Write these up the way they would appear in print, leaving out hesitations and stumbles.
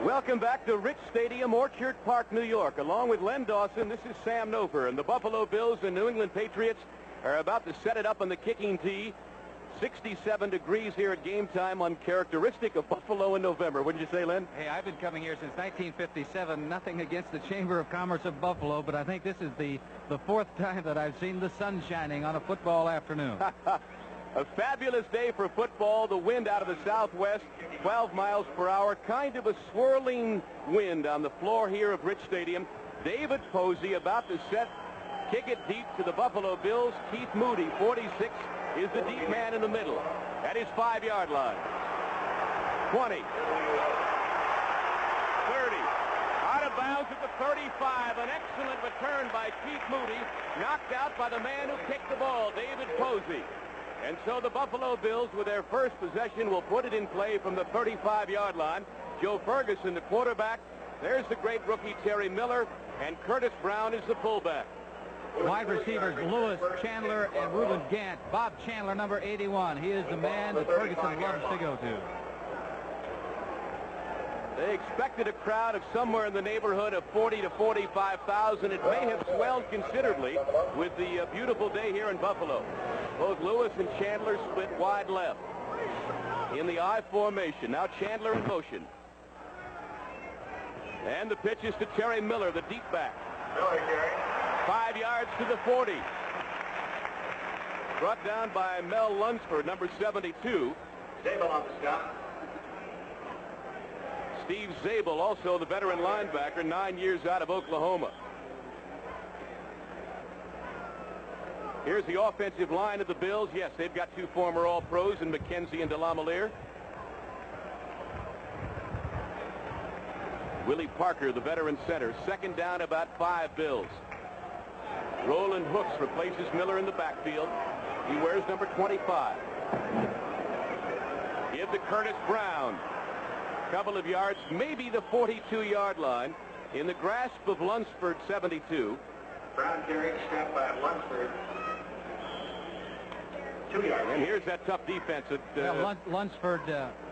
Welcome back to Rich Stadium, Orchard Park, New York. Along with Len Dawson, this is Sam Nofer, and the Buffalo Bills and New England Patriots are about to set it up on the kicking tee. 67 degrees here at game time, uncharacteristic of Buffalo in November. Wouldn't you say, Len? Hey, I've been coming here since 1957. Nothing against the Chamber of Commerce of Buffalo, but I think this is the fourth time that I've seen the sun shining on a football afternoon. A fabulous day for football. The wind out of the southwest, 12 miles per hour. Kind of a swirling wind on the floor here of Rich Stadium. David Posey about to set, kick it deep to the Buffalo Bills. Keith Moody, 46, is the deep man in the middle at his 5-yard line. 20. 30. Out of bounds at the 35. An excellent return by Keith Moody. Knocked out by the man who kicked the ball, David Posey. And so the Buffalo Bills, with their first possession, will put it in play from the 35-yard line. Joe Ferguson, the quarterback. There's the great rookie Terry Miller. And Curtis Brown is the fullback. Wide receivers Lewis, Chandler, and Reuben Gant. Bob Chandler, number 81. He is the man that Ferguson loves to go to. They expected a crowd of somewhere in the neighborhood of 40 to 45,000. It may have swelled considerably with the beautiful day here in Buffalo. Both Lewis and Chandler split wide left in the I formation. Now Chandler in motion. And the pitch is to Terry Miller, the deep back. 5 yards to the 40. Brought down by Mel Lunsford, number 72. Zabel on the stop. Steve Zabel, also the veteran linebacker, 9 years out of Oklahoma. Here's the offensive line of the Bills. Yes, they've got two former All-Pros in McKenzie and DeLamielleure. Willie Parker, the veteran center. Second down, about 5 Bills. Roland Hooks replaces Miller in the backfield. He wears number 25. Give to Curtis Brown. Couple of yards, maybe the 42-yard line. In the grasp of Lunsford, 72. Brown carried, snapped by Lunsford. 2 yards. And here's that tough defense. Lunsford,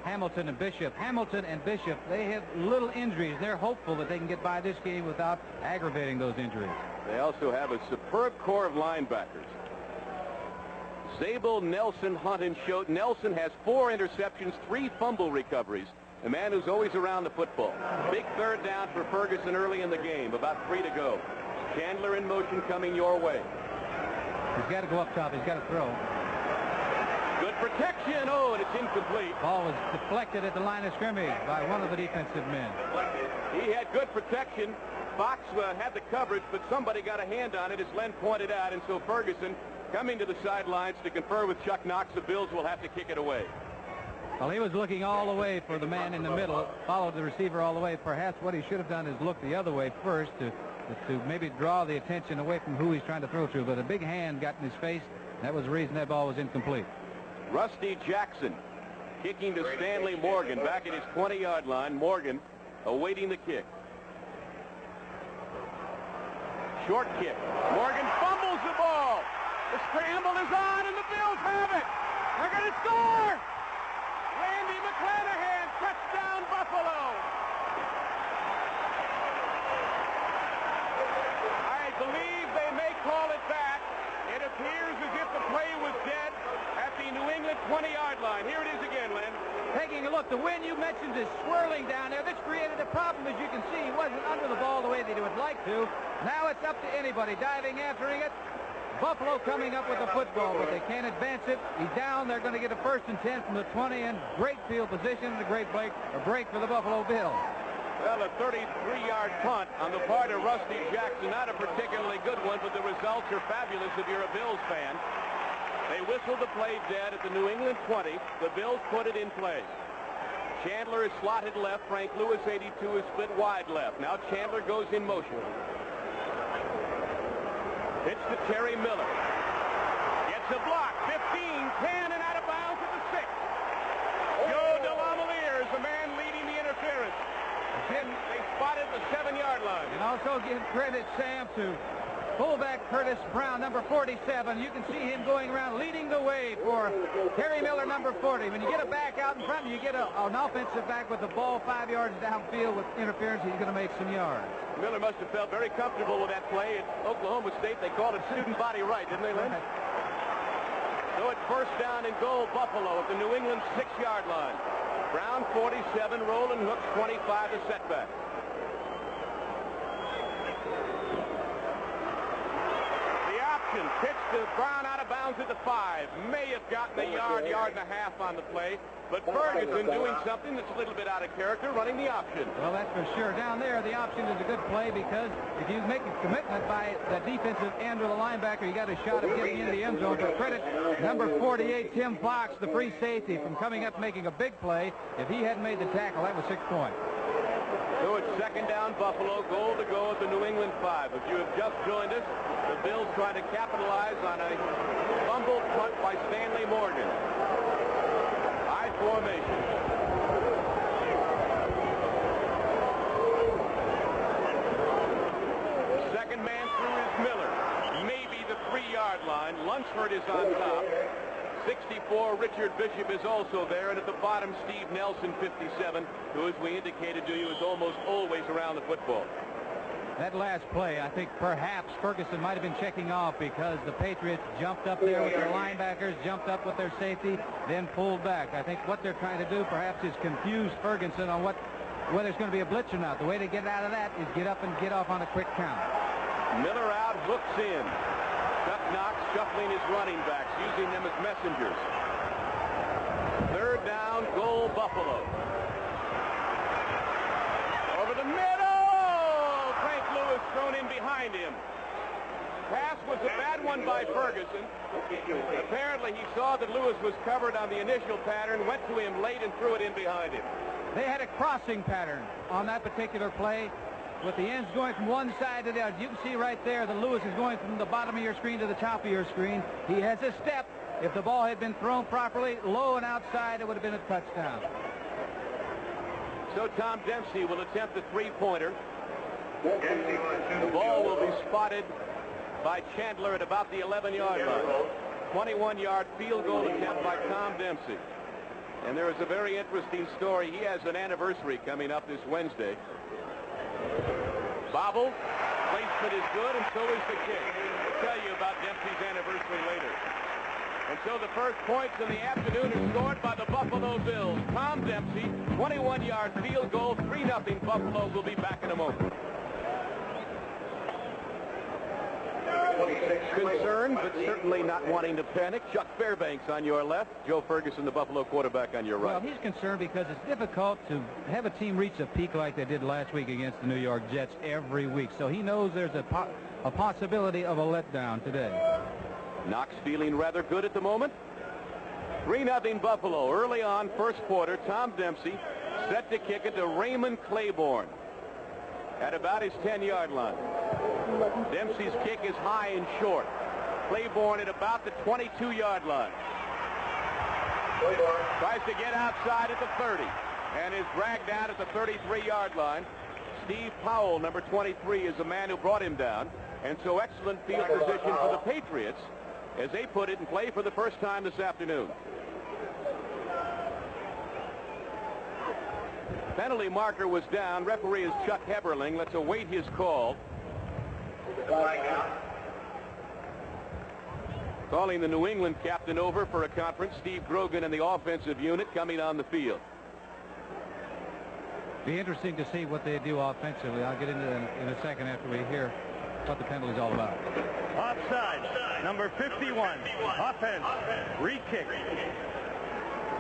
Hamilton, and Bishop. Hamilton and Bishop, they have little injuries. They're hopeful that they can get by this game without aggravating those injuries. They also have a superb core of linebackers. Zabel, Nelson, Hunt, and Schote. Nelson has 4 interceptions, 3 fumble recoveries. A man who's always around the football. Big third down for Ferguson early in the game. About 3 to go. Chandler in motion coming your way. He's got to go up top. He's got to throw. Good protection. Oh, and it's incomplete. Ball was deflected at the line of scrimmage by one of the defensive men. He had good protection. Fox had the coverage, but somebody got a hand on it, as Len pointed out. And so Ferguson coming to the sidelines to confer with Chuck Knox. The Bills will have to kick it away. Well, he was looking all the way for the man in the middle, followed the receiver all the way. Perhaps what he should have done is look the other way first to maybe draw the attention away from who he's trying to throw to. But a big hand got in his face. That was the reason that ball was incomplete. Rusty Jackson kicking to Stanley Morgan back at his 20-yard line. Morgan awaiting the kick. Short kick. Morgan fumbles the ball. The scramble is on, and the Bills have it. They're going to score. Randy McClanahan, touchdown Buffalo. I believe they may call it back. It appears as if the play was dead at the New England 20-yard line. Here it is again, Len. Taking a look, the wind you mentioned is swirling down there. This created a problem, as you can see. He wasn't under the ball the way that he would like to. Now it's up to anybody diving, answering it. Buffalo coming up with the football, but they can't advance it. He's down. They're going to get a 1st and 10 from the 20, and great field position and a great break for the Buffalo Bills. Well, a 33-yard punt on the part of Rusty Jackson. Not a particularly good one, but the results are fabulous if you're a Bills fan. They whistled the play dead at the New England 20. The Bills put it in play. Chandler is slotted left. Frank Lewis, 82, is split wide left. Now Chandler goes in motion. Pitch to Terry Miller. Gets a block. 15, 10, and out of bounds at the 6. Joe DeLamielleure is the man leading the interference. And they spotted the 7-yard line. And also give credit, Sam, to Fullback Curtis Brown, number 47. You can see him going around leading the way for Terry Miller, number 40. When you get a back out in front, you get an offensive back with the ball 5 yards downfield with interference. He's going to make some yards. Miller must have felt very comfortable with that play. At Oklahoma State, they called it student body right, didn't they, Lynn? So it's first down and goal, Buffalo at the New England 6-yard line. Brown 47, Roland Hooks 25, the setback. Pitch to Brown out of bounds at the 5. May have gotten a yard and a half on the play, but Ferguson doing something that's a little bit out of character, running the option. Well, that's for sure. Down there, the option is a good play because if you make a commitment by the defensive end or the linebacker, you got a shot of getting into the end zone. For credit, number 48, Tim Fox, the free safety, from coming up making a big play. If he hadn't made the tackle, that was 6 points. So it's second down, Buffalo. Goal to go at the New England 5. If you have just joined us, the Bills trying to capitalize on a fumbled punt by Stanley Morgan. High formation. Second man through is Miller. Maybe the 3-yard line. Lunsford is on top. 64, Richard Bishop is also there, and at the bottom, Steve Nelson, 57, who, as we indicated to you, is almost always around the football. That last play, I think perhaps Ferguson might have been checking off because the Patriots jumped up there with their linebackers, jumped up with their safety, then pulled back. I think what they're trying to do perhaps is confuse Ferguson on whether it's going to be a blitz or not. The way to get out of that is get up and get off on a quick count. Miller out, Hooks in. Chuck Knox shuffling his running backs, using them as messengers. Third down, goal, Buffalo. Over the middle! Frank Lewis thrown in behind him. Pass was a bad one by Ferguson. Apparently he saw that Lewis was covered on the initial pattern, went to him late and threw it in behind him. They had a crossing pattern on that particular play, with the ends going from one side to the other. You can see right there that Lewis is going from the bottom of your screen to the top of your screen. He has a step. If the ball had been thrown properly, low and outside, it would have been a touchdown. So Tom Dempsey will attempt the 3-pointer. The ball will be spotted by Chandler at about the 11-yard line. 21-yard field goal attempt by Tom Dempsey. And there is a very interesting story. He has an anniversary coming up this Wednesday. Bobble, placement is good, and so is the kick. We'll tell you about Dempsey's anniversary later. And so the first points in the afternoon are scored by the Buffalo Bills. Tom Dempsey, 21-yard field goal, 3-0 Buffalo. Will be back in a moment. Concerned, but certainly not wanting to panic. Chuck Fairbanks on your left. Joe Ferguson, the Buffalo quarterback, on your right. Well, he's concerned because it's difficult to have a team reach a peak like they did last week against the New York Jets every week. So he knows there's a possibility of a letdown today. Knox feeling rather good at the moment. 3-0 Buffalo. Early on, first quarter, Tom Dempsey set to kick it to Raymond Claiborne at about his 10-yard line. Dempsey's kick is high and short. Claiborne at about the 22-yard line. Tries to get outside at the 30 and is dragged down at the 33-yard line. Steve Powell, number 23, is the man who brought him down. And so excellent field position for the Patriots as they put it in play for the first time this afternoon. Penalty marker was down. Referee is Chuck Heberling. Let's await his call. Calling the New England captain over for a conference. Steve Grogan and the offensive unit coming on the field. Be interesting to see what they do offensively. I'll get into that in a second after we hear what the penalty is all about. Offside, number 51, offense, re-kick.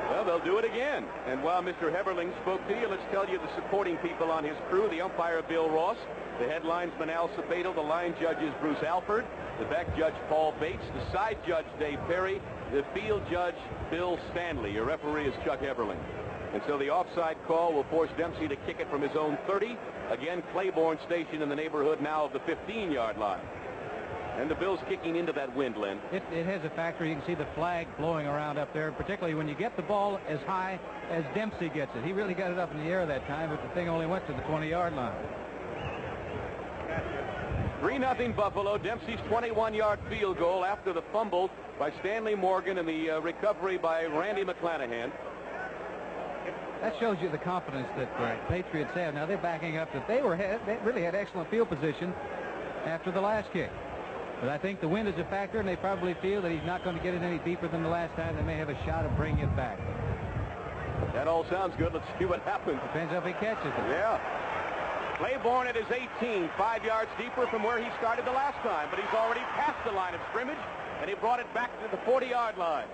Well, they'll do it again. And while Mr. Heberling spoke to you, let's tell you the supporting people on his crew. The umpire, Bill Ross. The head linesman, Al Sabato. The line judge is Bruce Alford. The back judge, Paul Bates. The side judge, Dave Perry. The field judge, Bill Stanley. Your referee is Chuck Heberling. And so the offside call will force Dempsey to kick it from his own 30. Again, Claiborne stationed in the neighborhood now of the 15-yard line. And the Bills kicking into that wind, Len. It has a factor. You can see the flag blowing around up there, particularly when you get the ball as high as Dempsey gets it. He really got it up in the air that time, but the thing only went to the 20-yard line. 3-0 Buffalo. Dempsey's 21-yard field goal after the fumble by Stanley Morgan and the recovery by Randy McClanahan. That shows you the confidence that the Patriots have. Now they're backing up that they really had excellent field position after the last kick. But I think the wind is a factor, and they probably feel that he's not going to get it any deeper than the last time. They may have a shot of bringing it back. That all sounds good. Let's see what happens. Depends if he catches it. Yeah. Claiborne at his 18, 5 yards deeper from where he started the last time, but he's already passed the line of scrimmage, and he brought it back to the 40-yard line.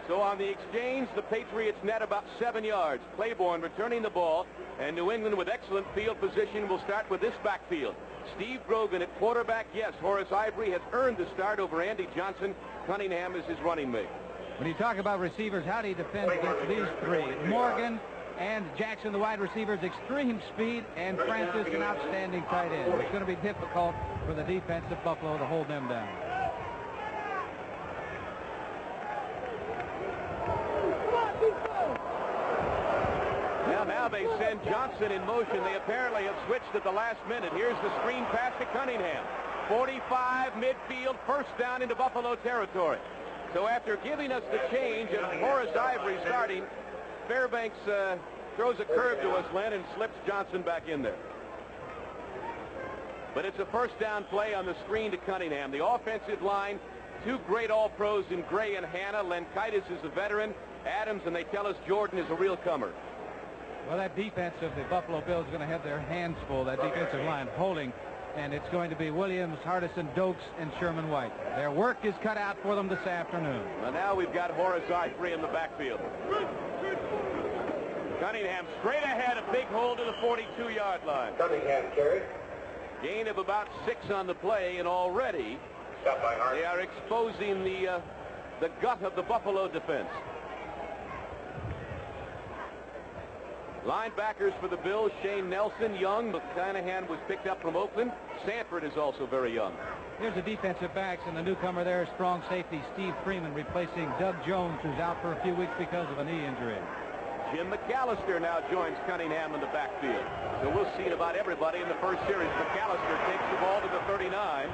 So on the exchange, the Patriots net about 7 yards. Claiborne returning the ball, and New England with excellent field position will start with this backfield. Steve Grogan at quarterback. Yes, Horace Ivory has earned the start over Andy Johnson. Cunningham is his running mate. When you talk about receivers, how do you defend against these three? Morgan and Jackson, the wide receivers, extreme speed, and Francis, an outstanding tight end. It's going to be difficult for the defense of Buffalo to hold them down. Now they send Johnson in motion. They apparently have switched at the last minute. Here's the screen pass to Cunningham. 45 midfield, first down into Buffalo territory. So after giving us the change and Horace Ivory starting, Fairbanks throws a curve to us, Len, and slips Johnson back in there. But it's a first down play on the screen to Cunningham. The offensive line, two great all-pros in Gray and Hanna. Lenkaitis is a veteran. Adams, and they tell us Jordan is a real comer. Well, that defense of the Buffalo Bills is going to have their hands full, that defensive line holding. And it's going to be Williams, Hardison, Dokes, and Sherman White. Their work is cut out for them this afternoon. Well, now we've got Horace Ivory in the backfield. Cunningham straight ahead, a big hole to the 42-yard line. Cunningham carry. Gain of about 6 on the play, and already they are exposing the gut of the Buffalo defense. Linebackers for the Bills, Shane Nelson, young. McClanahan was picked up from Oakland. Sanford is also very young. Here's the defensive backs, and the newcomer there, strong safety Steve Freeman, replacing Doug Jones, who's out for a few weeks because of a knee injury. Jim McAllister now joins Cunningham in the backfield. So we'll see about everybody in the first series. McAllister takes the ball to the 39.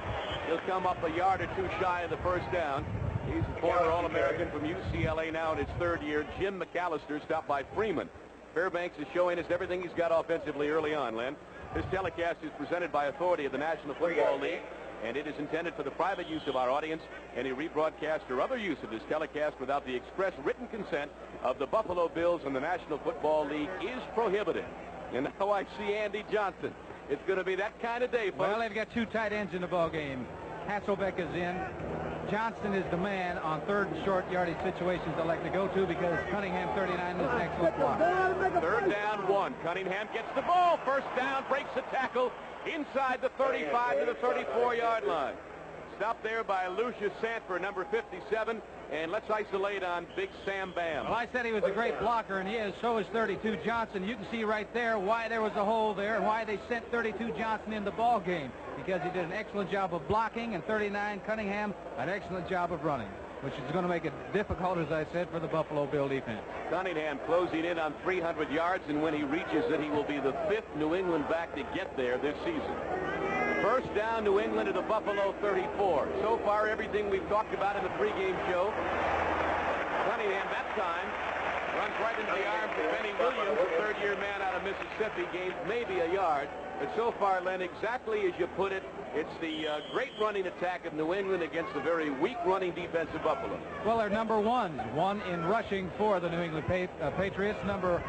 He'll come up a yard or two shy of the first down. He's a former All-American from UCLA now in his third year. Jim McAllister stopped by Freeman. Fairbanks is showing us everything he's got offensively early on, Len. This telecast is presented by authority of the National Football League, and it is intended for the private use of our audience. Any rebroadcast or other use of this telecast without the express written consent of the Buffalo Bills and the National Football League is prohibited. And now I see Andy Johnson. It's going to be that kind of day, folks. Well, they've got two tight ends in the ball game. Hasselbeck is in. Johnson is the man on third and short yardage situations they like to go to because Cunningham 39 is an excellent block. Third down, 1. Cunningham gets the ball. First down, breaks the tackle inside the 35 to the 34-yard line. Stopped there by Lucius Sanford, number 57. And let's isolate on Big Sam Bam. Well, I said he was a great blocker, and he is. So is 32 Johnson. You can see right there why there was a hole there and why they sent 32 Johnson in the ball game, because he did an excellent job of blocking, and 39 Cunningham an excellent job of running, which is going to make it difficult, as I said, for the Buffalo Bill defense. Cunningham closing in on 300 yards, and when he reaches it, he will be the 5th New England back to get there this season. First down, New England at the Buffalo 34. So far, everything we've talked about in the pregame show. Cunningham that time runs right into the arms of Benny Williams, a third-year man out of Mississippi, gains maybe a yard. But so far, Len, exactly as you put it, it's the great running attack of New England against the very weak running defense of Buffalo. Well, they're number one in rushing for the New England Patriots, number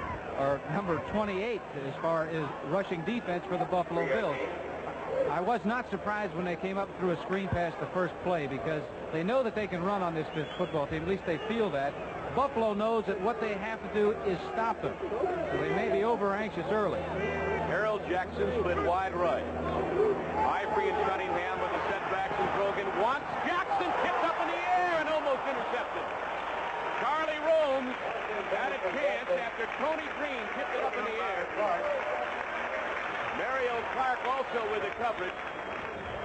28 as far as rushing defense for the Buffalo Bills. I was not surprised when they came up through a screen pass the first play, because they know that they can run on this football team. At least they feel that. Buffalo knows that what they have to do is stop them. So they may be over-anxious early. Harold Jackson split wide right. Ivory and Cunningham with the setbacks, and Grogan wants Jackson tipped up in the air and almost intercepted. Charlie Rome had a chance after Tony Green tipped it up in the air. Mario Clark also with the coverage.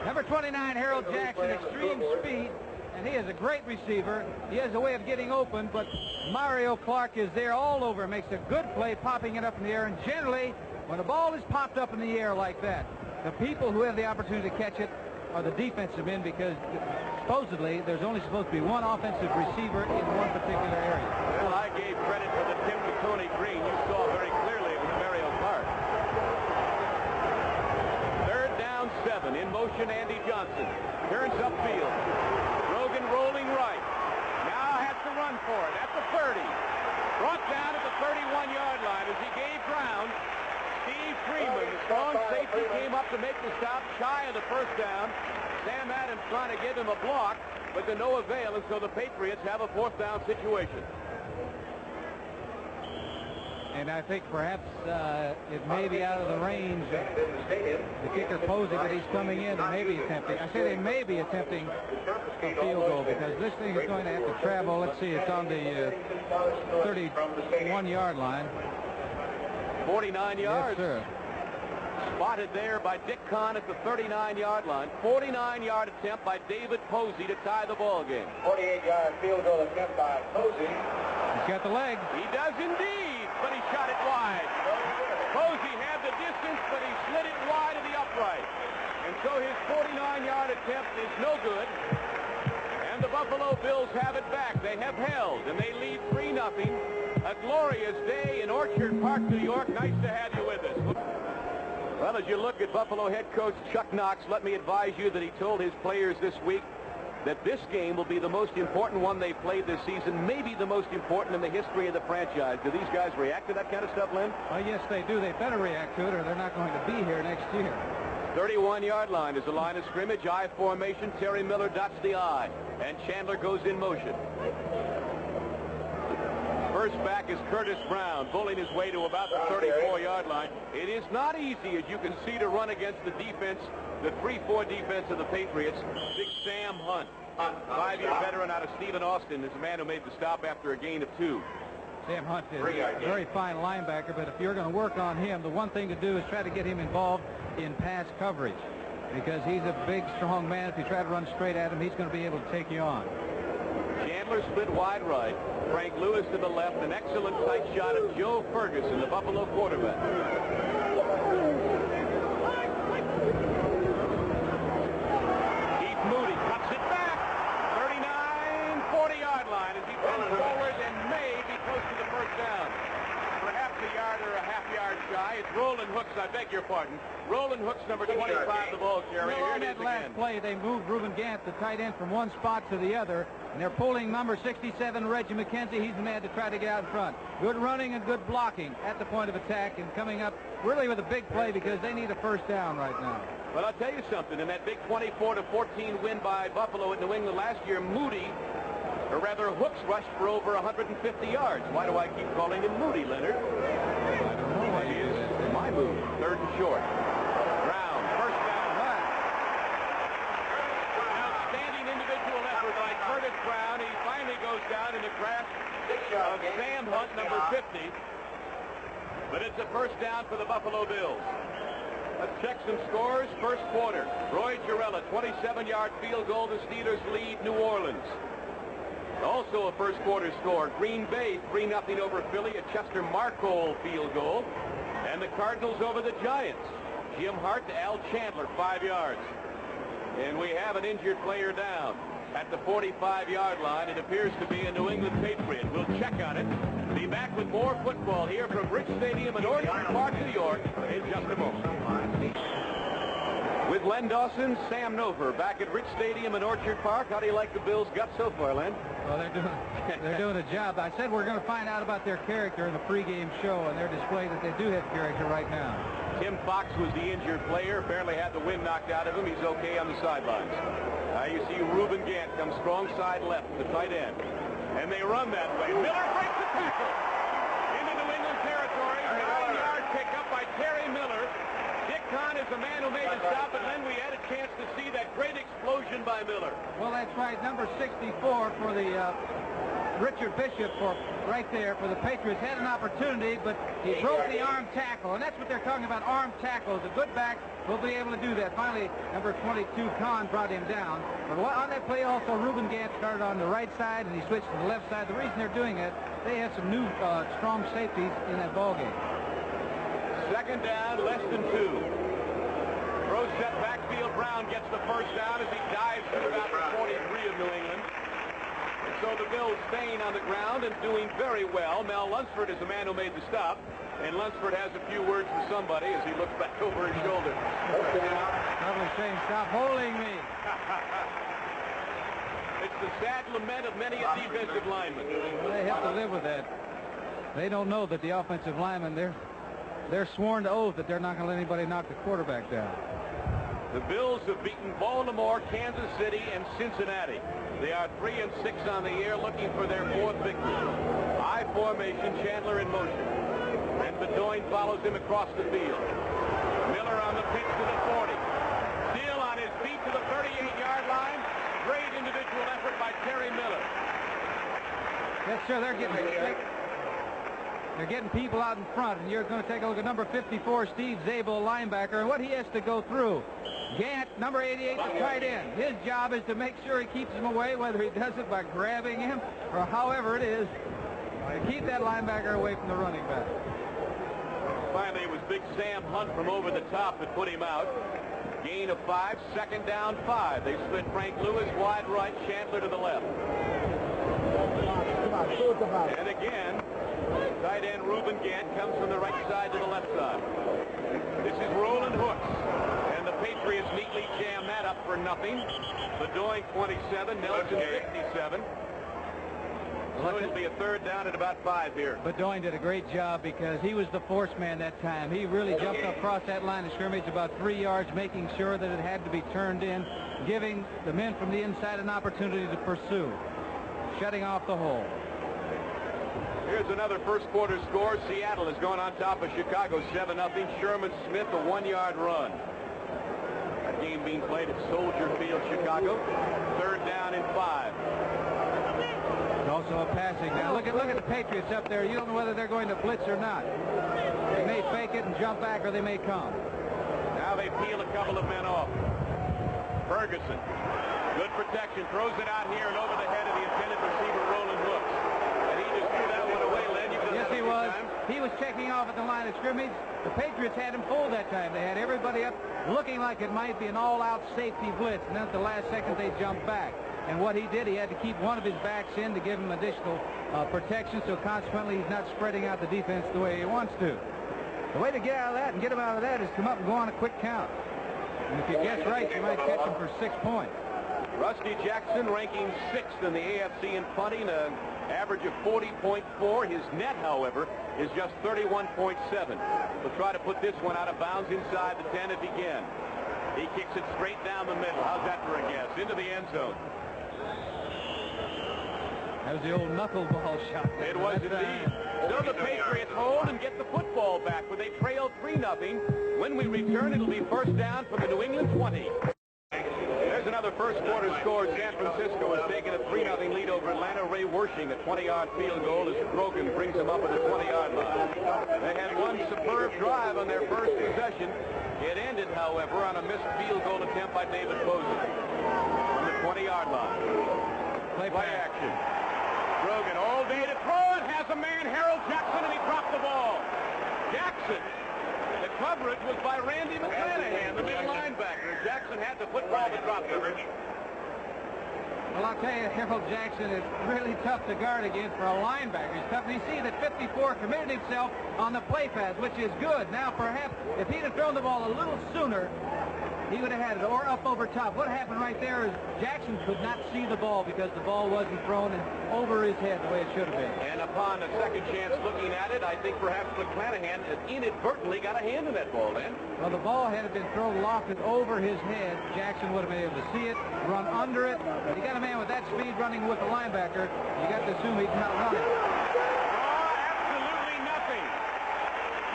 Number 29, Harold Jackson, extreme speed, and he is a great receiver. He has a way of getting open, but Mario Clark is there all over. Makes a good play, popping it up in the air, and generally, when a ball is popped up in the air like that, the people who have the opportunity to catch it are the defensive men, because supposedly there's only supposed to be one offensive receiver in one particular area. Well, I gave credit for the tip to Tony Green. You saw very clearly it was Mario Cart. 3rd down 7. In motion, Andy Johnson. Turns upfield. Rogan rolling right. Now has to run for it at the 30. Brought down at the 31-yard line as he gave ground. Steve Freeman, the strong safety, came up to make the stop shy of the first down. Sam Adams trying to give him a block, but to no avail, and so the Patriots have a 4th down situation. And I think perhaps it may be out of the range of the kicker Posey, but he's coming in and maybe attempting. I say they may be attempting a field goal, because this thing is going to have to travel. Let's see, it's on the 31-yard line. 49 yards. Yes, sir. Spotted there by Dick Kahn at the 39-yard line. 49-yard attempt by David Posey to tie the ball game. 48-yard field goal attempt by Posey. He's got the leg. He does indeed, but he shot it wide. Posey had the distance, but he slid it wide of the upright. And so his 49-yard attempt is no good. And the Buffalo Bills have it back. They have held, and they lead 3-0. A glorious day in Orchard Park, New York. Nice to have you with us. Well, as you look at Buffalo head coach Chuck Knox, let me advise you that he told his players this week that this game will be the most important one they've played this season, maybe the most important in the history of the franchise. Do these guys react to that kind of stuff, Lynn? Yes, they do. They better react to it, or they're not going to be here next year. 31-yard line is the line of scrimmage. I formation. Terry Miller dots the I, and Chandler goes in motion. First back is Curtis Brown, bullying his way to about the 34-yard line. It is not easy, as you can see, to run against the defense, the 3-4 defense of the Patriots. Big Sam Hunt, 5-year veteran out of Stephen Austin, is the man who made the stop after a gain of 2. Sam Hunt is a very fine linebacker, but if you're going to work on him, the one thing to do is try to get him involved in pass coverage, because he's a big, strong man. If you try to run straight at him, he's going to be able to take you on. Chandler split wide right. Frank Lewis to the left. An excellent tight shot of Joe Ferguson, the Buffalo quarterback. Keith Moody cuts it back. 39, 40-yard line as he bends forward and may be close to the first down. Perhaps a yard or a half yard shy. It's Roland Hooks, I beg your pardon. Roland Hooks, number 25, the ball carrier. On that last play, they moved Reuben Gant, the tight end, from one spot to the other, and they're pulling number 67, Reggie McKenzie. He's the man to try to get out in front. Good running and good blocking at the point of attack, and coming up really with a big play, because they need a first down right now. Well, I'll tell you something. In that big 24-14 win by Buffalo at New England last year, Moody, or rather Hooks, rushed for over 150 yards. Why do I keep calling him Moody, Leonard? I don't know why you do that. My move. 3rd and short. Brown, first down. Outstanding individual effort by Curtis Brown. He finally goes down in the grasp of Sam Hunt, number 50. But it's a first down for the Buffalo Bills. Let's check some scores. First quarter. Roy Gerela, 27-yard field goal. The Steelers lead New Orleans. Also a first quarter score. Green Bay 3-0 over Philly. A Chester Marcole field goal. And the Cardinals over the Giants. Jim Hart to Al Chandler, 5 yards. And we have an injured player down at the 45-yard line. It appears to be a New England Patriot. We'll check on it. Be back with more football here from Rich Stadium in Orchard Park, New York, in just a moment. With Len Dawson, Sam Nover back at Rich Stadium in Orchard Park. How do you like the Bills' gut so far, Len? Well, they're doing a job. I said we're going to find out about their character in the pregame show, and they're displaying that they do have character right now. Tim Fox was the injured player, barely had the wind knocked out of him. He's okay on the sidelines. You see Reuben Gant come strong side left, the tight end. And they run that way. Miller breaks the tackle into New England territory. 9-yard pickup by Terry Miller. Dick Kahn is the man who made the stop, and then we had a chance to see that great explosion by Miller. Well, that's right. Number 64 for the Richard Bishop, right there for the Patriots, had an opportunity, but he broke the arm tackle, and that's what they're talking about, arm tackles. A good back will be able to do that. Finally, number 22, Kahn, brought him down. But on that play also, Reuben Gant started on the right side, and he switched to the left side. The reason they're doing that, they have some new strong safeties in that ball game. Second down, less than 2. Throw No set backfield. Brown gets the first down as he dives to about the 43 of New England. And so the Bills staying on the ground and doing very well. Mel Lunsford is the man who made the stop. And Lunsford has a few words for somebody as he looks back over his shoulder. Probably saying, "Stop holding me." It's the sad lament of many a defensive lineman. Well, they have to live with that. They don't know that the offensive linemen, they're sworn to oath that they're not going to let anybody knock the quarterback down. The Bills have beaten Baltimore, Kansas City, and Cincinnati. They are 3-6 on the year, looking for their 4th victory. I formation, Chandler in motion. And Bedoin follows him across the field. Miller on the pitch to the 40. Still on his feet to the 38-yard line. Great individual effort by Terry Miller. Yes, sir. They're getting people out in front, and you're going to take a look at number 54, Steve Zabel, linebacker, and what he has to go through. Gant, number 88, the tight end. His job is to make sure he keeps him away, whether he does it by grabbing him or however it is, to keep that linebacker away from the running back. Finally, it was Big Sam Hunt from over the top that put him out. Gain of 5, 2nd down 5. They split Frank Lewis wide right, Chandler to the left. And again, tight end Reuben Gant comes from the right side to the left side. This is Roland Hooks. And the Patriots neatly jam that up for nothing. Bedoin 27, Nelson 57. So it'll be a 3rd down at about 5 here. Bedoin did a great job because he was the force man that time. He really jumped across that line of scrimmage about 3 yards, making sure that it had to be turned in, giving the men from the inside an opportunity to pursue, shutting off the hole. Here's another first quarter score. Seattle has gone on top of Chicago 7-0. Sherman Smith, a 1-yard run. That game being played at Soldier Field, Chicago. 3rd down and 5. Also a passing. Now look at the Patriots up there. You don't know whether they're going to blitz or not. They may fake it and jump back, or they may come. Now they peel a couple of men off. Ferguson, good protection, throws it out here and over the head of the intended receiver, Roland Hooks. And he just threw that one away, Len. Yes, he was. He was checking off at the line of scrimmage. The Patriots had him full that time. They had everybody up looking like it might be an all-out safety blitz, and then at the last second they jumped back. And what he did, he had to keep one of his backs in to give him additional protection, so consequently he's not spreading out the defense the way he wants to. The way to get out of that and get him out of that is come up and go on a quick count. And if you guess right, you might catch him for 6 points. Rusty Jackson ranking 6th in the AFC in punting, an average of 40.4. His net, however, is just 31.7. He'll try to put this one out of bounds inside the 10 if he can. He kicks it straight down the middle. How's that for a guess? Into the end zone. That was the old knuckleball shot. It was indeed. So the Patriots hold and get the football back, where they trail 3-0. When we return, it'll be 1st down from the New England 20. There's another first quarter score. San Francisco has taken a 3-0 lead over Atlanta. Ray Wersching, a 20-yard field goal as Grogan brings them up at the 20-yard line. They had one superb drive on their first possession. It ended, however, on a missed field goal attempt by David Posey from the 20-yard line. Play action. Grogan all day to throw it. Has a man, Harold Jackson, and he dropped the ball. Jackson. The coverage was by Randy McClanahan, the middle linebacker. Jackson had the football to drop it. Well, I'll tell you, Harold Jackson is really tough to guard against for a linebacker. He's tough. And you see that 54 committed himself on the play pass, which is good. Now, perhaps, if he'd have thrown the ball a little sooner, he would have had it, or up over top. What happened right there is Jackson could not see the ball because the ball wasn't thrown over his head the way it should have been. And upon a second chance looking at it, I think perhaps McClanahan inadvertently got a hand in that ball then. Well, the ball had been thrown lofted over his head. Jackson would have been able to see it, run under it. But you got a man with that speed running with the linebacker, you got to assume he's not running. Absolutely nothing.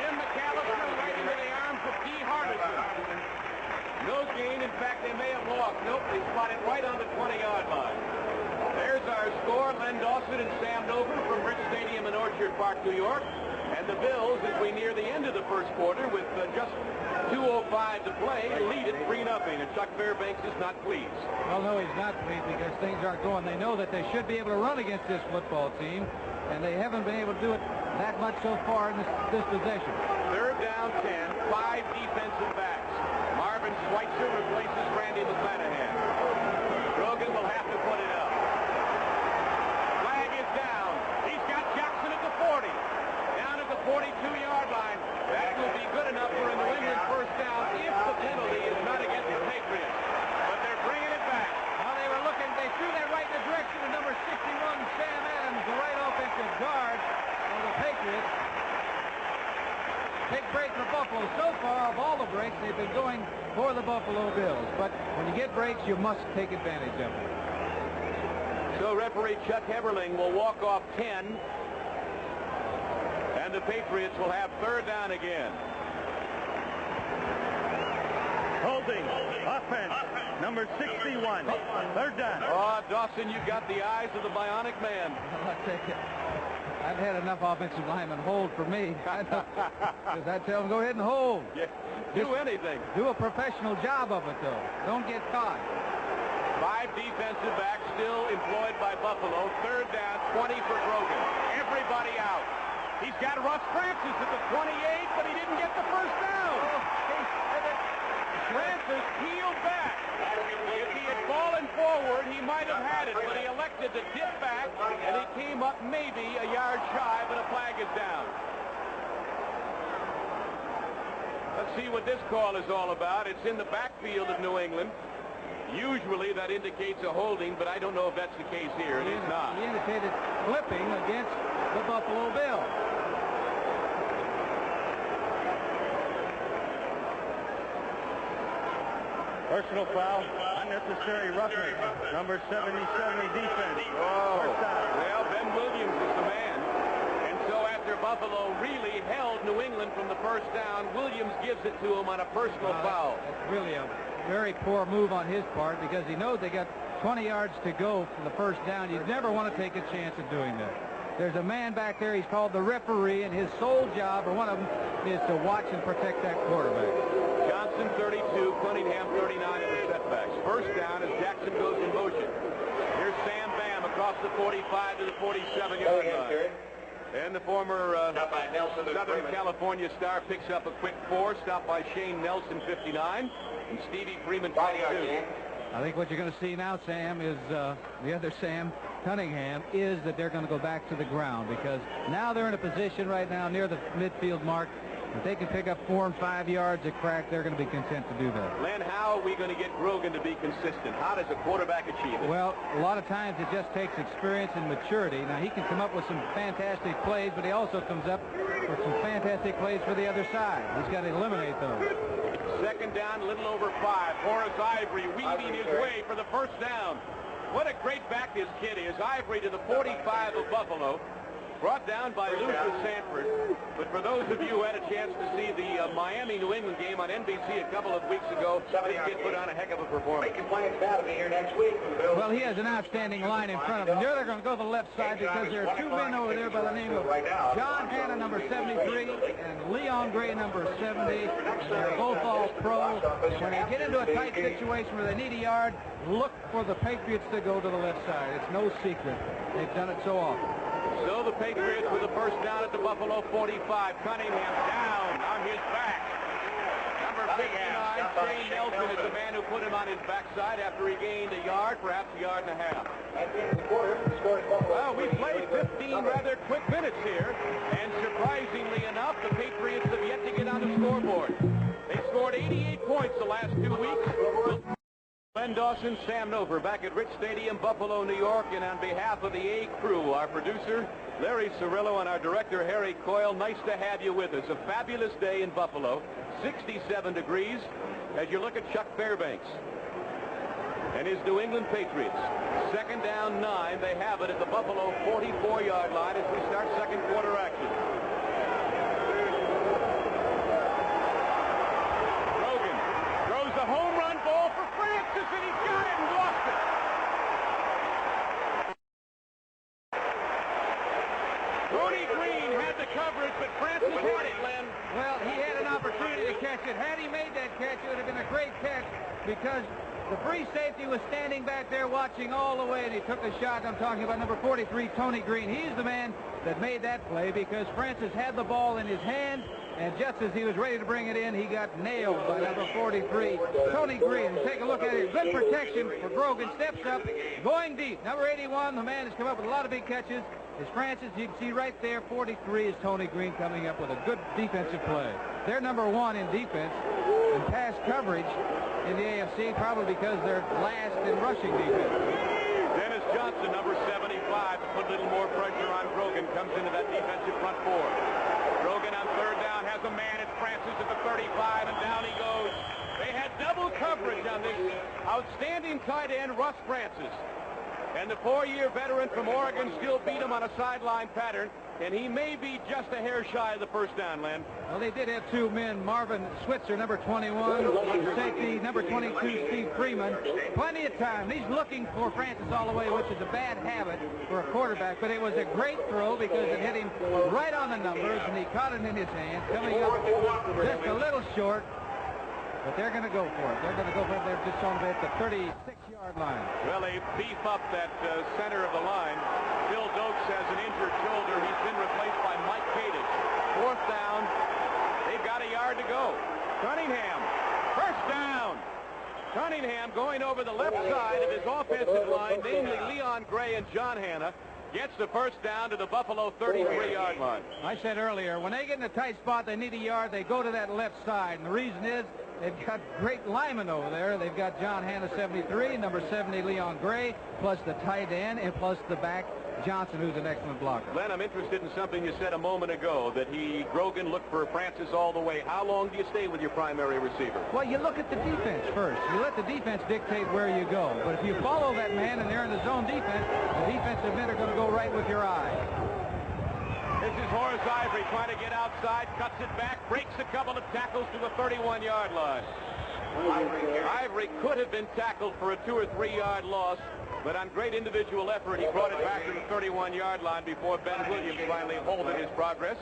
Jim McAllister right into the arms of Dee Hardison. No gain. In fact, they may have lost. Nope, they spot it right on the 20-yard line. There's our score. Len Dawson and Sam Nover from Rich Stadium in Orchard Park, New York. And the Bills, as we near the end of the first quarter, with just 2:05 to play, lead it 3-0. And Chuck Fairbanks is not pleased. Well, no, he's not pleased because things aren't going. They know that they should be able to run against this football team, and they haven't been able to do it that much so far in this possession. 3rd down 10, 5 defensive backs. Marvin Schweitzer Buffalo. So far, of all the breaks, they've been going for the Buffalo Bills. But when you get breaks, you must take advantage of them. So referee Chuck Heberling will walk off 10. And the Patriots will have third down again. Holding. Offense. Number 61. Third down. Oh, Dawson, you've got the eyes of the bionic man. I'll take it. I've had enough offensive linemen hold for me. I tell them, go ahead and hold. Yeah, do anything. Do a professional job of it, though. Don't get caught. 5 defensive backs still employed by Buffalo. Third down, 20 for Grogan. Everybody out. He's got Russ Francis at the 28, but he didn't get the first down. Francis peeled back. If he had fallen forward, he might have had it, but he elected to dip back, and he came up maybe a yard shy, but a flag is down. Let's see what this call is all about. It's in the backfield of New England. Usually that indicates a holding, but I don't know if that's the case here. It is not. He indicated flipping against the Buffalo Bills. Personal foul. Unnecessary roughness. Number 70 defense. Oh, well, Ben Williams is the man. And so after Buffalo really held New England from the first down, Williams gives it to him on a personal foul. That's really a very poor move on his part because he knows they got 20 yards to go for the first down. You never want to take a chance of doing that. There's a man back there. He's called the referee, and his sole job, or one of them, is to watch and protect that quarterback. Johnson 32, Cunningham 39 in the setbacks. First down as Jackson goes in motion. Here's Sam Bam across the 45 to the 47-yard line. And the former Southern California star picks up a quick 4, stopped by Shane Nelson 59 and Stevie Freeman 22. I think what you're going to see now, Sam, is the other Sam, Cunningham, is that they're going to go back to the ground because now they're in a position right now near the midfield mark. If they can pick up 4 and 5 yards a crack, they're going to be content to do that. Len, how are we going to get Grogan to be consistent? How does a quarterback achieve it? Well, a lot of times it just takes experience and maturity. Now, he can come up with some fantastic plays, but he also comes up with some fantastic plays for the other side. He's got to eliminate those. Second down, a little over 5. Horace Ivory weaving his way for the first down. What a great back this kid is. Ivory to the 45 of Buffalo. Brought down by Lucius Sanford. But for those of you who had a chance to see the Miami-New England game on NBC a couple of weeks ago, this kid put on a heck of a performance. Well, he has an outstanding line in front of him. They're going to go to the left side because there are 2 men over there by the name of John Hanna, number 73, and Leon Gray, number 70. They're both all pros. And when they get into a tight situation where they need a yard, look for the Patriots to go to the left side. It's no secret. They've done it so often. So the Patriots with the first down at the Buffalo 45. Cunningham down on his back. Number 59, Shane Nelson, is the man who put him on his backside after he gained a yard, perhaps a yard and a half. Well, we played 15 rather quick minutes here, and surprisingly enough, the Patriots have yet to get on the scoreboard. They scored 88 points the last 2 weeks. Len Dawson, Sam Nover, back at Rich Stadium, Buffalo, New York, and on behalf of the A crew, our producer, Larry Cirillo, and our director, Harry Coyle, nice to have you with us. A fabulous day in Buffalo, 67 degrees, as you look at Chuck Fairbanks and his New England Patriots. Second down, 9. They have it at the Buffalo 44-yard line as we start second quarter action. Grogan throws a home run ball for Francis, and he's got it and lost it. Tony Green had the coverage, but Francis had it, Len. Well, he had an opportunity to catch it. Had he made that catch, it would have been a great catch because the free safety was standing back there watching all the way, and he took a shot. I'm talking about number 43, Tony Green. He's the man that made that play because Francis had the ball in his hand, and just as he was ready to bring it in, he got nailed by number 43, Tony Green. Take a look at it. Good protection for Grogan. Steps up, going deep. Number 81, the man has come up with a lot of big catches, is Francis. You can see right there, 43 is Tony Green coming up with a good defensive play. They're number 1 in defense and pass coverage in the AFC, probably because they're last in rushing defense. Dennis Johnson, number 75, to put a little more pressure on Grogan, comes into that defensive front four. Grogan on third down has a man. It's Francis at the 35, and down he goes. They had double coverage on this outstanding tight end, Russ Francis. And the 4-year veteran from Oregon still beat him on a sideline pattern, and he may be just a hair shy of the first down, Len. Well, they did have two men, Marvin Switzer, number 21, safety, number 22, Steve Freeman. Plenty of time. He's looking for Francis all the way, which is a bad habit for a quarterback, but it was a great throw because it hit him right on the numbers, and he caught it in his hands, coming up just a little short. But they're going to go for it. They're going to go for it. They're just on at the 36-yard line. Well, they beef up that center of the line. Bill Dokes has an injured shoulder. He's been replaced by Mike Kadish. Fourth down. They've got a yard to go. Cunningham, first down. Cunningham going over the left side of his offensive line, namely Leon Gray and John Hanna, gets the first down to the Buffalo 33-yard line. I said earlier, when they get in a tight spot, they need a yard, they go to that left side. And the reason is they've got great linemen over there. They've got John Hanna, 73, number 70, Leon Gray, plus the tight end, and plus the back, Johnson, who's an excellent blocker. Len, I'm interested in something you said a moment ago, that Grogan looked for Francis all the way. How long do you stay with your primary receiver? Well, you look at the defense first. You let the defense dictate where you go. But if you follow that man and they're in the zone defense, the defensive men are going to go right with your eye. This is Horace Ivory trying to get outside, cuts it back, breaks a couple of tackles to the 31-yard line. Ivory could have been tackled for a 2 or 3 yard loss, but on great individual effort, he brought it back to the 31-yard line before Ben Williams finally halted his progress.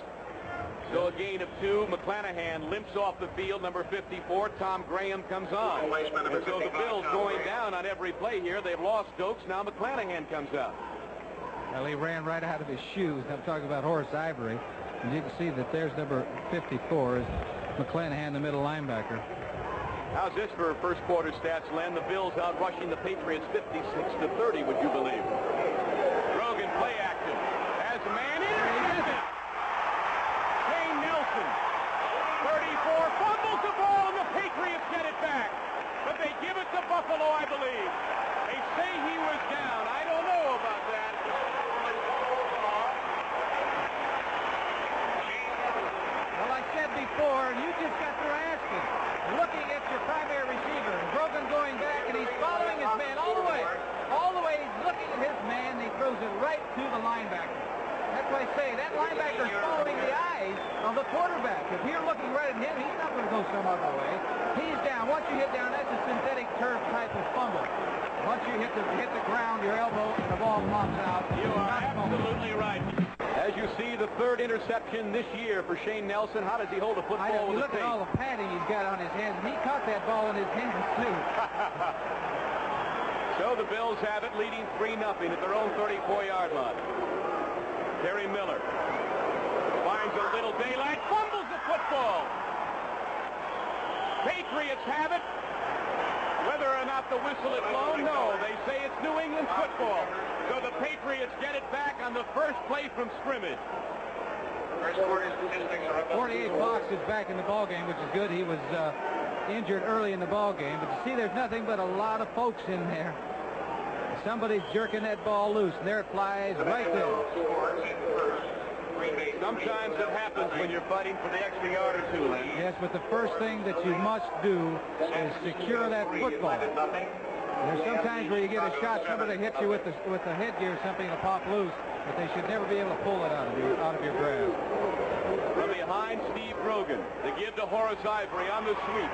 So a gain of 2. McClanahan limps off the field, number 54. Tom Graham comes on. And so the Bills going down on every play here. They've lost Dokes. Now McClanahan comes out. Well, he ran right out of his shoes. I'm talking about Horace Ivory. And you can see that there's number 54 is McClanahan, the middle linebacker. How's this for first quarter stats, Len? The Bills out rushing the Patriots 56-30, would you believe? Grogan play action. Has a man in. Shane Nelson, 34, fumbles the ball, and the Patriots get it back. But they give it to Buffalo, I believe. They say he was down. I don't know about that. Well, I said before, and you just got through asking, looking at your primary receiver, Grogan going back, and he's following his man all the way. All the way, he's looking at his man, and he throws it right to the linebacker. That's why I say that linebacker is following the eyes of the quarterback. If you're looking right at him, he's not going to go some other way. He's down. Once you hit down, that's a synthetic turf type of fumble. Once you hit the ground, your elbow, and the ball pops out. You are absolutely right. As you see, the third interception this year for Shane Nelson. How does he hold a football with look the at all the padding he's got on his hands, and he caught that ball in his hands, too. So the Bills have it, leading 3-0 at their own 34-yard line. Terry Miller finds a little daylight, fumbles the football. Patriots have it. Whether or not the whistle is blown, no. They say it's New England football. So the Patriots get it back on the first play from scrimmage. 48 Fox is back in the ballgame, which is good. He was injured early in the ballgame. But you see, there's nothing but a lot of folks in there. Somebody's jerking that ball loose, and there it flies right there. Sometimes it happens when you're fighting for the extra yard or two, Len. Yes, but the first thing that you must do is secure that football. There's sometimes where you get a shot, somebody hits you with the headgear or something to pop loose, but they should never be able to pull it out of your grasp. From behind, Steve Grogan. The give to Horace Ivory on the sweep.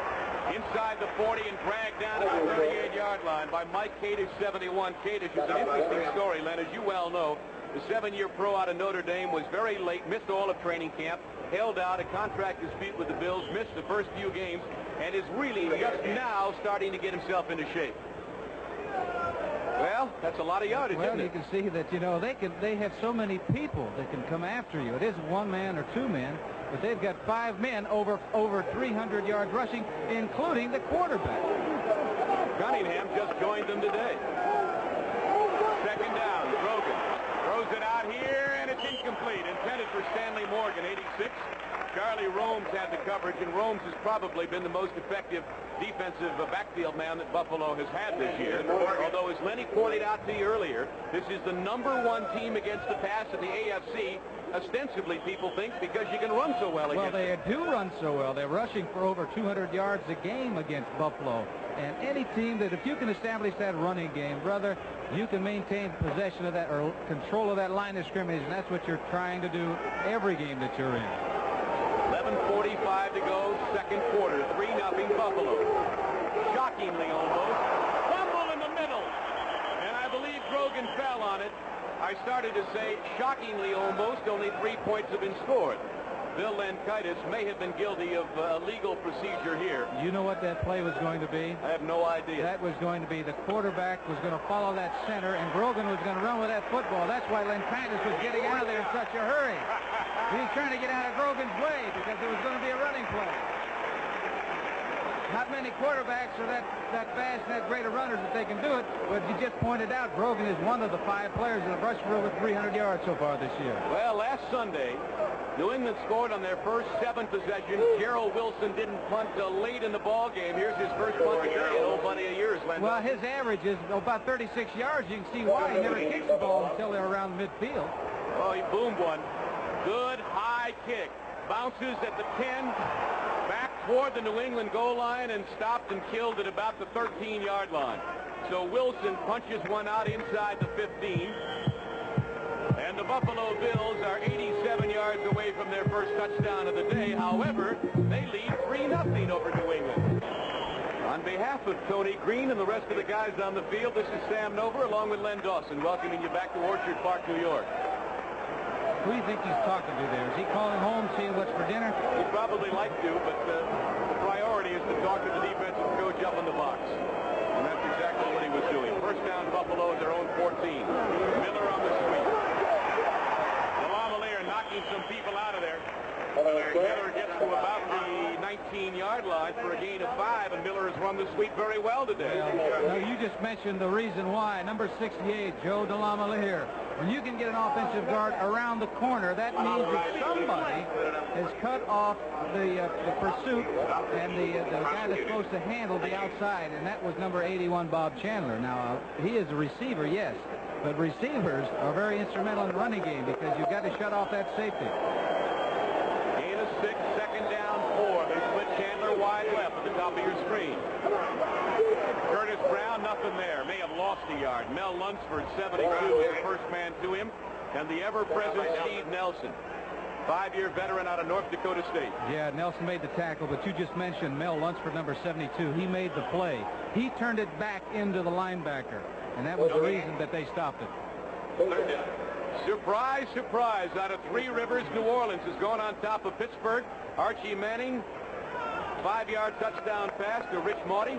Inside the 40 and dragged down to the 38-yard line by Mike Kadish, 71. Kadish is an interesting story, Len. As you well know, the 7-year pro out of Notre Dame was very late, missed all of training camp, held out a contract dispute with the Bills, missed the first few games, and is really just now starting to get himself into shape. Well, that's a lot of yardage, isn't it? You can see that, they have so many people that can come after you. It isn't one man or two men, but they've got 5 men over 300 yards rushing, including the quarterback. Cunningham just joined them today. Second down, Grogan throws it out here, and it's incomplete. Intended for Stanley Morgan, 86. Charlie Romes had the coverage, and Romes has probably been the most effective defensive backfield man that Buffalo has had this year. Although, as Lenny pointed out to you earlier, this is the #1 team against the pass in the AFC. Ostensibly, people think because you can run so well against them. Well, they do run so well. They're rushing for over 200 yards a game against Buffalo. And any team that, if you can establish that running game, brother, you can maintain possession of that or control of that line of scrimmage, and that's what you're trying to do every game that you're in. 11:45 to go, second quarter, 3-0 Buffalo. Shockingly almost. Fumble in the middle. And I believe Grogan fell on it. I started to say, shockingly almost, only 3 points have been scored. Bill Lankaitis may have been guilty of illegal procedure here. You know what that play was going to be? I have no idea. That was going to be the quarterback was going to follow that center, and Grogan was going to run with that football. That's why Lankaitis was getting out of there in such a hurry. He was trying to get out of Grogan's way because there was going to be a running play. Not many quarterbacks are that fast and that great of runners that they can do it, but you just pointed out Grogan is one of the 5 players that have rushed for over 300 yards so far this year. Well, last Sunday, New England scored on their first 7 possessions. Gerald Wilson didn't punt till late in the ball game. Here's his first punt today in old buddy of yours, Len. Well, his average is about 36 yards. You can see why he never kicks the ball until they're around midfield. Oh, he boomed one. Good high kick. Bounces at the 10. Back toward the New England goal line and stopped and killed at about the 13-yard line. So Wilson punches one out inside the 15. And the Buffalo Bills are 87 yards away from their first touchdown of the day. However, they lead 3-0 over New England. On behalf of Tony Green and the rest of the guys on the field, this is Sam Nover along with Len Dawson, welcoming you back to Orchard Park, New York. Who do you think he's talking to there? Is he calling home, seeing what's for dinner? He'd probably like to, but the priority is to talk to the defensive coach up in the box. And that's exactly what he was doing. First down, Buffalo at their own 14. Miller on the sweep. Lamalier knocking some people out of there. Miller gets to about the 19-yard line for a gain of 5, and Miller has run the sweep very well today. Well, you just mentioned the reason why. Number 68, Joe DeLamielleure. When you can get an offensive guard around the corner, that means that somebody has cut off the pursuit and the guy that's supposed to handle the outside, and that was number 81, Bob Chandler. Now, he is a receiver, yes, but receivers are very instrumental in the running game because you've got to shut off that safety. Gain of 6, second down, 4. They split Chandler wide left at the top of your screen. Curtis Brown, nothing there. May have lost a yard. Mel Lunsford, 72, is the first man to him. And the ever-present Steve Nelson, 5-year veteran out of North Dakota State. Yeah, Nelson made the tackle, but you just mentioned Mel Lunsford, number 72. He made the play. He turned it back into the linebacker, and that was the reason that they stopped it. Surprise, surprise. Out of Three Rivers, New Orleans has gone on top of Pittsburgh. Archie Manning, 5-yard touchdown pass to Rich Maudy.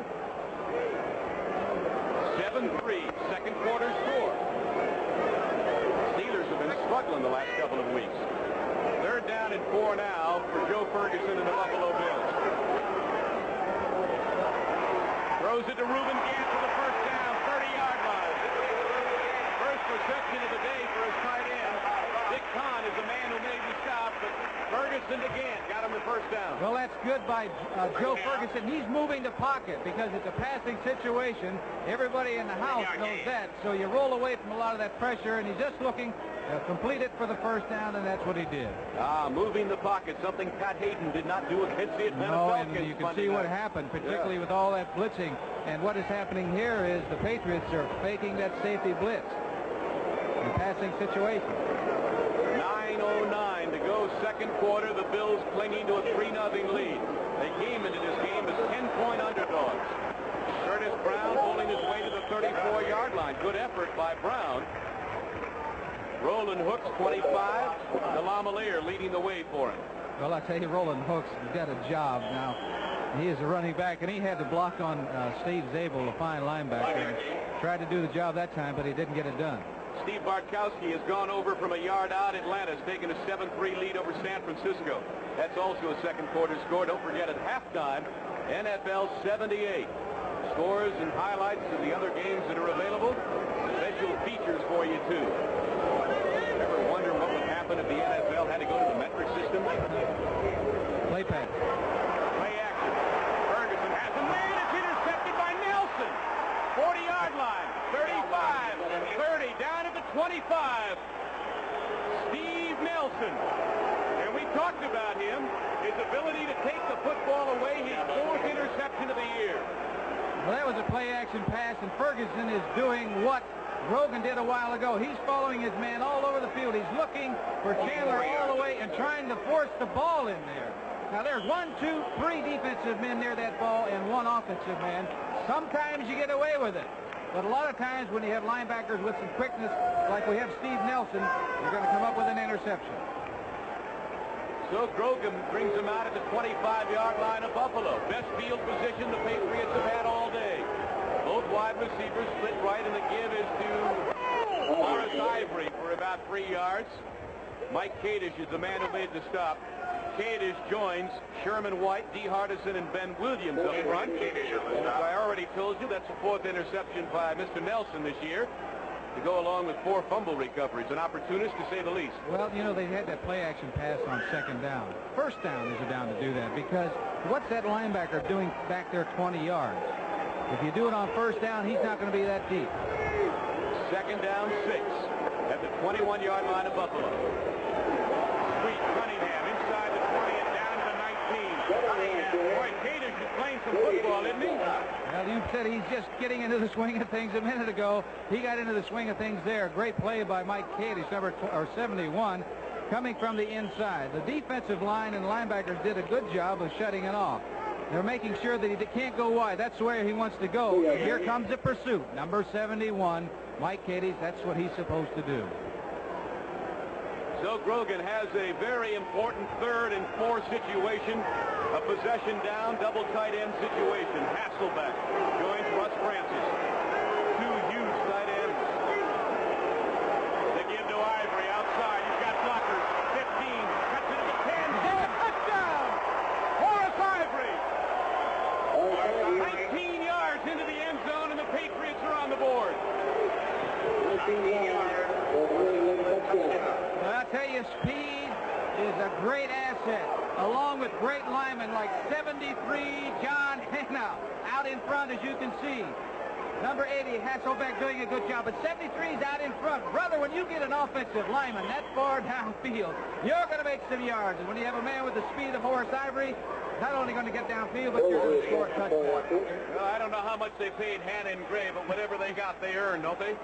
7-3, second quarter score. Steelers have been struggling the last couple of weeks. Third down and 4 now for Joe Ferguson and the Buffalo Bills. Throws it to Reuben Gant for the first down, 30-yard line. First reception of the day for his tight end. Dick Kahn is a man who may be stopped, but Ferguson to Gant got him the first down. Well, that's good by Joe Ferguson. He's moving the pocket because it's a passing situation. Everybody in the house knows that. So you roll away from a lot of that pressure, and he's just looking to complete it for the first down, and that's what he did. Moving the pocket, something Pat Hayden did not do against the Atlanta Falcons. No, and you can see what happened, particularly with all that blitzing. And what is happening here is the Patriots are faking that safety blitz. In a passing situation. 9:09 to go, second quarter. The Bills clinging to a 3-0 lead. They came into this game as 10-point underdogs. Curtis Brown pulling his way to the 34-yard line. Good effort by Brown. Roland Hooks, 25. DeLamielleure leading the way for him. Well, I tell you, Roland Hooks has got a job now. He is a running back, and he had to block on Steve Zabel, a fine linebacker. And tried to do the job that time, but he didn't get it done. Steve Bartkowski has gone over from a yard out. Atlanta's taken a 7-3 lead over San Francisco. That's also a second quarter score. Don't forget at halftime, NFL 78. Scores and highlights of the other games that are available. Special features for you, too. Ever wonder what would happen if the NFL had to go to the metric system? Play pass. Play action. Ferguson has him made. It's intercepted by Nelson. 40-yard line. 35. 30. Down at the 25. Steve Nelson. And we talked about him. His ability to take the football away. His 4th interception of the year. Well, that was a play-action pass, and Ferguson is doing what Grogan did a while ago. He's following his man all over the field. He's looking for Chandler all the way and trying to force the ball in there. Now, there's 1, 2, 3 defensive men near that ball and 1 offensive man. Sometimes you get away with it. But a lot of times when you have linebackers with some quickness, like we have Steve Nelson, you're going to come up with an interception. So Grogan brings him out at the 25-yard line of Buffalo. Best field position the Patriots have had all day. Both wide receivers split right, and the give is to Horace Ivory for about 3 yards. Mike Kadish is the man who made the stop. Kadish joins Sherman White, Dee Hardison, and Ben Williams up front. And as I already told you, that's the 4th interception by Mr. Nelson this year, to go along with 4 fumble recoveries. An opportunist, to say the least. Well, you know, they had that play-action pass on 2nd down. 1st down is a down to do that, because what's that linebacker doing back there 20 yards? If you do it on 1st down, he's not going to be that deep. 2nd down, 6 at the 21-yard line of Buffalo. Sweet Cunningham inside the 20 and down to the 19. Cunningham, boy, Kadish is playing some football, isn't he? Well, you said he's just getting into the swing of things a minute ago. He got into the swing of things there. Great play by Mike Kadish, number 71, coming from the inside. The defensive line and linebackers did a good job of shutting it off. They're making sure that he can't go wide. That's where he wants to go. Here comes the pursuit. Number 71, Mike Kadish. That's what he's supposed to do. So Grogan has a very important 3rd and 4 situation. A possession down, double tight end situation. Hasselbeck joins Russ Francis. 2 huge tight ends. They give to Ivory outside. He's got blockers. 15. Cuts it to the 10. Touchdown! Horace Ivory! 19 yards into the end zone, and the Patriots are on the board. 19 yards. Well, I'll tell you, speed is a great asset, along with great linemen like 73 John Hanna out in front, as you can see. Number 80, Hasselbeck, doing a good job, but 73's out in front. Brother, when you get an offensive lineman that far downfield, you're going to make some yards. And when you have a man with the speed of Horace Ivory, not only going to get downfield, but you're going to score a touchdown. Well, I don't know how much they paid Hanna and Gray, but whatever they got, they earned, don't they?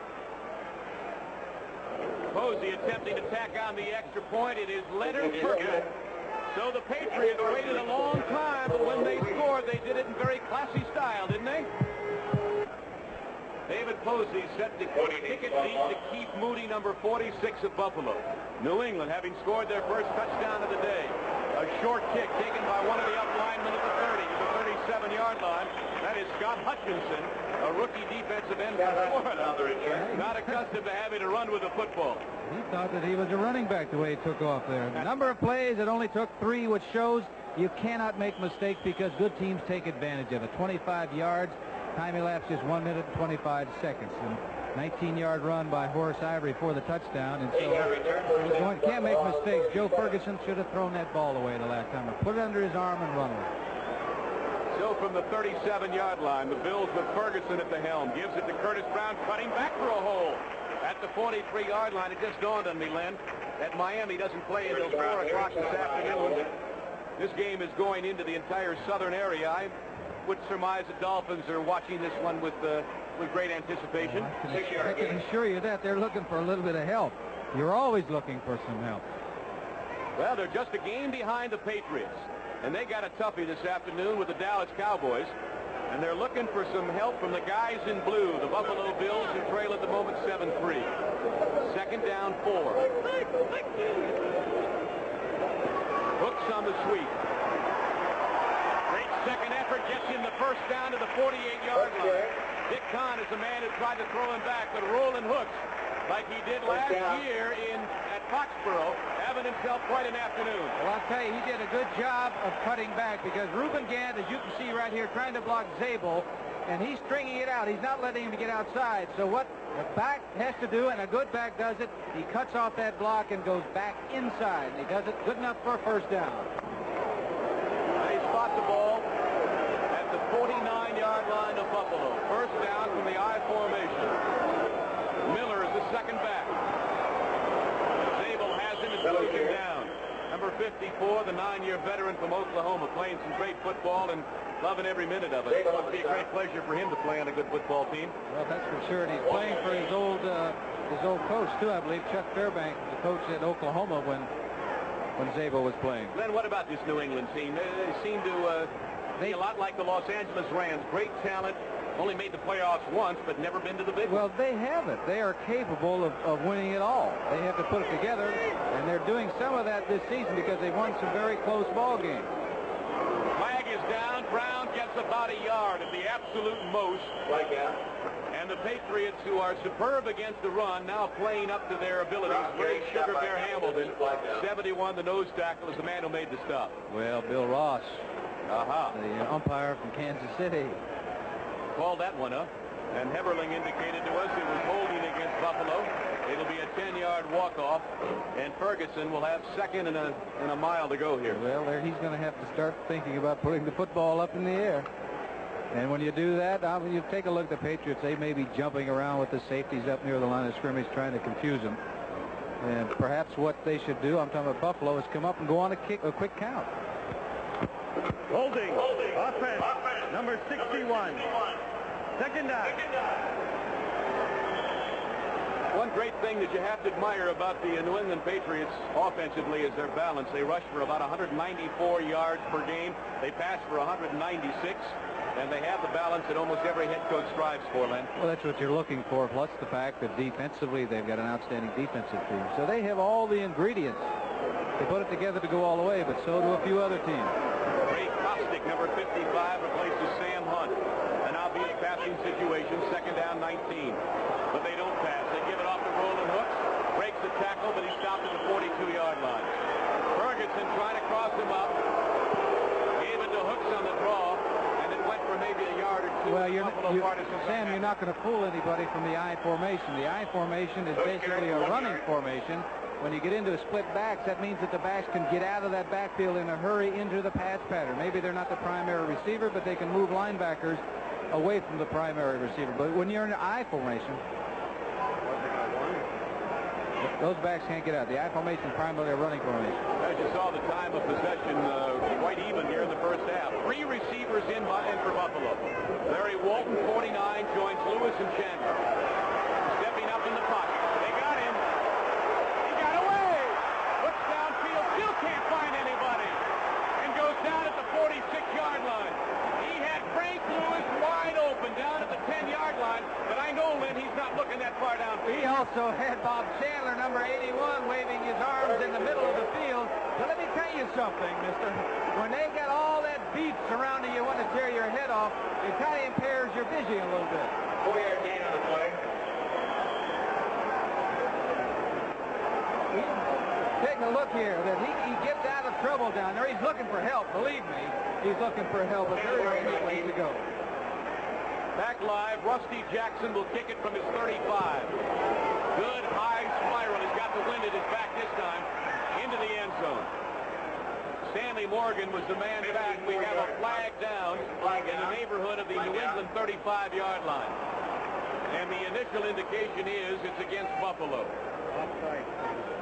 Posey attempting to tack on the extra point. It is Leonard Ferguson. So the Patriots waited a long time, but when they scored, they did it in very classy style, didn't they? David Posey set the ticket lead to Keith Moody, number 46 of Buffalo. New England having scored their first touchdown of the day. A short kick taken by one of the up linemen at the 30 to the 37-yard line. That is Scott Hutchinson, a rookie defensive end from Florida. Not accustomed to having to run with the football. He thought that he was a running back the way he took off there. The number of plays, it only took 3, which shows you cannot make mistakes because good teams take advantage of it. 25 yards, time elapsed is 1 minute and 25 seconds. And 19-yard run by Horace Ivory for the touchdown. And so can't make mistakes. Joe Ferguson should have thrown that ball away the last time, or put it under his arm and run with it. So from the 37-yard line, the Bills with Ferguson at the helm. Gives it to Curtis Brown, cutting back for a hole. At the 43-yard line, it just dawned on me, Len, that Miami doesn't play until 4 o'clock this afternoon. This game is going into the entire southern area. I would surmise the Dolphins are watching this one with great anticipation. I can assure you that they're looking for a little bit of help. You're always looking for some help. Well, they're just a game behind the Patriots. And they got a toughie this afternoon with the Dallas Cowboys. And they're looking for some help from the guys in blue, the Buffalo Bills, who trail at the moment 7-3. 2nd down, 4. Hooks on the sweep. Great second effort, gets him the first down to the 48-yard line. Dick Kahn is the man who tried to throw him back, but Roland Hooks, like he did last year at Foxborough, having himself quite an afternoon. Well, I'll tell you, he did a good job of cutting back because Reuben Gant, as you can see right here, trying to block Zabel, and he's stringing it out. He's not letting him get outside. So what the back has to do, and a good back does it, he cuts off that block and goes back inside. And he does it good enough for a first down. They spot the ball at the 49-yard line of Buffalo. First down from the I formation. Miller is the second back. Zabel has him and throws him down. Number 54, the 9-year veteran from Oklahoma, playing some great football and loving every minute of it. It must be a great pleasure for him to play on a good football team. Well, that's for sure. And he's playing for his old coach, too, I believe. Chuck Fairbanks, the coach at Oklahoma when Zabel was playing. Glenn, what about this New England team? They seem to be a lot like the Los Angeles Rams. Great talent. Only made the playoffs once, but never been to the big one. Well, they haven't. They are capable of winning it all. They have to put it together, and they're doing some of that this season because they've won some very close ball games. Flag is down. Brown gets about a yard at the absolute most. Like that. And the Patriots, who are superb against the run, now playing up to their abilities. Ray Sugar Bear Hamilton, 71, the nose tackle, is the man who made the stop. Well, Bill Ross, the umpire from Kansas City, called that one up. And Heberling indicated to us it was holding against Buffalo. It'll be a 10-yard walk-off, and Ferguson will have second and a mile to go here. Well, there he's going to have to start thinking about putting the football up in the air. And when you do that, you take a look at the Patriots. They may be jumping around with the safeties up near the line of scrimmage trying to confuse them. And perhaps what they should do, I'm talking about Buffalo, is come up and go on a quick count. Holding. Offense. Number 61. Second down. One great thing that you have to admire about the New England Patriots offensively is their balance. They rush for about 194 yards per game. They pass for 196. And they have the balance that almost every head coach strives for, Len. Well, that's what you're looking for, plus the fact that defensively they've got an outstanding defensive team. So they have all the ingredients. They put it together to go all the way, but so do a few other teams. Ray Kostick, number 55, replaces Sam Hunt. And now be a passing situation, second down 19. But they don't pass. They give it off to Roland Hooks. Breaks the tackle, but he stopped at the 42-yard line. Ferguson trying to cross him up. Gave it to Hooks on the draw. Went for maybe a yard or two. Well, Sam, you're not going to fool anybody from the I formation. The I formation is basically a running formation. When you get into a split backs, that means that the backs can get out of that backfield in a hurry into the pass pattern. Maybe they're not the primary receiver, but they can move linebackers away from the primary receiver. But when you're in the I formation, those backs can't get out. The I formation is primarily a running formation. As you saw, the time of possession quite even here in the first half. 3 receivers in for Buffalo. Larry Walton, 49, joins Lewis and Chandler. Stepping up in the pocket. They got him. He got away. Looks downfield, still can't find anybody. And goes down at the 46-yard line. He had Frank Lewis wide open down at the 10-yard line, but I know, Lynn, he's not looking that far downfield. He also had Bob Chandler, number 81, waving his arms in the middle of the field. But let me tell you something, mister. When they got all that beef surrounding you, want to tear your head off, it kind of impairs your vision a little bit. 4-yard gain on the play. Taking a look here, that he gets out of trouble down there. He's looking for help, believe me. He's looking for help, but there is no way to go. Back live, Rusty Jackson will kick it from his 35. Good high spiral. He's got the wind at his back this time into the end zone. Stanley Morgan was the man back. We have a flag down in the neighborhood of the New England 35-yard line. And the initial indication is it's against Buffalo.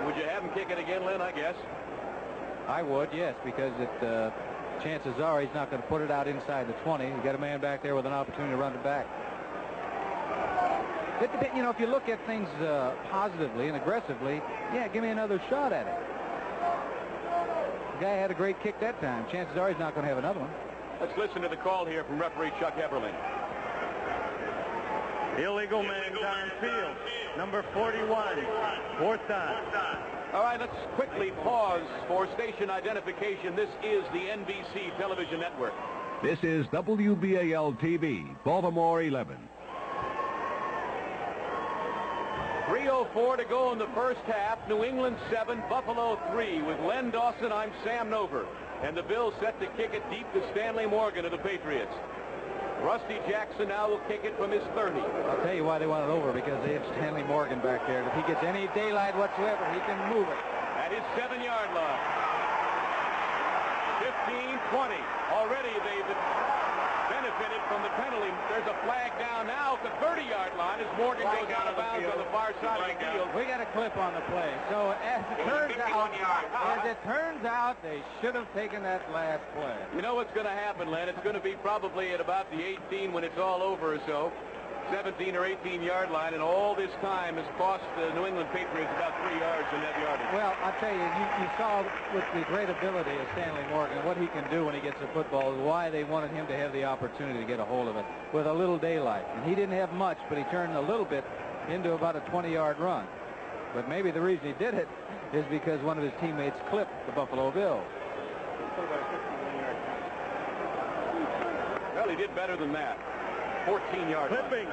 Would you have him kick it again, Lynn, I guess? I would, yes, because chances are he's not going to put it out inside the 20. You got a man back there with an opportunity to run it back. You know, if you look at things positively and aggressively, yeah, give me another shot at it. The guy had a great kick that time. Chances are he's not going to have another one. Let's listen to the call here from referee Chuck Heberling. Illegal man downfield. Number 41. Fourth down. All right, let's quickly pause for station identification. This is the NBC television network. This is WBAL-TV, Baltimore 11. 3:04 to go in the first half. New England 7, Buffalo 3. With Len Dawson, I'm Sam Nover. And the Bills set to kick it deep to Stanley Morgan of the Patriots. Rusty Jackson now will kick it from his 30. I'll tell you why they want it over, because they have Stanley Morgan back there. If he gets any daylight whatsoever, he can move it. At his 7-yard line. 15-20. Already they've benefited from the penalty. There's a flag down now at the 30-yard line as Morgan goes out of bounds on the far side of the field. We got a clip on the play. So as it turns out, they should have taken that last play. You know what's going to happen, Len? It's going to be probably at about the 18 when it's all over or so. 17 or 18-yard line, and all this time has cost the New England Patriots about 3 yards in that yardage. Well, I'll tell you, you saw with the great ability of Stanley Morgan what he can do when he gets the football, why they wanted him to have the opportunity to get a hold of it with a little daylight. And he didn't have much, but he turned a little bit into about a 20-yard run. But maybe the reason he did it is because one of his teammates clipped the Buffalo Bills. Well, he did better than that. 14-yard Clipping.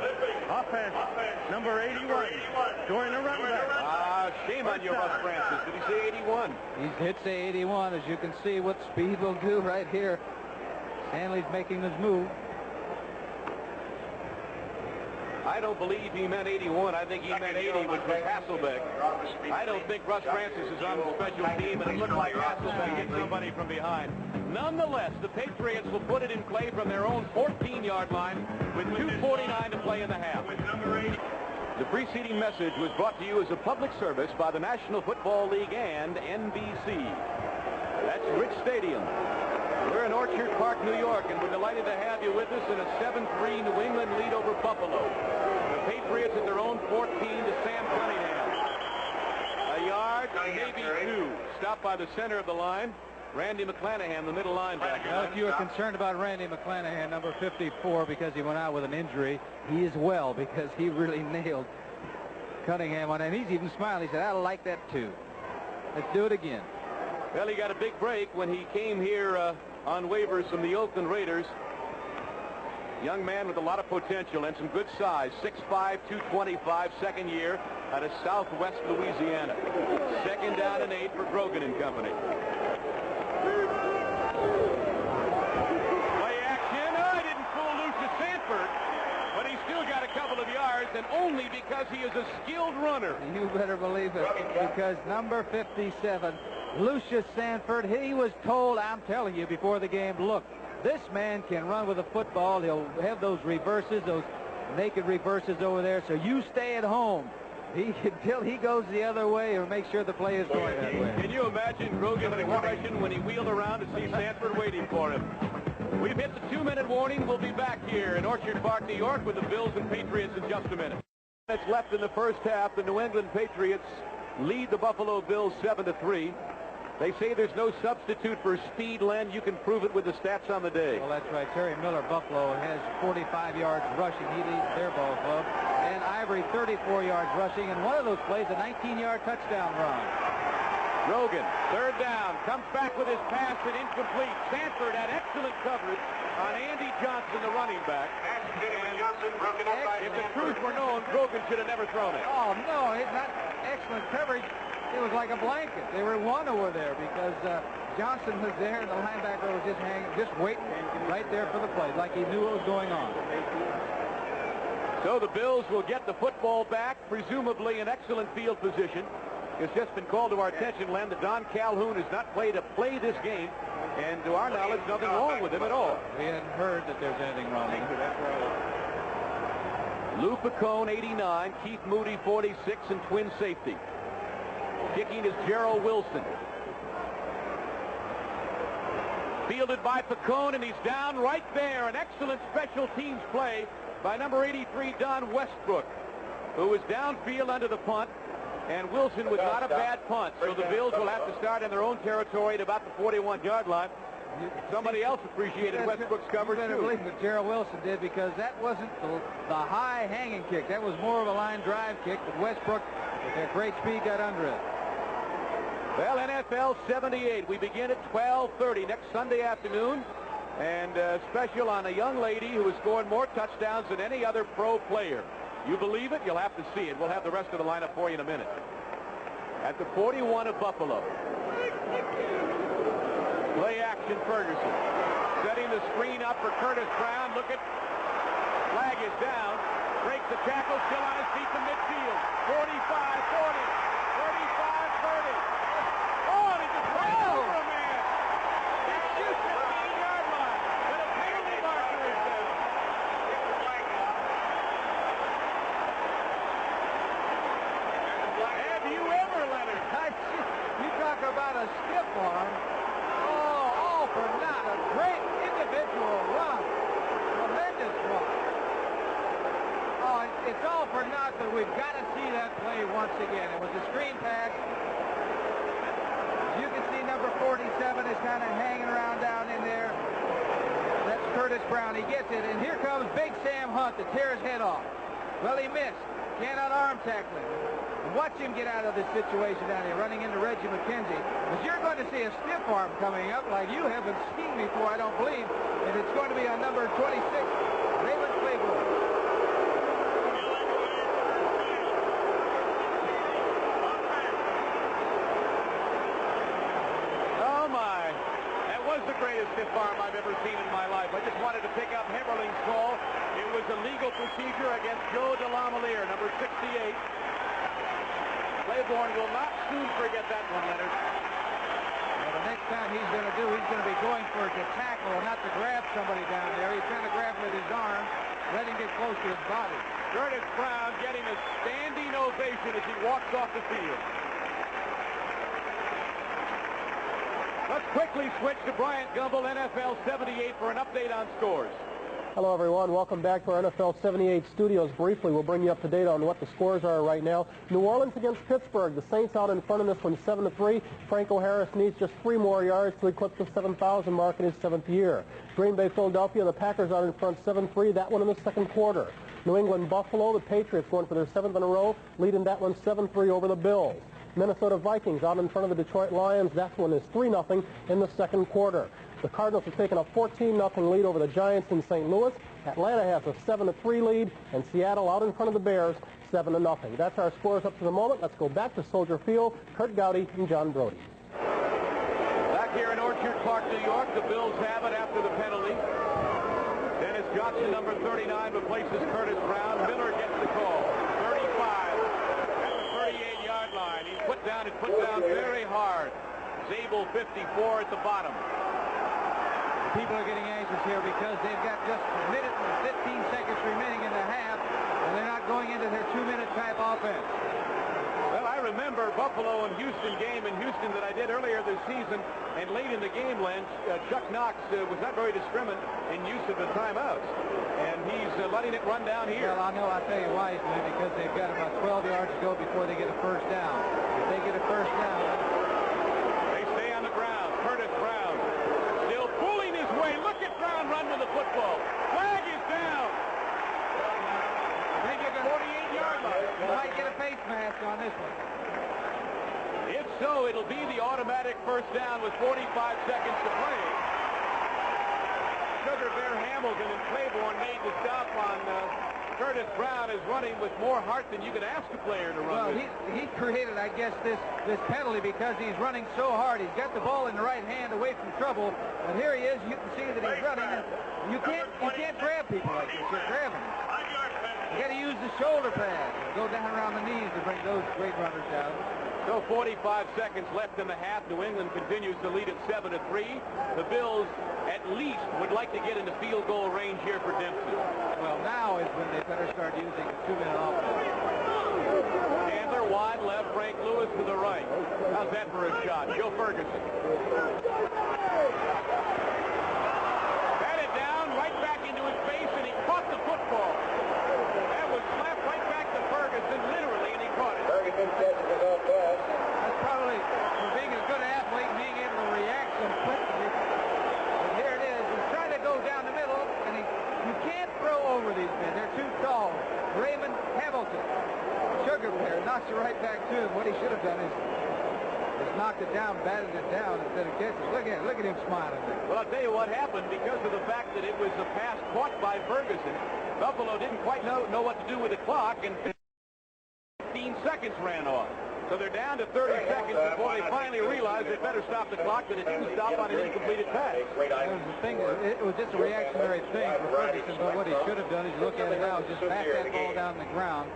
Offense. Number 81. During the run back. Shame on you, Russ Francis. Did he say 81? He did say 81. As you can see what speed will do right here. Stanley's making his move. I don't believe he meant 81. I think he meant 80, which was Hasselbeck. I don't think Russ Francis is on the special team, and it looked like Hasselbeck hit somebody from behind. Nonetheless, the Patriots will put it in play from their own 14-yard line with 2:49 to play in the half. The preceding message was brought to you as a public service by the National Football League and NBC. That's Rich Stadium. We're in Orchard Park, New York, and we're delighted to have you with us in a 7-3 New England lead over Buffalo. The Patriots at their own 14 to Sam Cunningham. A yard, maybe 2. Stopped by the center of the line. Randy McClanahan, the middle linebacker. Well, if you were concerned about Randy McClanahan, number 54, because he went out with an injury, he is well, because he really nailed Cunningham on it. And he's even smiling. He said, I like that too. Let's do it again. Well, he got a big break when he came here on waivers from the Oakland Raiders. Young man with a lot of potential and some good size. 6'5", 225, second year out of Southwest Louisiana. Second down and 8 for Grogan and company. Play action. Oh, I didn't fool Lucius Sanford, but he still got a couple of yards, and only because he is a skilled runner. You better believe it, because number 57, Lucius Sanford, he was told, I'm telling you before the game, look, this man can run with a football. He'll have those reverses, those naked reverses over there, so you stay at home. Until he goes the other way, or make sure the play is going that way. Can you imagine Grogan's expression when he wheeled around to see Sanford waiting for him? We've hit the 2-minute warning. We'll be back here in Orchard Park, New York, with the Bills and Patriots in just a minute. Minutes left in the first half. The New England Patriots lead the Buffalo Bills 7-3. They say there's no substitute for speed, Len. You can prove it with the stats on the day. Well, that's right. Terry Miller, Buffalo, has 45 yards rushing. He leads their ball club. And Ivory, 34 yards rushing. And one of those plays, a 19-yard touchdown run. Grogan, third down, comes back with his pass and incomplete. Sanford had excellent coverage on Andy Johnson, the running back. And if the truth were known, Grogan should have never thrown it. Oh, no, it's not excellent coverage. It was like a blanket. They were one over there because Johnson was there and the linebacker was just hanging, just waiting right there for the play, like he knew what was going on. So the Bills will get the football back, presumably in excellent field position. It's just been called to our attention, Len, that Don Calhoun has not played a play this game, and to our knowledge, nothing wrong with him at all. We hadn't heard that there's anything wrong with him. Lou Picone, 89, Keith Moody, 46, and twin safety. Kicking is Gerald Wilson. Fielded by Picone, and he's down right there. An excellent special teams play by number 83, Don Westbrook, who was downfield under the punt, and Wilson was not a bad punt. So the Bills will have to start in their own territory at about the 41-yard line. Somebody else appreciated Westbrook's coverage, too. I believe that Gerald Wilson did, because that wasn't the high hanging kick. That was more of a line drive kick, but Westbrook, with their great speed, got under it. Well, NFL 78. We begin at 12:30 next Sunday afternoon. And special on a young lady who has scored more touchdowns than any other pro player. You believe it? You'll have to see it. We'll have the rest of the lineup for you in a minute. At the 41 of Buffalo. Play action, Ferguson. Setting the screen up for Curtis Brown. Look at is down. Breaks the tackle, still on his feet to midfield. 45, 40, 35, 30. Oh, and he just ran over a man. That's just 15-yard line. But a penalty marker is down. Have you ever, Leonard? You talk about a stiff arm. Oh, all for naught. A great individual run. Tremendous run. Oh, it's all for naught, but we've got to see that play once again. It was a screen pass. As you can see, number 47 is kind of hanging around down in there. That's Curtis Brown. He gets it, and here comes Big Sam Hunt to tear his head off. Well, he missed. Cannot arm tackle him. Watch him get out of this situation down here, running into Reggie McKenzie. But you're going to see a stiff arm coming up like you haven't seen before, I don't believe. And it's going to be on number 26, Raymond Claiborne. Oh, my. That was the greatest stiff arm I've ever seen in my life. I just wanted to pick up Heberling's call. It was a legal procedure against Joe DeLamiere, number 68. Claiborne will not soon forget that one, Leonard. Well, the next time he's going to be going for it to tackle and not to grab somebody down there. He's trying to grab him with his arm, let him get close to his body. Curtis Brown getting a standing ovation as he walks off the field. Let's quickly switch to Bryant Gumbel, NFL 78, for an update on scores. Hello, everyone. Welcome back to our NFL 78 studios. Briefly, we'll bring you up to date on what the scores are right now. New Orleans against Pittsburgh. The Saints out in front in this one, 7-3. Franco Harris needs just 3 more yards to eclipse the 7,000 mark in his 7th year. Green Bay, Philadelphia. The Packers out in front, 7-3. That one in the second quarter. New England, Buffalo. The Patriots going for their 7th in a row, leading that one 7-3 over the Bills. Minnesota Vikings out in front of the Detroit Lions. That one is 3-0 in the second quarter. The Cardinals have taken a 14-0 lead over the Giants in St. Louis. Atlanta has a 7-3 lead, and Seattle out in front of the Bears, 7-0. That's our scores up to the moment. Let's go back to Soldier Field. Kurt Gowdy and John Brody. Back here in Orchard Park, New York, the Bills have it after the penalty. Dennis Johnson, number 39, replaces Curtis Brown. Miller gets the call. 35 at the 38-yard line. He's put down very hard. Zabel, 54 at the bottom. People are getting anxious here because they've got just a minute and 15 seconds remaining in the half, and they're not going into their 2-minute type offense. Well, I remember Buffalo and Houston game in Houston that I did earlier this season, and late in the game, Len, Chuck Knox was not very discriminate in use of the timeouts, and he's letting it run down here. Well, I'll tell you why, Glenn, because they've got about 12 yards to go before they get a first down. If they get a first down, they stay on the ground. Curtis Brown still pulling his way. Look at Brown run with the football. Flag is down. they get a 48-yard line. You might get a face mask on this one. If so, it'll be the automatic first down with 45 seconds to play. Sugar Bear Hamilton and Claiborne made the stop on Curtis Brown is running with more heart than you could ask a player to run with. He created, I guess, this penalty because he's running so hard. He's got the ball in the right hand away from trouble, but here he is. You can see that he's running. You can't grab people like this. You're grabbing them. You got to use the shoulder pads. Go down around the knees to bring those great runners down. So 45 seconds left in the half. New England continues to lead at 7-3. The Bills at least would like to get into field goal range here for Dempsey. Well, now is when they better start using the 2-minute offense. Chandler wide left, Frank Lewis to the right. How's that for a shot? Joe Ferguson. Batted down, right back into his face, and he caught the football. That was slapped right back to Ferguson, literally, and he caught it. Ferguson catches it off pass. That's probably for being a good athlete and being able to react so quickly. But here it is. He's trying to go down the middle, and you can't throw over these men. They're too tall. Raymond Hamilton, Sugar Bear, knocks it right back to him. What he should have done is knocked it down, batted it down instead of catching it. Look at him smiling there. Well, I'll tell you what happened. Because of the fact that it was a pass caught by Ferguson, Buffalo didn't quite know what to do with the clock, and 15 seconds ran off. So they're down to 30 seconds before they finally realize they better stop the clock, but it didn't stop on an incompleted pass. It was just a reactionary thing for Ferguson, but what he should have done is, you look at it now, just back that ball down the ground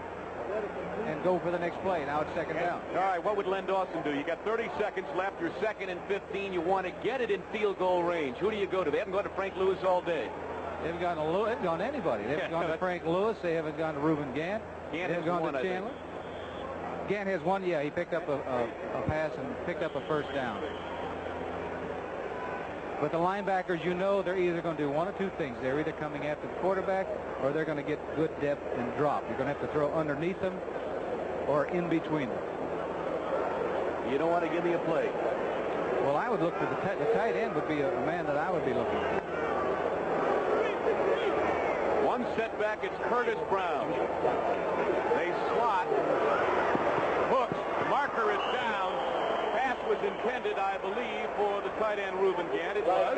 and go for the next play. Now it's second down. All right, what would Len Dawson do? You got 30 seconds left. You're 2nd and 15. You want to get it in field goal range. Who do you go to? They haven't gone to Frank Lewis all day. They haven't gone to anybody. They haven't gone to Frank Lewis. They haven't gone to Reuben Gant. They haven't gone to Chandler. Gant has one. Yeah, he picked up a pass and picked up a first down. But the linebackers, you know, they're either going to do one of two things. They're either coming after the quarterback, or they're going to get good depth and drop. You're going to have to throw underneath them or in between them. You don't want to give me a play. Well, I would look for the tight end would be a man that I would be looking for. One setback, it's Curtis Brown. They slot. Hooks. Marker is down. Pass was intended, I believe, for the tight end Reuben Gant. It was.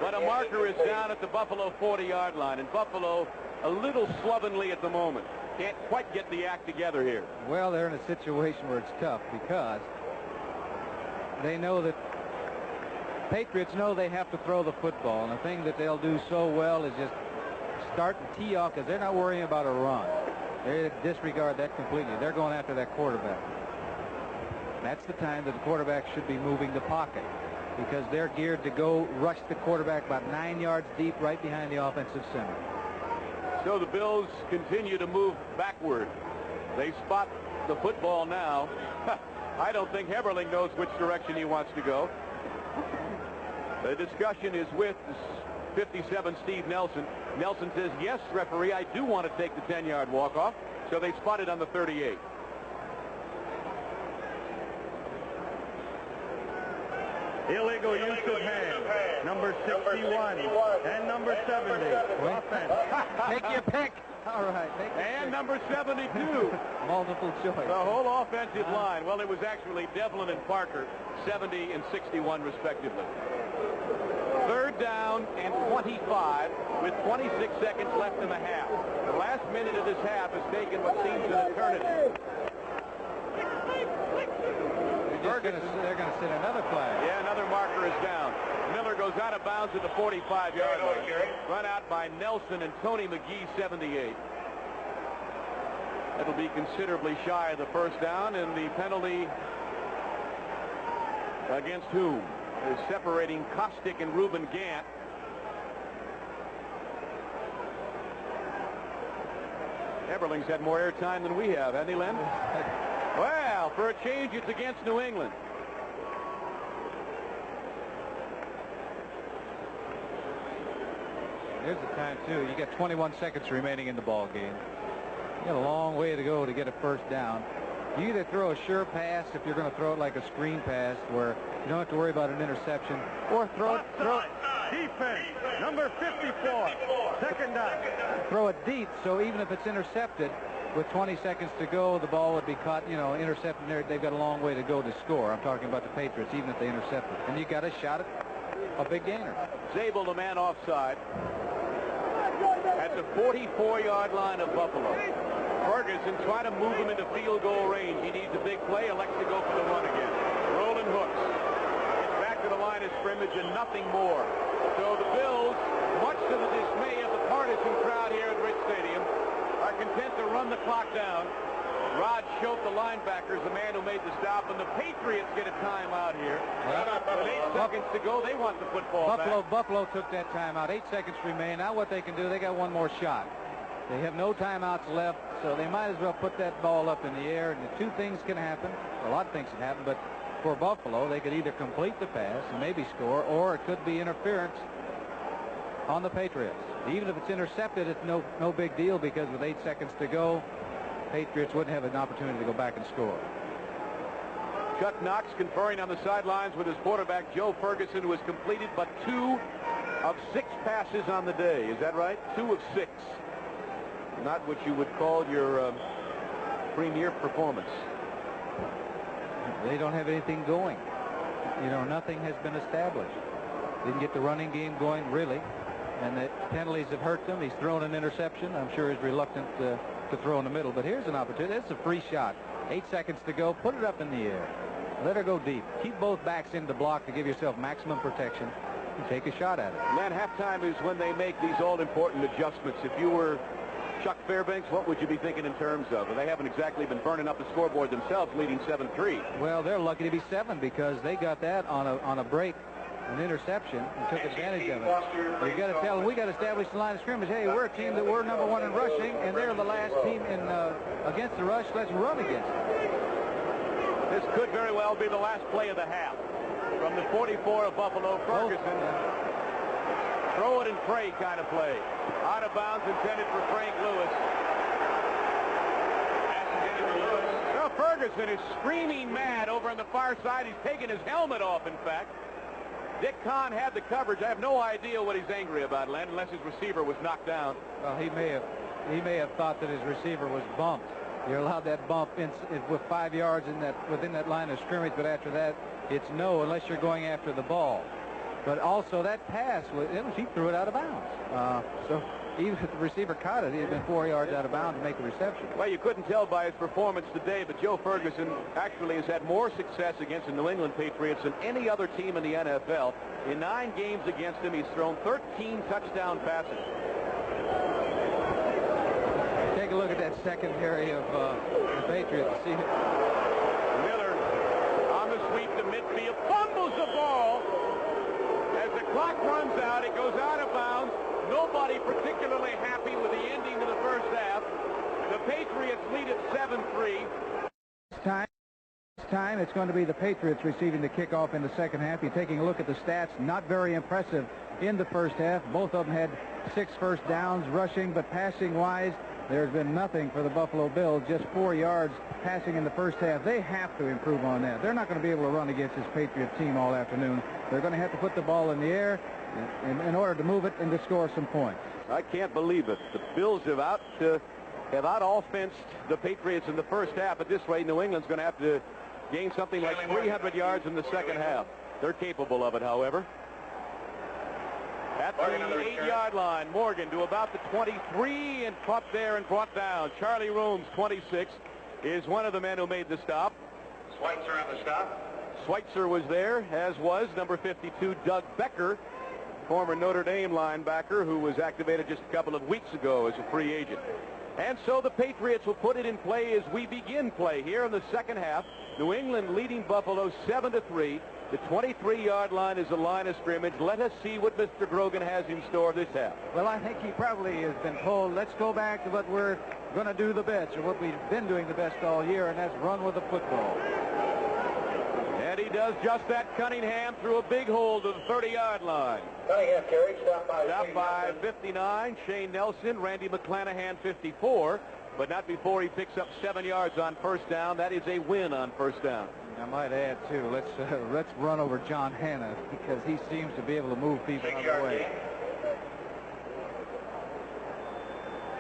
But a marker is down at the Buffalo 40-yard line. And Buffalo a little slovenly at the moment. Can't quite get the act together here. Well, they're in a situation where it's tough because they know that Patriots know they have to throw the football. And the thing that they'll do so well is just start and tee off, because they're not worrying about a run. They disregard that completely. They're going after that quarterback. That's the time that the quarterback should be moving the pocket, because they're geared to go rush the quarterback about 9 yards deep right behind the offensive center. So the Bills continue to move backward. They spot the football now. I don't think Heberling knows which direction he wants to go. The discussion is with 57 Steve Nelson. Nelson says, yes, referee, I do want to take the 10-yard walk-off. So they spot it on the 38. Illegal use of hand. Number 61 and number 70. Offense. Take your pick. All right. And number 72. Multiple choice. The whole offensive line. Well, it was actually Devlin and Parker, 70 and 61 respectively. 3rd down and 25 with 26 seconds left in the half. The last minute of this half has taken what seems an eternity. They're going to sit another flag. Yeah, another marker is down. Miller goes out of bounds at the 45-yard line. Run out by Nelson and Tony McGee, 78. It'll be considerably shy of the first down, and the penalty against whom is separating Kostick and Reuben Gant. Eberling's had more airtime than we have, hasn't he, Len? Well, for a change, it's against New England. Here's the time, too. You got 21 seconds remaining in the ball game. You got a long way to go to get a first down. You either throw a sure pass if you're going to throw it like a screen pass where you don't have to worry about an interception, or throw it. Defense, number 54, second down. Throw it deep, so even if it's intercepted, with 20 seconds to go, the ball would be caught, intercepted. They've got a long way to go to score. I'm talking about the Patriots, even if they intercept it. And you got a shot at a big gainer. Zabel, the man offside, at the 44-yard line of Buffalo. Ferguson trying to move him into field goal range. He needs a big play, elects to go for the run again. Roland hooks. Gets back to the line of scrimmage and nothing more. So the Bills, much to the dismay of the partisan crowd here at Rich Stadium, are content to run the clock down. Rod Schopp, the linebackers, the man who made the stop, and the Patriots get a timeout here. With 8 seconds to go, they want the football back. Buffalo took that timeout. 8 seconds remain. Now what they can do, they got one more shot. They have no timeouts left, so they might as well put that ball up in the air. And the two things can happen. A lot of things can happen, but for Buffalo, they could either complete the pass and maybe score, or it could be interference on the Patriots. Even if it's intercepted, it's no big deal, because with 8 seconds to go, Patriots wouldn't have an opportunity to go back and score. Chuck Knox conferring on the sidelines with his quarterback, Joe Ferguson, who has completed but 2 of 6 passes on the day. Is that right? 2 of 6. Not what you would call your premier performance. They don't have anything going. Nothing has been established. Didn't get the running game going, really. And the penalties have hurt them. He's thrown an interception. I'm sure he's reluctant to throw in the middle. But here's an opportunity. It's a free shot. 8 seconds to go. Put it up in the air. Let her go deep. Keep both backs in the block to give yourself maximum protection. And take a shot at it. Len, halftime is when they make these all-important adjustments. If you were Chuck Fairbanks, what would you be thinking in terms of? They haven't exactly been burning up the scoreboard themselves, leading 7-3. Well, they're lucky to be 7 because they got that on a break, an interception, and took advantage of it. You got to tell them, we got to establish the line of scrimmage. Hey, we're a team that we're number 1 in rushing, and they're the last team in against the rush. Let's run against it. This could very well be the last play of the half. From the 44 of Buffalo, Ferguson. Throw it and pray kind of play. Out of bounds, intended for Frank Lewis. Well, Ferguson is screaming mad over on the far side. He's taking his helmet off, in fact. Dick Kahn had the coverage. I have no idea what he's angry about, Len, unless his receiver was knocked down. Well, he may have thought that his receiver was bumped. You're allowed that bump with 5 yards within that line of scrimmage, but after that, it's no unless you're going after the ball. But also that pass, he threw it out of bounds. So even if the receiver caught it, he had been 4 yards out of bounds to make the reception. Well, you couldn't tell by his performance today, but Joe Ferguson actually has had more success against the New England Patriots than any other team in the NFL. In 9 games against him, he's thrown 13 touchdown passes. Take a look at that secondary of the Patriots. See Miller on the sweep to midfield, fumbles the ball. As the clock runs out, it goes out of bounds. Nobody particularly happy with the ending of the first half. The Patriots lead at 7-3. This time it's going to be the Patriots receiving the kickoff in the second half. You're taking a look at the stats. Not very impressive in the first half. Both of them had 6 first downs rushing, but passing-wise, there's been nothing for the Buffalo Bills, just 4 yards passing in the first half. They have to improve on that. They're not going to be able to run against this Patriot team all afternoon. They're going to have to put the ball in the air in order to move it and to score some points. I can't believe it. The Bills have out-offensed the Patriots in the first half, but this way New England's going to have to gain something like 300 yards in the second half. They're capable of it, however. At the 8-yard line, Morgan to about the 23 and caught there and brought down. Charlie Rooms, 26, is one of the men who made the stop. Schweitzer on the stop. Schweitzer was there, as was number 52, Doug Becker, former Notre Dame linebacker who was activated just a couple of weeks ago as a free agent. And so the Patriots will put it in play as we begin play here in the second half. New England leading Buffalo 7-3. The 23-yard line is the line of scrimmage. Let us see what Mr. Grogan has in store this half. Well, I think he probably has been told, let's go back to what we're going to do the best, or what we've been doing the best all year, and that's run with the football. And he does just that. Cunningham through a big hole to the 30-yard line. Cunningham carried, stop by 59, Shane Nelson. Randy McClanahan, 54, but not before he picks up 7 yards on first down. That is a win on first down. I might add, too, let's run over John Hanna, because he seems to be able to move people out of the way.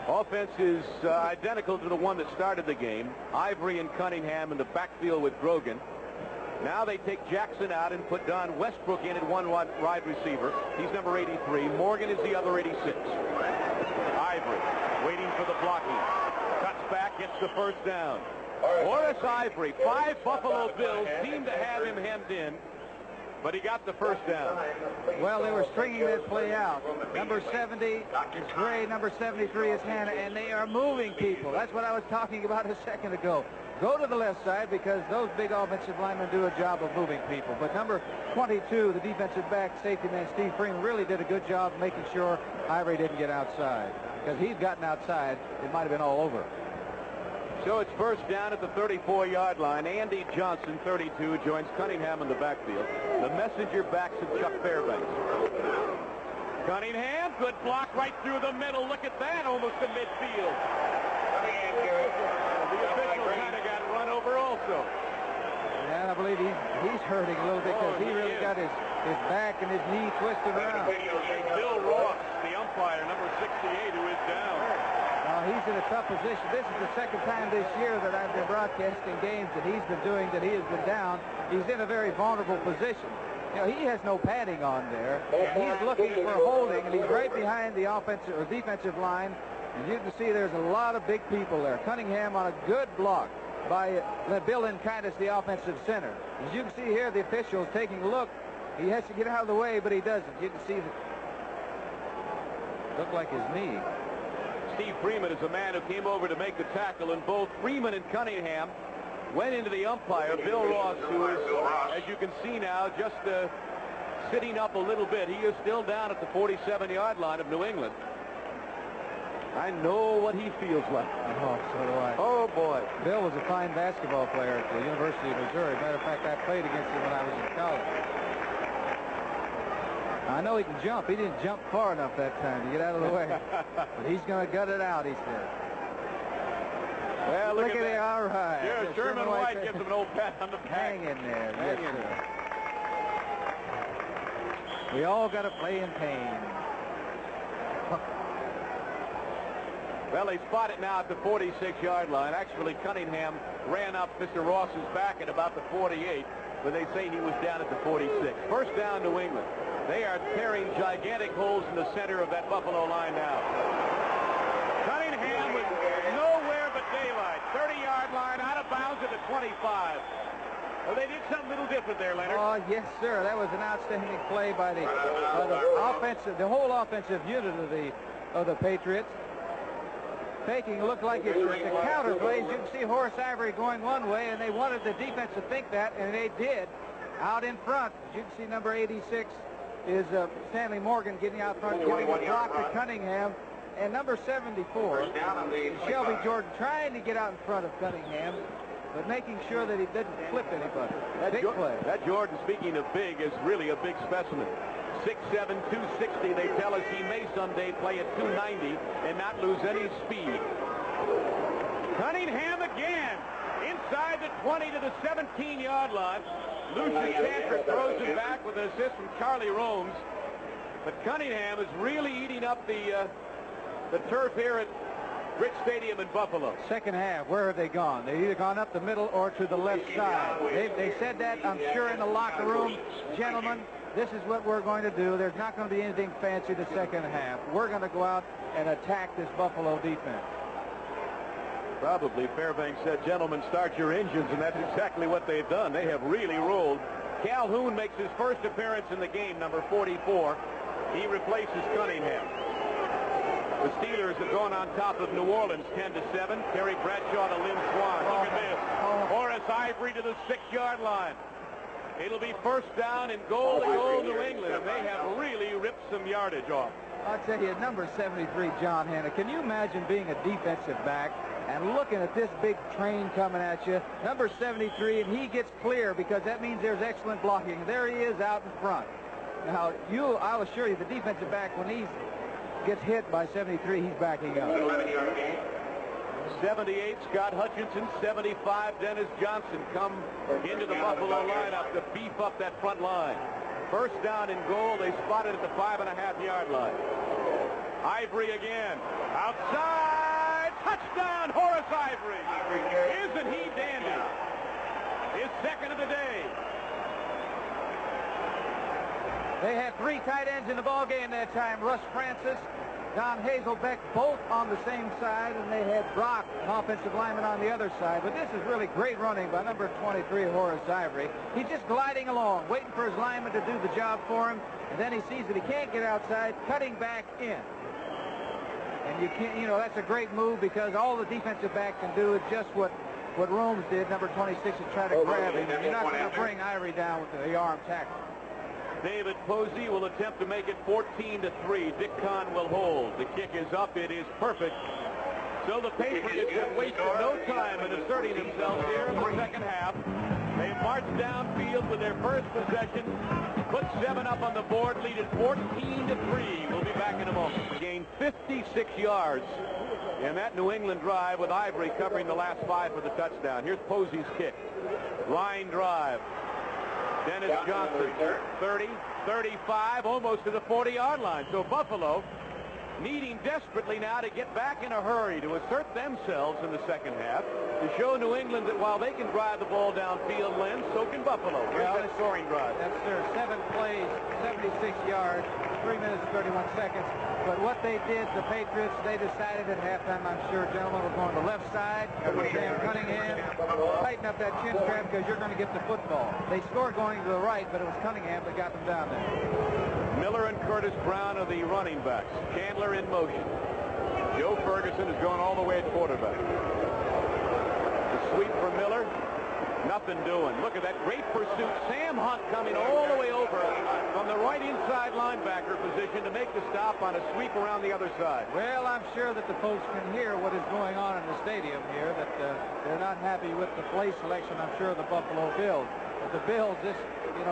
Offense is identical to the one that started the game. Ivory and Cunningham in the backfield with Grogan. Now they take Jackson out and put Don Westbrook in at one wide receiver. He's number 83. Morgan is the other 86. Ivory waiting for the blocking. Cuts back, gets the first down. Horace Ivory, 5 Buffalo Bills seem to have him hemmed in, but he got the first down. Well, they were stringing that play out. Number 70 is Gray, number 73 is Hanna, and they are moving people. That's what I was talking about a second ago. Go to the left side because those big offensive linemen do a job of moving people. But number 22, the defensive back, safety man Steve Freeman, really did a good job making sure Ivory didn't get outside. Because he'd gotten outside, it might have been all over. So it's first down at the 34-yard line. Andy Johnson, 32, joins Cunningham in the backfield. The messenger backs of Chuck Fairbanks. Cunningham, good block right through the middle. Look at that, almost to midfield. The official kind of got run over also. And I believe he's hurting a little bit because he really got his back and his knee twisted around. Bill Ross, the umpire, number 68, who is down. He's in a tough position. This is the second time this year that I've been broadcasting games that he's been doing that he has been down. He's in a very vulnerable position. You know, he has no padding on there. And he's looking for holding, and he's right behind the offensive or defensive line. And you can see there's a lot of big people there. Cunningham on a good block. by Bill Lincaitis, the offensive center. As you can see here, the officials taking a look. He has to get out of the way, but he doesn't. You can see that. Looked like his knee. Steve Freeman is a man who came over to make the tackle, and both Freeman and Cunningham went into the umpire, Bill Ross, who is, as you can see now, just sitting up a little bit. He is still down at the 47-yard line of New England. I know what he feels like. Oh, so do I. Oh, boy. Bill was a fine basketball player at the University of Missouri. Matter of fact, I played against him when I was in college. I know he can jump. He didn't jump far enough that time to get out of the way. But he's going to gut it out, he said. Well, look at it. that. All right. Yeah, Sherman White gives him an old pat on the back. Hang in there. Hang Yes, in sir. there. We all got to play in pain. Well, they spot it now at the 46-yard line. Actually, Cunningham ran up Mr. Ross's back at about the 48, but they say he was down at the 46. First down, New England. They are tearing gigantic holes in the center of that Buffalo line now. Cunningham was nowhere but daylight. 30-yard line, out of bounds at the 25. Well, they did something a little different there, Leonard. Oh, yes, sir. That was an outstanding play by the whole offensive unit of the Patriots. Taking a look like it's a counter play. You can see Horace Ivory going one way, and they wanted the defense to think that, and they did. Out in front, as you can see, number 86 is Stanley Morgan getting out front, giving a block to Cunningham, and number 74 is Shelby Jordan trying to get out in front of Cunningham, but making sure that he didn't flip anybody. Big play. That Jordan, speaking of big, is really a big specimen. 6'7", 260. They tell us he may someday play at 290 and not lose any speed. Cunningham again. Inside the 20 to the 17-yard line. Lucius Sanford throws him back with an assist from Charlie Romes. But Cunningham is really eating up the turf here at Rich Stadium in Buffalo. Second half, where have they gone? They've either gone up the middle or to the left side. They said that, I'm sure, in the locker room. Gentlemen, this is what we're going to do. There's not going to be anything fancy the second half. We're going to go out and attack this Buffalo defense. Probably Fairbanks said, gentlemen, start your engines, and that's exactly what they've done. They have really rolled. Calhoun makes his first appearance in the game, number 44. He replaces Cunningham. The Steelers have gone on top of New Orleans 10-7. Terry Bradshaw to Lynn Swan. Look at this. Horace Ivory to the 6-yard line. It'll be first down and goal to goal New England, and they have really ripped some yardage off. I'll tell you, number 73, John Hanna, can you imagine being a defensive back and looking at this big train coming at you? Number 73, and he gets clear because that means there's excellent blocking. There he is out in front. Now, I'll assure you, the defensive back, when he gets hit by 73, he's backing up. 78, Scott Hutchinson. 75, Dennis Johnson come into the Buffalo lineup to beef up that front line. First down and goal. They spot it at the 5.5-yard line. Ivory again. Outside. Touchdown, Horace Ivory. Isn't he dandy? His second of the day. They had three tight ends in the ball game that time. Russ Francis, Don Hazelbeck, both on the same side, and they had Brock, an offensive lineman, on the other side. But this is really great running by number 23, Horace Ivory. He's just gliding along, waiting for his lineman to do the job for him, and then he sees that he can't get outside, cutting back in. And you can't, that's a great move because all the defensive back can do is just what Romes did, number 26, is try to grab him. You're not going to bring Ivory down with the arm tackle. David Posey will attempt to make it 14-3. Dick Kahn will hold. The kick is up. It is perfect. So the Patriots have wasted no time in asserting themselves here in the second half. They marched downfield with their first possession, put 7 up on the board, lead it 14-3. We'll be back in a moment. Gained 56 yards in that New England drive with Ivory covering the last 5 for the touchdown. Here's Posey's kick. Line drive. Dennis Johnson, 30, 35, almost to the 40-yard line. So Buffalo needing desperately now to get back in a hurry to assert themselves in the second half, to show New England that while they can drive the ball downfield, Len, so can Buffalo. Here's that scoring drive. That's their 7 plays, 76 yards, 3 minutes and 31 seconds. But what they did, the Patriots, they decided at halftime, I'm sure, gentlemen, we're going to the left side. Sam Cunningham, tighten up that chin strap because you're going to get the football. They scored going to the right, but it was Cunningham that got them down there. Miller and Curtis Brown are the running backs. Chandler in motion. Joe Ferguson is going all the way at quarterback. The sweep for Miller. Nothing doing. Look at that great pursuit. Sam Hunt coming all the way over from the right inside linebacker position to make the stop on a sweep around the other side. Well, I'm sure that the folks can hear what is going on in the stadium here, that they're not happy with the play selection, I'm sure, of the Buffalo Bills. But the Bills,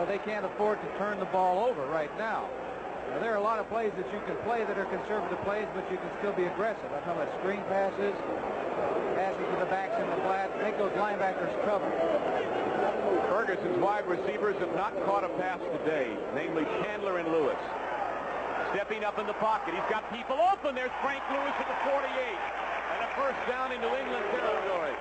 they can't afford to turn the ball over right now. Now, there are a lot of plays that you can play that are conservative plays, but you can still be aggressive. I'm talking about screen passes, passes to the backs in the flat, make those linebackers cover. Ferguson's wide receivers have not caught a pass today, namely Chandler and Lewis. Stepping up in the pocket. He's got people open. There's Frank Lewis at the 48. And a first down in New England territory.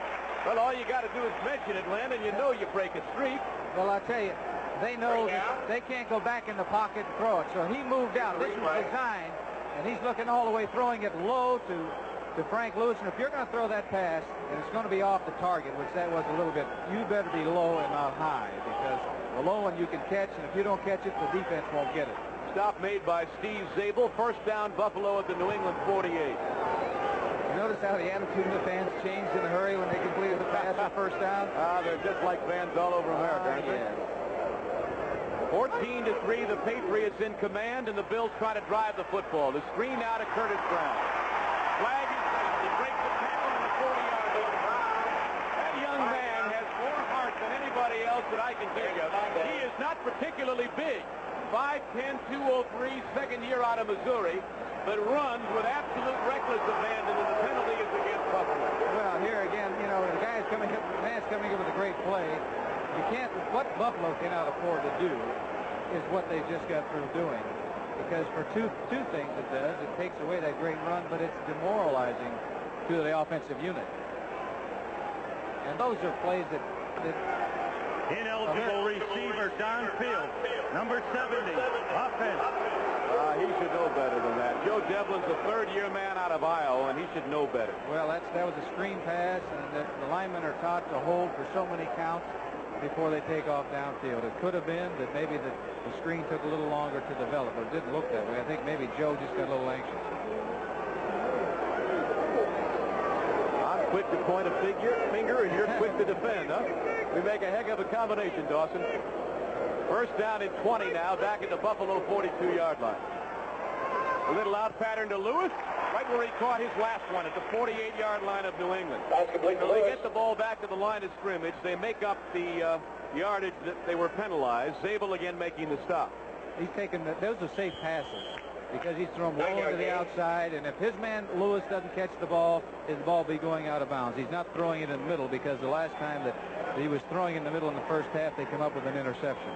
Well, all you got to do is mention it, Len, and you know you break a streak. Well, I tell you, they know that they can't go back in the pocket and throw it. So he moved out. This was designed, and he's looking all the way, throwing it low to Frank Lewis. And if you're going to throw that pass, and it's going to be off the target, which that was a little bit, you better be low and not high, because the low one you can catch, and if you don't catch it, the defense won't get it. Stop made by Steve Zabel. First down, Buffalo at the New England 48. You notice how the attitude of the fans changed in a hurry when they completed the pass for first down? They're just like fans all over America, aren't they? 14-3, the Patriots in command, and the Bills try to drive the football. The screen out to Curtis Brown. Flag is down. He breaks the tackle in the 40-yard line. That young man has more heart than anybody else that I can think of. He is not particularly big. 5'10", 203, second year out of Missouri, but runs with absolute reckless abandon, and the penalty is against Buffalo. Well, here again, the guy's coming up, the man's coming up with a great play. You can't, what Buffalo cannot afford to do is what they just got through doing. Because for two things it does. It takes away that great run, but it's demoralizing to the offensive unit. And those are plays that ineligible receiver downfield, number 70, offense. He should know better than that. Joe Devlin's a third-year man out of Iowa, and he should know better. Well, that was a screen pass, and the linemen are taught to hold for so many counts before they take off downfield. It could have been that maybe the screen took a little longer to develop, but it didn't look that way. I think maybe Joe just got a little anxious. I'm quick to point a finger, and you're quick to defend, huh? We make a heck of a combination, Dawson. First down and 20 now, back at the Buffalo 42-yard line. A little out pattern to Lewis, right where he caught his last one at the 48-yard line of New England. So they get the ball back to the line of scrimmage. They make up the yardage that they were penalized. Zabel again making the stop. He's taking those are safe passes because he's thrown low to the outside, and if his man Lewis doesn't catch the ball, his ball will be going out of bounds. He's not throwing it in the middle, because the last time that he was throwing in the middle in the first half, they come up with an interception.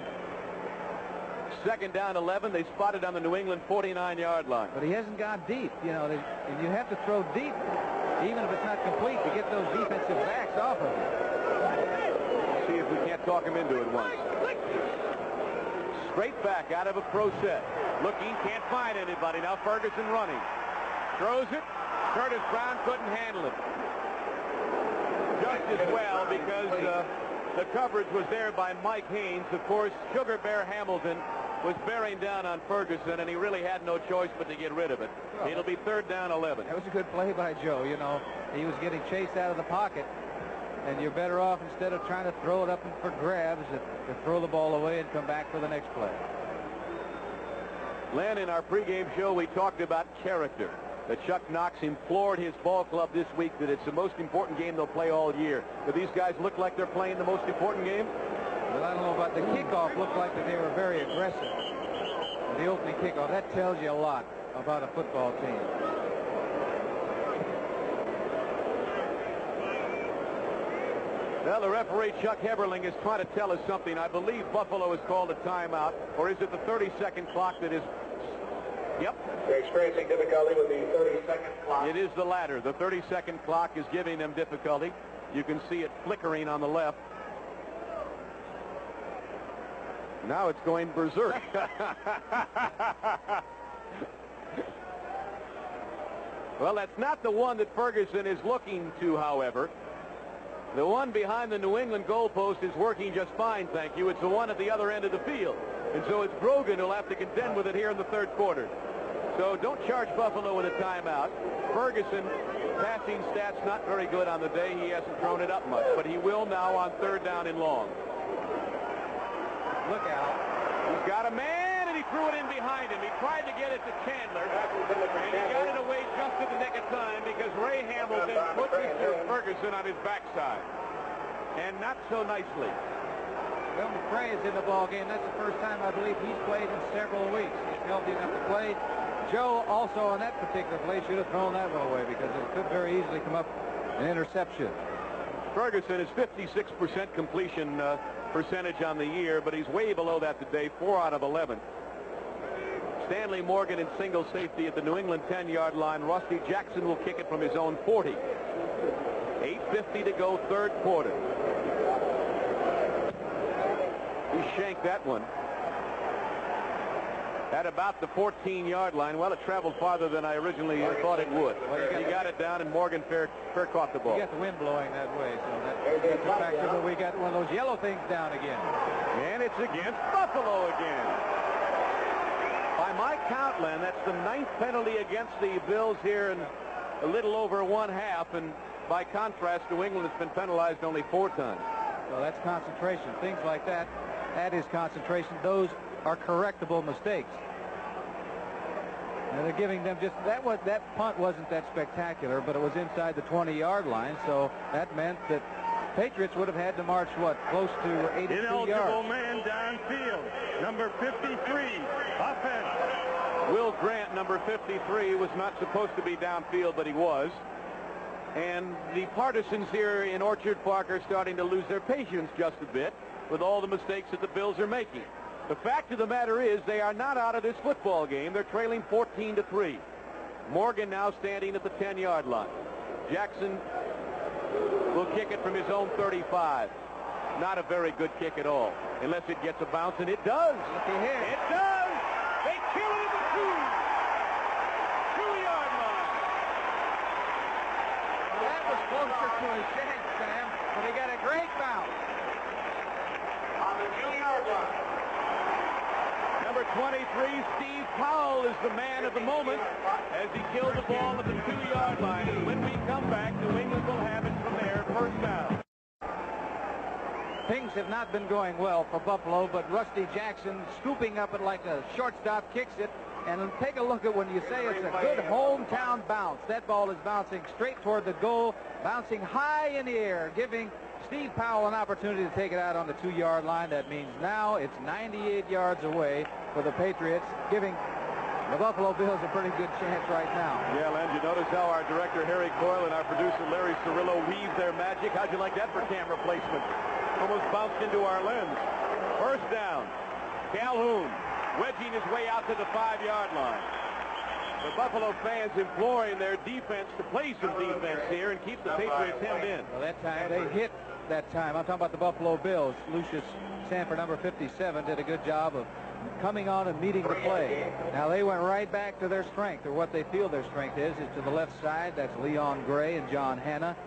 Second down 11. They spotted on the New England 49-yard line. But he hasn't gone deep. And you have to throw deep, even if it's not complete, to get those defensive backs off of him. See if we can't talk him into it once. Straight back out of a pro set. Looking, can't find anybody. Now Ferguson running. Throws it. Curtis Brown couldn't handle it. Just as well, because the coverage was there by Mike Haynes. Of course, Sugar Bear Hamilton was bearing down on Ferguson, and he really had no choice but to get rid of it. It'll be third down 11. That was a good play by Joe. He was getting chased out of the pocket, and you're better off, instead of trying to throw it up for grabs, to throw the ball away and come back for the next play. Len, in our pregame show, we talked about character. That Chuck Knox implored his ball club this week that it's the most important game they'll play all year. Do these guys look like they're playing the most important game? Well, I don't know about the kickoff. Looked like that they were very aggressive. The opening kickoff, that tells you a lot about a football team. Well, the referee, Chuck Heberling, is trying to tell us something. I believe Buffalo has called a timeout, or is it the 30-second clock that is Yep. They're experiencing difficulty with the 30-second clock. It is the latter. The 30-second clock is giving them difficulty. You can see it flickering on the left. Now it's going berserk. Well, that's not the one that Ferguson is looking to, however. The one behind the New England goalpost is working just fine, thank you. It's the one at the other end of the field. And so it's Grogan who'll have to contend with it here in the third quarter. So don't charge Buffalo with a timeout. Ferguson, passing stats not very good on the day. He hasn't thrown it up much, but he will now on third down and long. Look out. He's got a man, and he threw it in behind him. He tried to get it to Chandler, and he got it away just at the nick of time because Ray Hamilton put Mr. Ferguson on his backside. And not so nicely. Bill McRae is in the ball game. That's the first time I believe he's played in several weeks. He's healthy enough to play. Joe also on that particular play should have thrown that one away because it could very easily come up an interception. Ferguson is 56% completion percentage on the year, but he's way below that today, 4 out of 11. Stanley Morgan in single safety at the New England 10-yard line. Rusty Jackson will kick it from his own 40. 8:50 to go, third quarter. He shanked that one at about the 14-yard line. Well, it traveled farther than I originally thought it would. Well, he got it down, and Morgan fair caught the ball. You got the wind blowing that way, so that's a factor. But we got one of those yellow things down again. And it's against Buffalo again. By my count, Len, that's the 9th penalty against the Bills here in a little over one half. And by contrast, New England has been penalized only 4 times. So that's concentration. Things like that is concentration. Those are correctable mistakes. And they're giving them just that punt wasn't that spectacular, but it was inside the 20-yard line, so that meant that Patriots would have had to march close to 82 Ineligible yards. man downfield, number 53, offense. Will Grant, number 53, was not supposed to be downfield, but he was. And the partisans here in Orchard Park are starting to lose their patience just a bit with all the mistakes that the Bills are making. The fact of the matter is they are not out of this football game. They're trailing 14-3. Morgan now standing at the 10-yard line. Jackson will kick it from his own 35. Not a very good kick at all, unless it gets a bounce, and it does. It does. They kill it at the 2-yard line. Well, that was closer to a shank, Sam, but he got a great bounce. On the 2-yard line. Number 23, Steve Powell, is the man of the moment as he killed the ball at the 2-yard line. And when we come back, New England will have it from there, first down. Things have not been going well for Buffalo, but Rusty Jackson scooping up it like a shortstop, kicks it. And take a look at when you say it's a good hometown bounce. That ball is bouncing straight toward the goal, bouncing high in the air, giving Steve Powell an opportunity to take it out on the 2-yard line. That means now it's 98 yards away for the Patriots, giving the Buffalo Bills a pretty good chance right now. Yeah, Len, you notice how our director Harry Coyle and our producer Larry Cirillo weave their magic? How'd you like that for camera placement? Almost bounced into our lens. First down. Calhoun wedging his way out to the 5-yard line. The Buffalo fans imploring their defense to play some defense here and keep the Patriots hemmed in. Well, that time they hit that time. I'm talking about the Buffalo Bills. Lucius Sanford, number 57, did a good job of coming on and meeting the play. Now they went right back to their strength, or what they feel their strength is to the left side. That's Leon Gray and John Hanna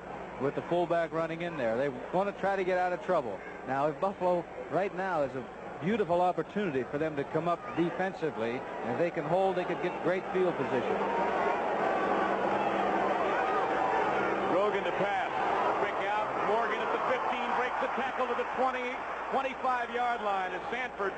with the fullback running in there. They want to try to get out of trouble. Now, if Buffalo right now is a beautiful opportunity for them to come up defensively, and if they can hold, they could get great field position. Grogan to pass. Quick out. Morgan at the 15 breaks the tackle to the 25-yard line as Sanford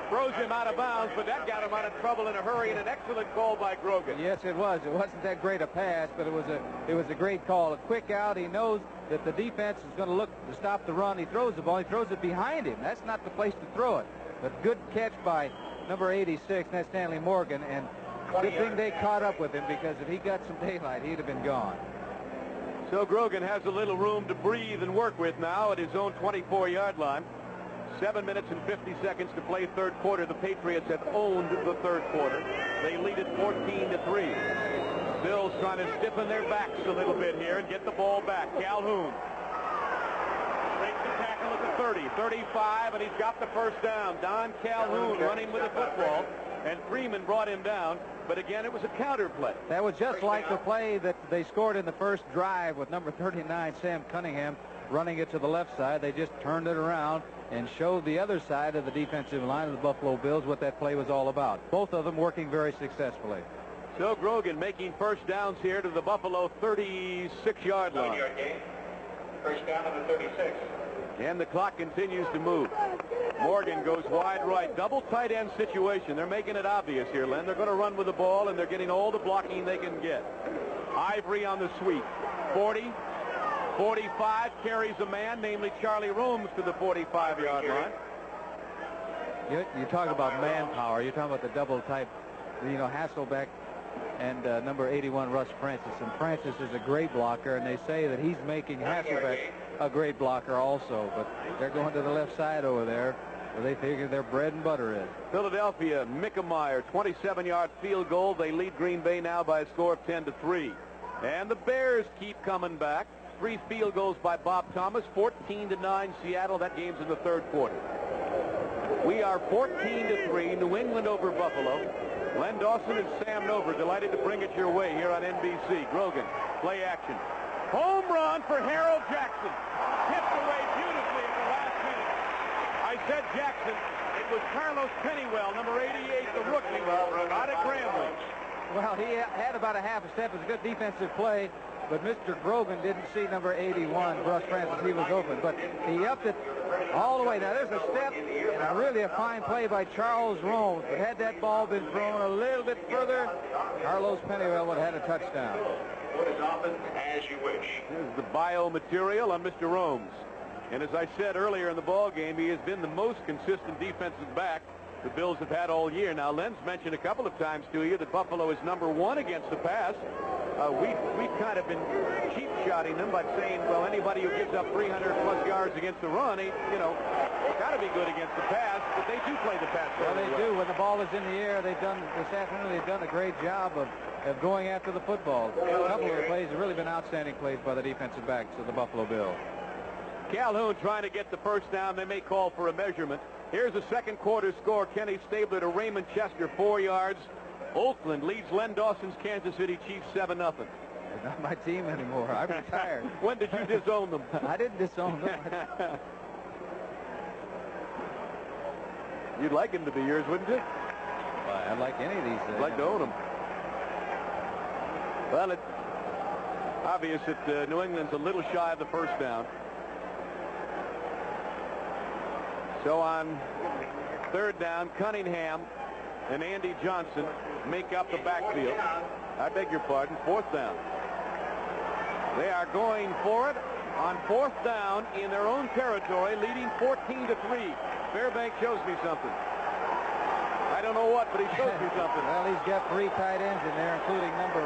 throws him out of bounds, but that got him out of trouble in a hurry, and an excellent call by Grogan. Yes, it was. It wasn't that great a pass, but it was a great call. A quick out. He knows that the defense is going to look to stop the run. He throws the ball. He throws it behind him. That's not the place to throw it. But good catch by number 86, that's Stanley Morgan, and good thing they caught up with him, because if he got some daylight, he'd have been gone. So Grogan has a little room to breathe and work with now at his own 24-yard line. 7 minutes and 50 seconds to play third quarter. The Patriots have owned the third quarter. They lead it 14-3. Bills trying to stiffen their backs a little bit here and get the ball back. Calhoun makes the tackle at the 30, 35, and he's got the first down. Don Calhoun running with the football, and Freeman brought him down. But again, it was a counter play. That was just like the play that they scored in the first drive with number 39, Sam Cunningham, running it to the left side. They just turned it around and showed the other side of the defensive line of the Buffalo Bills what that play was all about. Both of them working very successfully. So Grogan making first downs here to the Buffalo 36-yard line. First down on the 36. And the clock continues to move. Morgan goes wide right. Double tight end situation. They're making it obvious here, Len. They're going to run with the ball, and they're getting all the blocking they can get. Ivory on the sweep. 40, 45, carries a man, namely Charlie Romes, to the 45-yard line. You talk about manpower. You're talking about the double type, Hasselbeck and number 81, Russ Francis. And Francis is a great blocker, and they say that he's making Hasselbeck a great blocker also. But they're going to the left side over there, where they figure their bread and butter is. Philadelphia, Mickemeyer, 27-yard field goal. They lead Green Bay now by a score of 10-3. And the Bears keep coming back. 3 field goals by Bob Thomas, 14-9 Seattle. That game's in the third quarter. We are 14-3, New England over Buffalo. Len Dawson and Sam Nover delighted to bring it your way here on NBC. Grogan, play action. Home run for Harold Jackson. Tipped away beautifully at the last minute. I said Jackson. It was Carlos Pennywell, number 88, the rookie, out of Grambling. Well, he had about a half a step. It was a good defensive play, but Mr. Grogan didn't see number 81, Russ Francis. He was open, but he upped it all the way. Now, there's a step and really a fine play by Charles Romes, but had that ball been thrown a little bit further, Carlos Pennywell would have had a touchdown. Put as often as you wish. This is the biomaterial on Mr. Romes. And as I said earlier in the ball game, he has been the most consistent defensive back the Bills have had all year. Now, Len's mentioned a couple of times to you that Buffalo is number 1 against the pass. We've kind of been cheap-shotting them by saying, well, anybody who gives up 300-plus yards against the run, got to be good against the pass, but they do play the pass. Well, they do. When the ball is in the air, this afternoon they've done a great job of going after the football. A couple of the plays have really been outstanding plays by the defensive backs of the Buffalo Bills. Calhoun trying to get the first down. They may call for a measurement. Here's the second quarter score. Kenny Stabler to Raymond Chester, 4 yards. Oakland leads Len Dawson's Kansas City Chiefs 7-0. They're not my team anymore. I'm retired. When did you disown them? I didn't disown them. You'd like him to be yours, wouldn't you? Well, I'd like any of these. I'd like to own them. Well, it's obvious that New England's a little shy of the first down. So on third down, Cunningham and Andy Johnson make up the backfield. I beg your pardon, fourth down. They are going for it on fourth down in their own territory, leading 14-3. Fairbank shows me something. I don't know what, but he shows me something. Well, he's got 3 tight ends in there, including number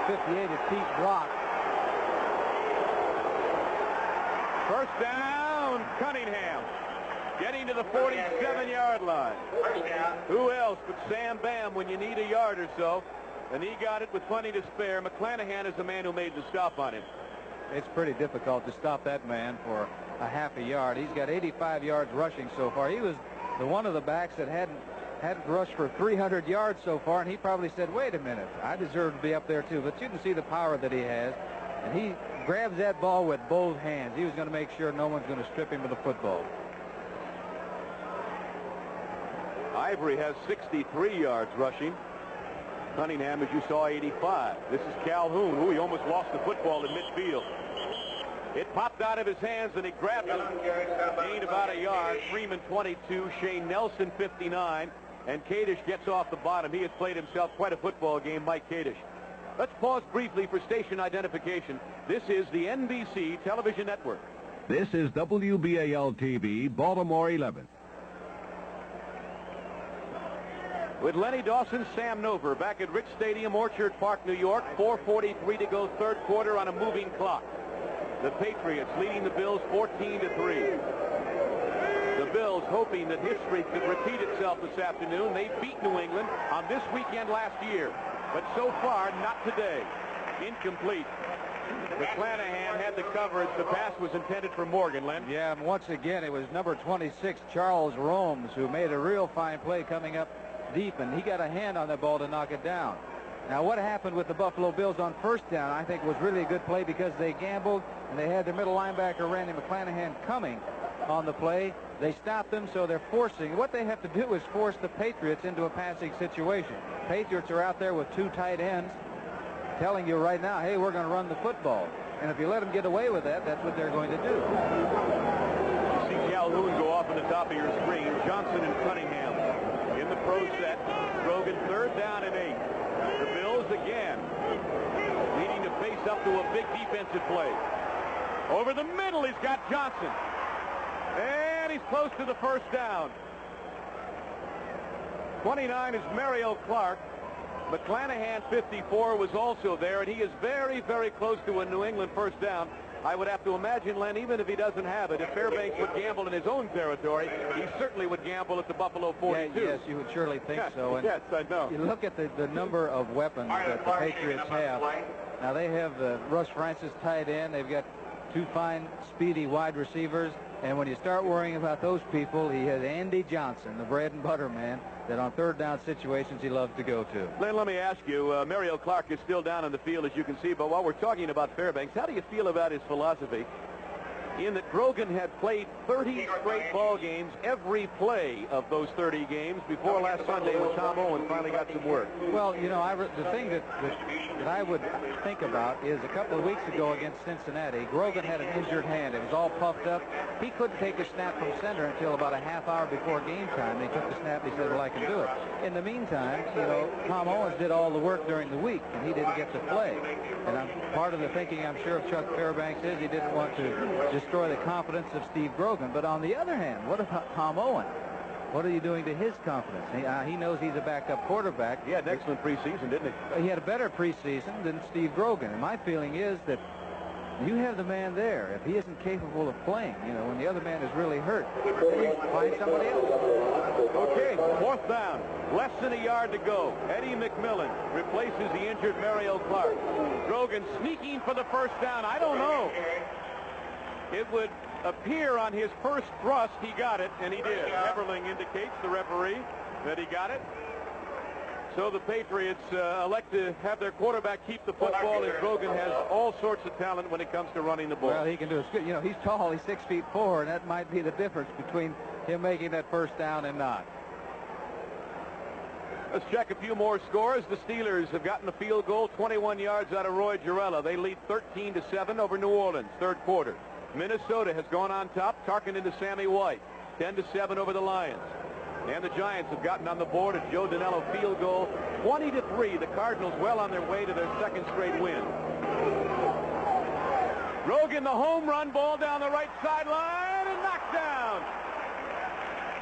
58 is Pete Brock. First down, Cunningham. Getting to the 47-yard line. Who else but Sam Bam when you need a yard or so? And he got it with plenty to spare. McClanahan is the man who made the stop on him. It's pretty difficult to stop that man for a half a yard. He's got 85 yards rushing so far. He was the one of the backs that hadn't rushed for 300 yards so far, and he probably said, wait a minute, I deserve to be up there too. But you can see the power that he has, and he grabs that ball with both hands. He was going to make sure no one's going to strip him of the football. Ivory has 63 yards rushing. Cunningham, as you saw, 85. This is Calhoun. Ooh, he almost lost the football in midfield. It popped out of his hands, and he grabbed it. Gained about a yard. Freeman, 22. Shane Nelson, 59. And Kadish gets off the bottom. He has played himself quite a football game, Mike Kadish. Let's pause briefly for station identification. This is the NBC television network. This is WBAL-TV, Baltimore 11. With Lenny Dawson, Sam Nover back at Rich Stadium, Orchard Park, New York. 4:43 to go, third quarter on a moving clock. The Patriots leading the Bills 14-3. The Bills hoping that history could repeat itself this afternoon. They beat New England on this weekend last year, but so far, not today. Incomplete. McClanahan had the coverage. The pass was intended for Morgan, Len. Yeah, and once again, it was number 26, Charles Romes, who made a real fine play coming up deep, and he got a hand on that ball to knock it down. Now, what happened with the Buffalo Bills on first down, I think, was really a good play because they gambled, and they had their middle linebacker, Randy McClanahan, coming on the play. They stopped them, so they're forcing. What they have to do is force the Patriots into a passing situation. Patriots are out there with two tight ends telling you right now, hey, we're going to run the football. And if you let them get away with that, that's what they're going to do. You see Calhoun go off on the top of your screen. Johnson and Cunningham in the pro set. Grogan 3rd down and 8. The Bills again needing to face up to a big defensive play. Over the middle, he's got Johnson. And he's close to the first down. 29 is Mario Clark. McClanahan, 54, was also there, and he is very, very close to a New England first down. I would have to imagine, Len, even if he doesn't have it, if Fairbanks would gamble in his own territory, he certainly would gamble at the Buffalo 42. Yeah, yes, you would surely think so. And yes, I know. You look at the number of weapons that the Patriots have. Now, they have Russ Francis tight end. They've got two fine, speedy wide receivers. And when you start worrying about those people, he has Andy Johnson, the bread and butter man, that on third down situations he loves to go to. Len, let me ask you, Mario Clark is still down on the field, as you can see, but while we're talking about Fairbanks, how do you feel about his philosophy in that Grogan had played 30 straight ball games, every play of those 30 games, before last Sunday when Tom Owen finally got some work? Well, you know, the thing that I would think about is a couple of weeks ago against Cincinnati, Grogan had an injured hand. It was all puffed up. He couldn't take a snap from center until about a half hour before game time. He took the snap and he said, well, I can do it. In the meantime, you know, Tom Owens did all the work during the week, and he didn't get to play. And part of the thinking, I'm sure, of Chuck Fairbanks is he didn't want to destroy the confidence of Steve Grogan. But on the other hand, what about Tom Owen? What are you doing to his confidence? He knows he's a backup quarterback. He had an excellent preseason, didn't he? He had a better preseason than Steve Grogan. And my feeling is that you have the man there. If he isn't capable of playing, you know, when the other man is really hurt, then you find somebody else. Okay, 4th down. Less than a yard to go. Eddie McMillan replaces the injured Mario Clark. Grogan sneaking for the first down. I don't know. It would appear on his first thrust he got it, and he did. Everling indicates, the referee, that he got it. So the Patriots elect to have their quarterback keep the football, and Grogan has all sorts of talent when it comes to running the ball. Well, he can do it. You know, he's tall. He's 6'4", and that might be the difference between him making that first down and not. Let's check a few more scores. The Steelers have gotten a field goal, 21 yards out of Roy Girella. They lead 13-7 over New Orleans, third quarter. Minnesota has gone on top, Tarkin into Sammy White, 10-7 over the Lions. And the Giants have gotten on the board a Joe Danello field goal, 20-3. The Cardinals well on their way to their second straight win. Grogan, the home run, ball down the right sideline and knocked down.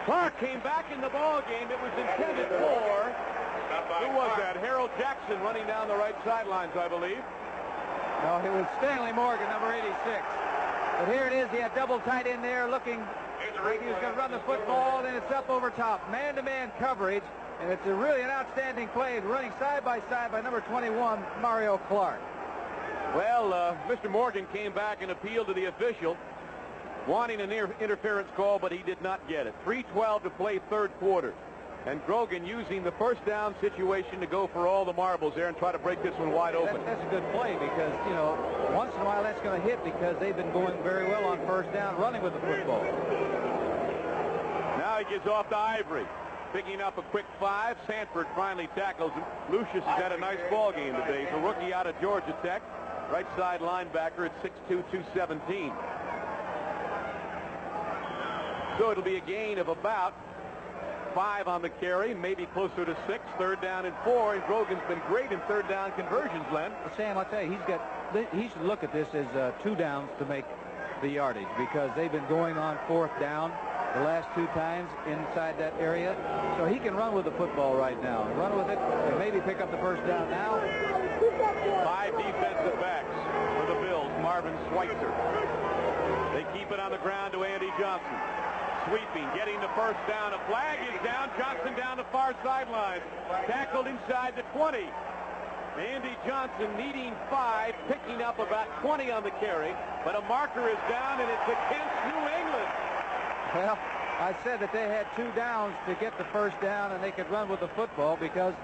Clark came back in the ball game. It was intended for, who was that? Harold Jackson running down the right sidelines, I believe. No, it was Stanley Morgan, number 86. But here it is. He had double tight in there looking like he was going to run the football, and it's up over top. Man-to-man coverage, and it's really an outstanding play, running side by side by number 21, Mario Clark. Well, Mr. Morgan came back and appealed to the official, wanting an interference call, but he did not get it. 3:12 to play third quarter. And Grogan using the first down situation to go for all the marbles there and try to break this one wide open. That's a good play because, you know, once in a while that's going to hit because they've been going very well on first down running with the football. Now he gets off to Ivory. Picking up a quick 5. Sanford finally tackles him. Lucius has had a nice ball game today. He's a rookie out of Georgia Tech. Right side linebacker at 6'2", 217. So it'll be a gain of about 5 on the carry, maybe closer to 6. Third down and 4, and Grogan's been great in third down conversions, Len. Sam, I'll tell you, he should look at this as 2 downs to make the yardage because they've been going on fourth down the last 2 times inside that area. So he can run with the football right now. Run with it and maybe pick up the first down now. 5 defensive backs for the Bills. Marvin Schweitzer. They keep it on the ground to Andy Johnson. sweeping, getting the first down. A flag is down. Johnson down the far sideline. Tackled inside the 20. Andy Johnson needing 5, picking up about 20 on the carry. But a marker is down, and it's against New England. Well, I said that they had 2 downs to get the first down, and they could run with the football because,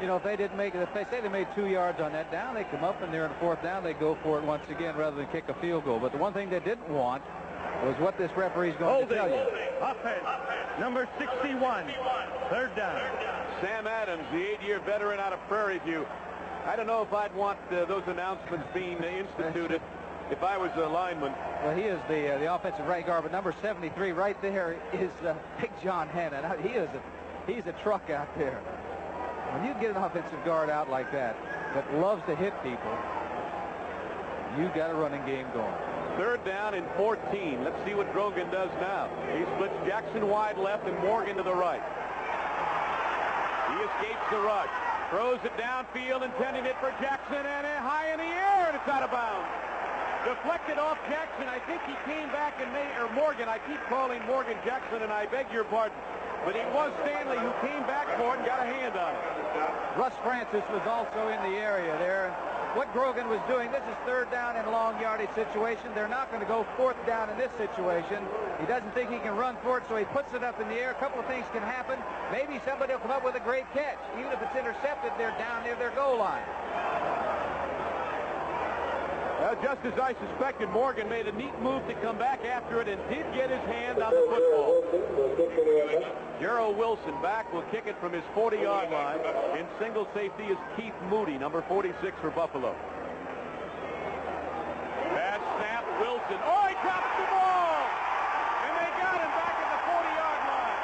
you know, if they didn't make it, if they say they made 2 yards on that down, they come up and they're in the 4th down, they go for it once again rather than kick a field goal. But the one thing they didn't want was what this referee's going to tell you. Offense, number 61, 3rd down. Sam Adams, the 8-year veteran out of Prairie View. I don't know if I'd want those announcements being instituted if I was a lineman. Well, he is the offensive right guard, but number 73 right there is Big John Hannon. He's a truck out there. When you get an offensive guard out like that loves to hit people, you got a running game going. 3rd down and 14. Let's see what Grogan does now. He splits Jackson wide left and Morgan to the right. He escapes the rush. Throws it downfield, intending it for Jackson, and high in the air, and it's out of bounds. Deflected off Jackson. I think he came back and made, or Morgan. I keep calling Morgan Jackson, and I beg your pardon. But it was Stanley who came back for it and got a hand on it. Russ Francis was also in the area there. What Grogan was doing, this is 3rd down in a long yardage situation. They're not going to go 4th down in this situation. He doesn't think he can run for it, so he puts it up in the air. A couple of things can happen. Maybe somebody will come up with a great catch. Even if it's intercepted, they're down near their goal line. Just as I suspected, Morgan made a neat move to come back after it and did get his hand on the football. Gerald Wilson back will kick it from his 40-yard line. In single safety is Keith Moody, number 46 for Buffalo. Bad snap, Wilson. Oh, he drops the ball! And they got him back at the 40-yard line.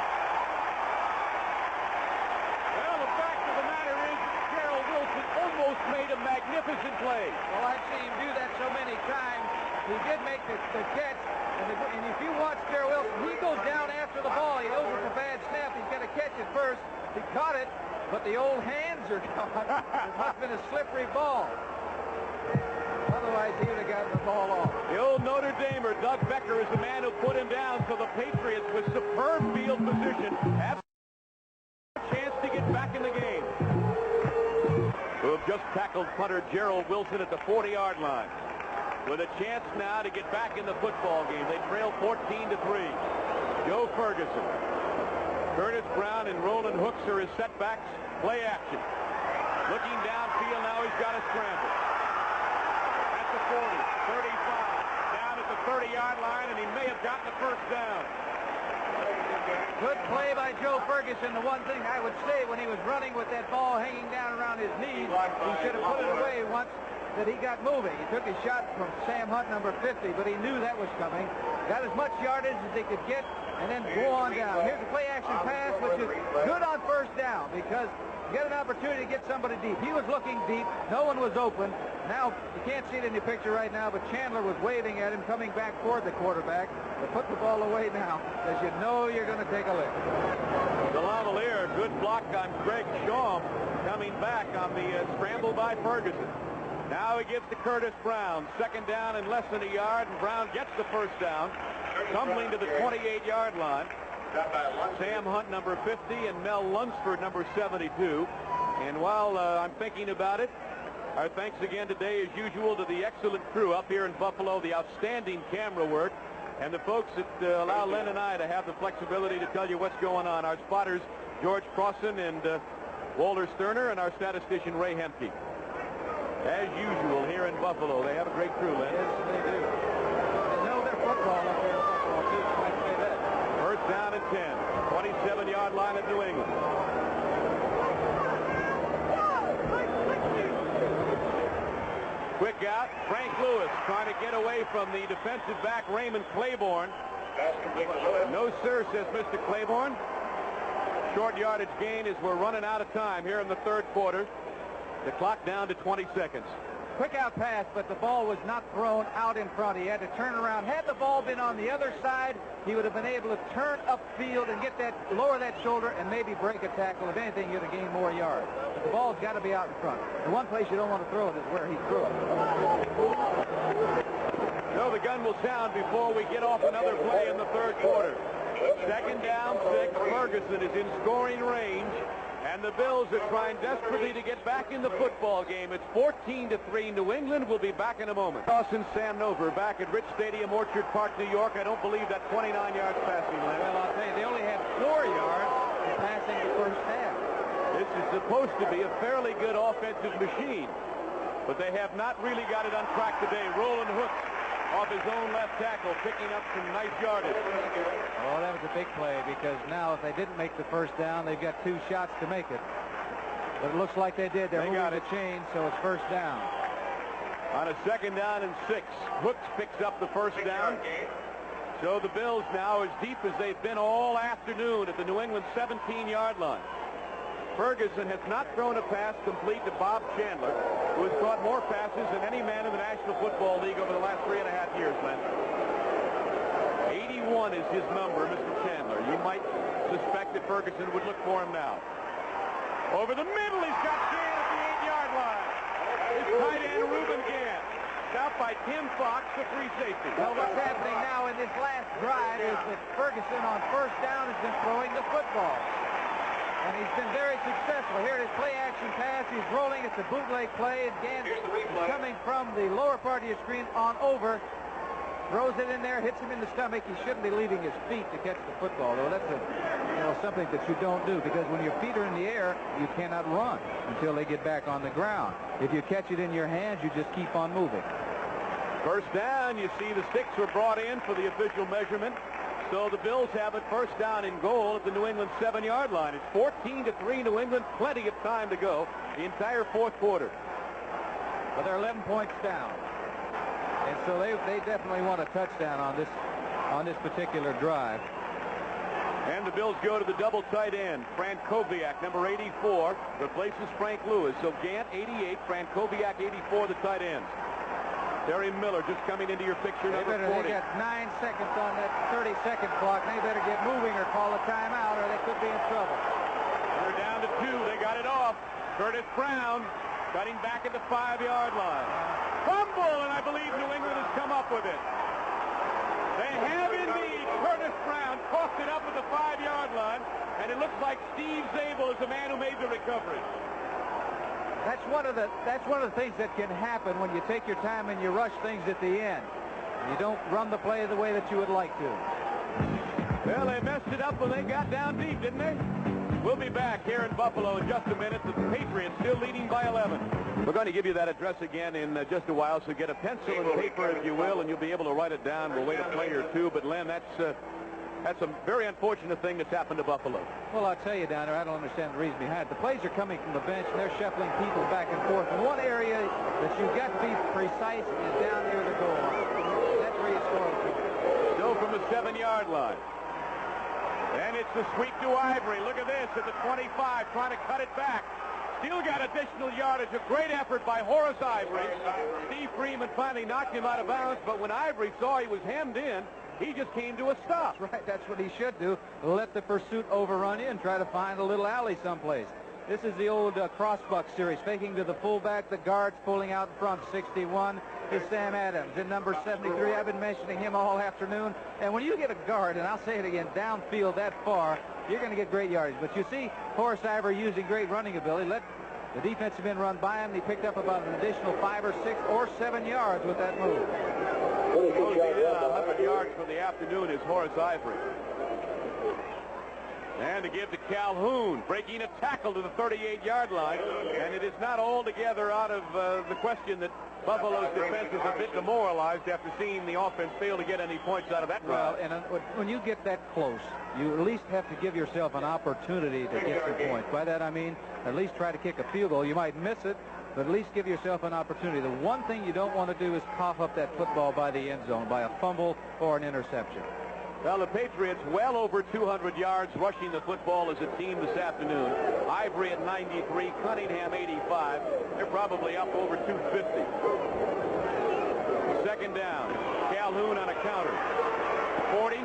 Well, the fact of the matter is Gerald Wilson almost made a magnificent play. Well, I've seen him do that so many times. He did make the catch. And if you watch Gerald Wilson, he goes down after the ball. He knows it's a bad snap. He's got to catch it first. He caught it, but the old hands are gone. It must have been a slippery ball. Otherwise, he would have gotten the ball off. The old Notre Damer, Doug Becker, is the man who put him down. So the Patriots, with superb field position, have a chance to get back in the game. Who have just tackled punter Gerald Wilson at the 40-yard line. With a chance now to get back in the football game. They trail 14-3. Joe Ferguson. Curtis Brown and Roland Hooks are his setbacks. Play action. Looking downfield now, he's got to scramble. At the 40, 35, down at the 30-yard line, and he may have gotten the first down. Good play by Joe Ferguson. The one thing I would say when he was running with that ball hanging down around his knees, he should have put it away once that he got moving. He took his shot from Sam Hunt, number 50, but he knew that was coming. Got as much yardage as he could get, and then go on down. Here's a play-action pass, which is good on 1st down because you get an opportunity to get somebody deep. He was looking deep. No one was open. Now, you can't see it in your picture right now, but Chandler was waving at him, coming back toward the quarterback. To put the ball away now, because you know you're going to take a lick. DeLavalier, good block on Greg Shaw, coming back on the scramble by Ferguson. Now he gives to Curtis Brown. 2nd down and less than a yard, and Brown gets the first down, tumbling to the 28-yard line. Sam Hunt, number 50, and Mel Lunsford, number 72. And while I'm thinking about it, our thanks again today, as usual, to the excellent crew up here in Buffalo, the outstanding camera work, and the folks that allow Len and I to have the flexibility to tell you what's going on. Our spotters, George Crossan and Walter Sterner, and our statistician, Ray Hemke. As usual, here in Buffalo, they have a great crew, Len. Yes, they do. They know their football up here in Buffalo, too. I can say that. 1st down and 10. 27-yard line at New England. Quick out. Frank Lewis trying to get away from the defensive back, Raymond Claiborne. No, sir, says Mr. Claiborne. Short yardage gain as we're running out of time here in the 3rd quarter. The clock down to 20 seconds. Quick out pass, but the ball was not thrown out in front. He had to turn around. Had the ball been on the other side, he would have been able to turn upfield and get that, lower that shoulder and maybe break a tackle. If anything, you'd have gained more yards. But the ball's got to be out in front. The one place you don't want to throw it is where he threw it. No, the gun will sound before we get off another play in the 3rd quarter. Second down, 6. Ferguson is in scoring range, and the Bills are trying desperately to get back in the football game. It's 14-3. New England will be back in a moment. Dawson Sam Nover back at Rich Stadium, Orchard Park, New York. I don't believe that 29 yards passing. Well, I'll tell you, they only had 4 yards in passing the first half. This is supposed to be a fairly good offensive machine, but they have not really got it on track today. Roland Hooks off his own left tackle, picking up some nice yardage. Oh, that was a big play, because now if they didn't make the first down, they've got 2 shots to make it. But it looks like they did. They're moving the chain, so it's first down. On a second down and 6, Hooks picks up the first down. So the Bills now as deep as they've been all afternoon at the New England 17-yard line. Ferguson has not thrown a pass complete to Bob Chandler, who has caught more passes than any man in the National Football League over the last 3.5 years, Len. 81 is his number, Mr. Chandler. You might suspect that Ferguson would look for him now. Over the middle, he's got Gant at the 8-yard line. His tight end, Reuben Gant. Stopped by Tim Fox, the free safety. Well, what's happening now in this last drive is that Ferguson on first down has been throwing the football. And he's been very successful. Here it is, play-action pass. He's rolling. It's a bootleg play. And Gant is coming from the lower part of your screen on over. Throws it in there, hits him in the stomach. He shouldn't be leaving his feet to catch the football, though. That's something that you don't do, because when your feet are in the air, you cannot run until they get back on the ground. If you catch it in your hands, you just keep on moving. First down, you see the sticks were brought in for the official measurement. So the Bills have it first down and goal at the New England 7-yard line. It's 14-3 New England. Plenty of time to go. The entire fourth quarter. But they're 11 points down. And so they definitely want a touchdown on this particular drive. And the Bills go to the double tight end. Frankowiak, number 84, replaces Frank Lewis. So Gant, 88, Frankowiak, 84, the tight ends. Terry Miller just coming into your picture, number 40. They got 9 seconds on that 30-second clock. They better get moving or call a timeout, or they could be in trouble. They're down to 2. They got it off. Curtis Brown cutting back at the 5-yard line. Fumble, and I believe New England has come up with it. They have indeed. Curtis Brown coughed it up at the 5-yard line, and it looks like Steve Zabel is the man who made the recovery. That's one of the things that can happen when you take your time and you rush things at the end. You don't run the play the way that you would like to. Well, they messed it up when they got down deep, didn't they? We'll be back here in Buffalo in just a minute. The Patriots still leading by 11. We're going to give you that address again in just a while, so get a pencil and paper, if you will, and you'll be able to write it down. We'll wait a play or two. But, Len, that's a very unfortunate thing that's happened to Buffalo. Well, I'll tell you down there, I don't understand the reason behind it. The plays are coming from the bench, and they're shuffling people back and forth. And one area that you've got to be precise is down near the goal line. That's where you score the point. Still from the 7-yard line. And it's the sweep to Ivory. Look at this at the 25, trying to cut it back. Still got additional yardage. A great effort by Horace Ivory. Steve Freeman finally knocked him out of bounds, but when Ivory saw he was hemmed in, he just came to a stop. Right, that's what he should do. Let the pursuit overrun you and try to find a little alley someplace. This is the old crossbuck series, faking to the fullback. The guard's pulling out in front. 61 is Sam Adams. And number 73, I've been mentioning him all afternoon. And when you get a guard, and I'll say it again, downfield that far, you're going to get great yardage. But you see Horace Ivory using great running ability. Let the defensive men run by him. He picked up about an additional 5 or 6 or 7 yards with that move. 100 yards for the afternoon is Horace Ivory. And to give to Calhoun, breaking a tackle to the 38-yard line. And it is not altogether out of the question that Buffalo's defense is a bit demoralized after seeing the offense fail to get any points out of that drive. Well, and when you get that close, you at least have to give yourself an opportunity to get some points. By that I mean at least try to kick a field goal. You might miss it, but at least give yourself an opportunity. The one thing you don't want to do is cough up that football by the end zone, by a fumble or an interception. Well, the Patriots well over 200 yards rushing the football as a team this afternoon. Ivory at 93, Cunningham 85. They're probably up over 250. Second down. Calhoun on a counter. 40,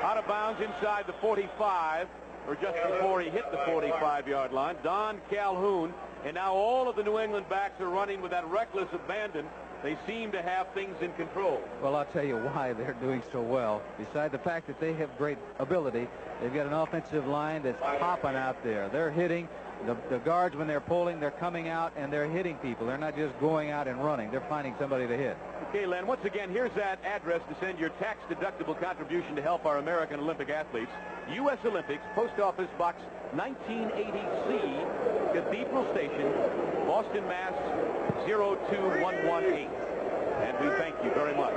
out of bounds inside the 45, or just before he hit the 45-yard line. Don Calhoun. And now all of the New England backs are running with that reckless abandon they seem to have things in control. Well, I'll tell you why they're doing so well. Beside the fact that they have great ability, they've got an offensive line that's popping out there. They're hitting. The guards, when they're pulling, they're coming out and they're hitting people. They're not just going out and running. They're finding somebody to hit. Okay, Len, once again, here's that address to send your tax-deductible contribution to help our American Olympic athletes. U.S. Olympics, Post Office Box 1980C, Cathedral Station, Boston, Mass. 02118. And we thank you very much.